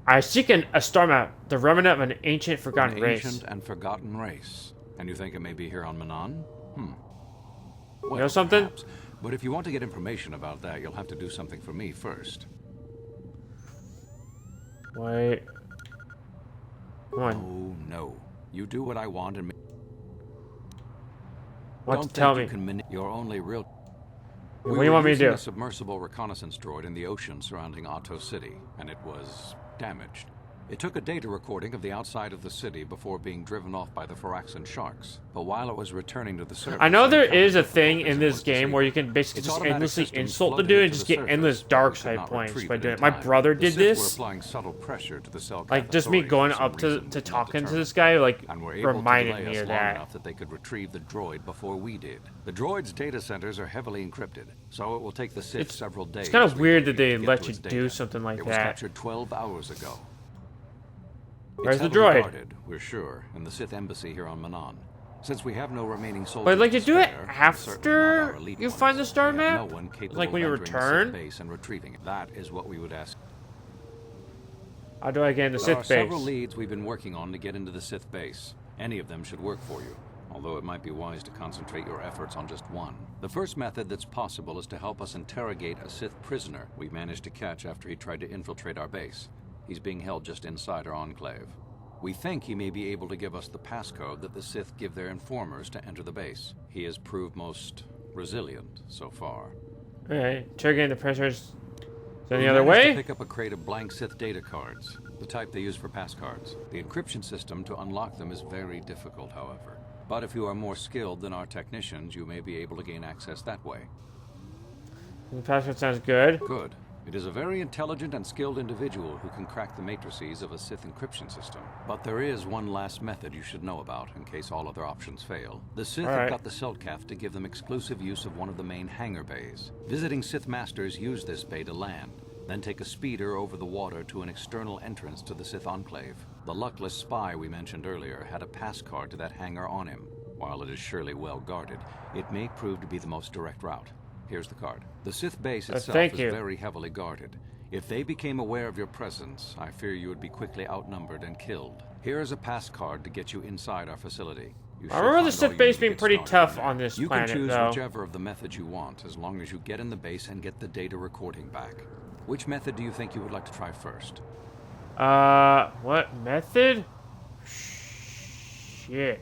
I seek a star map, the remnant of an ancient forgotten race. Ancient and forgotten race. And you think it may be here on Manan? Well, you know something? Perhaps. But if you want to get information about that, you'll have to do something for me first. Wait. Come on. Oh, no. You do what I want and... What Don't to tell think me? You can you're only real... What do you want me to do? A submersible reconnaissance droid in the ocean surrounding Otto City, and it was damaged. It took a data recording of the outside of the city before being driven off by the Phyraxan sharks. But while it was returning to the surface, I know there is a thing in this game where you can basically Its just automatic endlessly systems insult the floated dude it and to just the get endless surface, dark but we could side not points retrieve by it doing in it. My time. brother The did Sith were this. applying subtle pressure to the Selkath Like, just me authorities going for some up to reason we talking cannot to this determine. guy, like, And were able to reminded delay me us of long that. enough that they could retrieve the droid before we did. The droid's data centers are heavily encrypted, so it will take the Sith several days. It's kind of we weird that believe, they to get let to you its do data. something like It was that. captured 12 hours ago. Where's It's the heavily droid? guarded, we're sure, in the Sith embassy here on Manon. Since we have no remaining soldiers But like you to do it spare, and certainly not our after elite you ones, find the star we have map? no one capable Like when you of entering the return? Sith base and retrieving it. That is what we would ask. How do I get in the There Sith are base? several leads we've been working on to get into the Sith base. Any of them should work for you, although it might be wise to concentrate your efforts on just one. The first method that's possible is to help us interrogate a Sith prisoner we managed to catch after he tried to infiltrate our base. He's being held just inside our enclave. We think he may be able to give us the passcode that the Sith give their informers to enter the base. He has proved most resilient so far. Alright, interrogating the prisoners. Is there any We other managed way? to pick up a crate of blank Sith data cards, the type they use for pass cards. The encryption system to unlock them is very difficult, however. But if you are more skilled than our technicians, you may be able to gain access that way. The password sounds good. Good. It is a very intelligent and skilled individual who can crack the matrices of a Sith encryption system. But there is one last method you should know about in case all other options fail. The Sith have got the Selkath to give them exclusive use of one of the main hangar bays. Visiting Sith masters use this bay to land, then take a speeder over the water to an external entrance to the Sith enclave. The luckless spy we mentioned earlier had a pass card to that hangar on him. While it is surely well guarded, it may prove to be the most direct route. Here's the card. The Sith base itself is very heavily guarded. If they became aware of your presence, I fear you would be quickly outnumbered and killed. Here is a pass card to get you inside our facility. I remember the Sith base being pretty tough on this You planet, can choose though. whichever of the methods you want, as long as you get in the base and get the data recording back. Which method do you think you would like to try first? What method? Shit.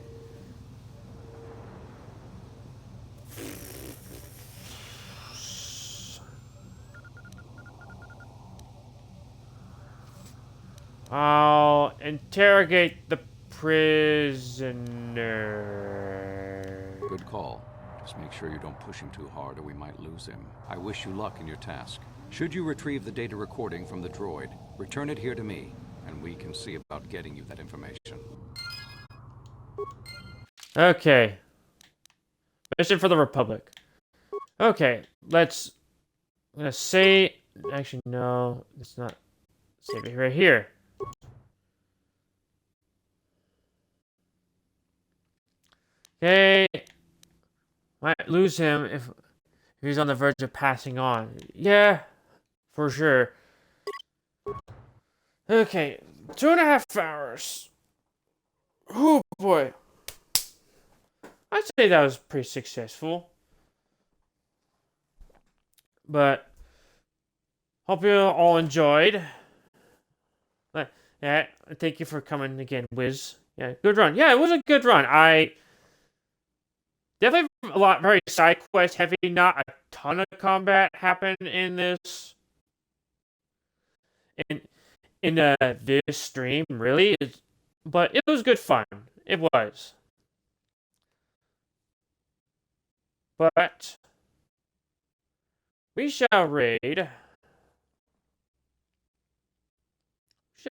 I'll interrogate the prisoner. Good call. Just make sure you don't push him too hard or we might lose him. I wish you luck in your task. Should you retrieve the data recording from the droid, return it here to me, and we can see about getting you that information. Okay. Mission for the Republic. Okay, let's... I'm gonna say... Actually, no. It's not... Save it right here. Okay. Might lose him if he's on the verge of passing on. Yeah, for sure. Okay, 2.5 hours. Oh boy. I'd say that was pretty successful. But hope you all enjoyed. Yeah, thank you for coming again, Wiz. Yeah, good run. Yeah, it was a good run. I definitely a lot very side quest heavy. Not a ton of combat happened in this. In this stream, really, but it was good fun. It was. But we shall raid.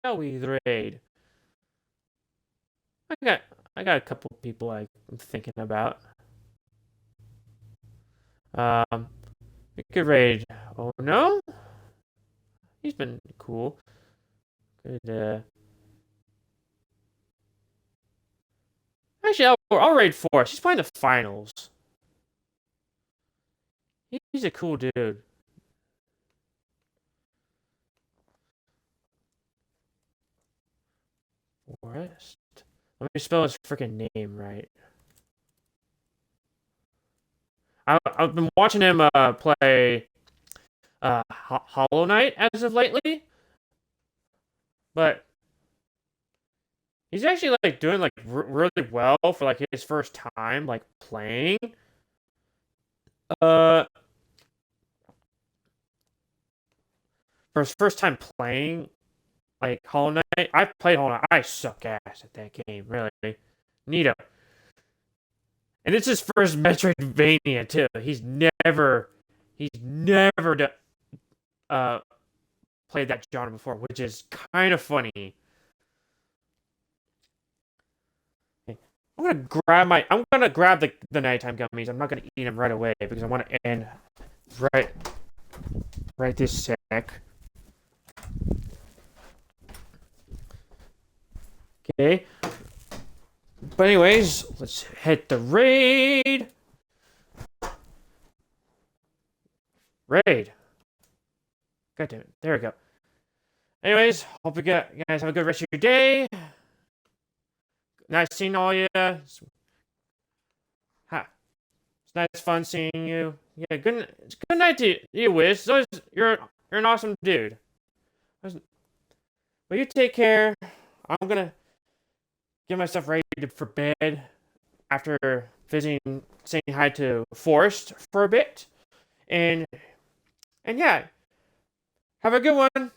Shall we raid? I got a couple people I'm thinking about. We could raid. Oh no, he's been cool. Good. Actually, I'll raid Forrest. He's playing the finals. He's a cool dude. Forrest. Let me spell his freaking name right. I've been watching him play Hollow Knight as of lately, but he's actually like doing like really well for like his first time like playing. For his first time playing like Hollow Knight. I played Hollow Knight. I suck ass at that game, really. Neato. And it's his first Metroidvania too. He's never done, played that genre before, which is kind of funny. I'm gonna grab the nighttime gummies. I'm not gonna eat them right away because I want to end right this sec. Okay. But anyways, let's hit the raid. Raid. God damn it. There we go. Anyways, hope you guys have a good rest of your day. Nice seeing all you. It's nice fun seeing you. Yeah, good night to you, Wiz. You're an awesome dude. But you take care. I'm gonna get myself ready for bed after saying hi to Forrest for a bit. And yeah, have a good one.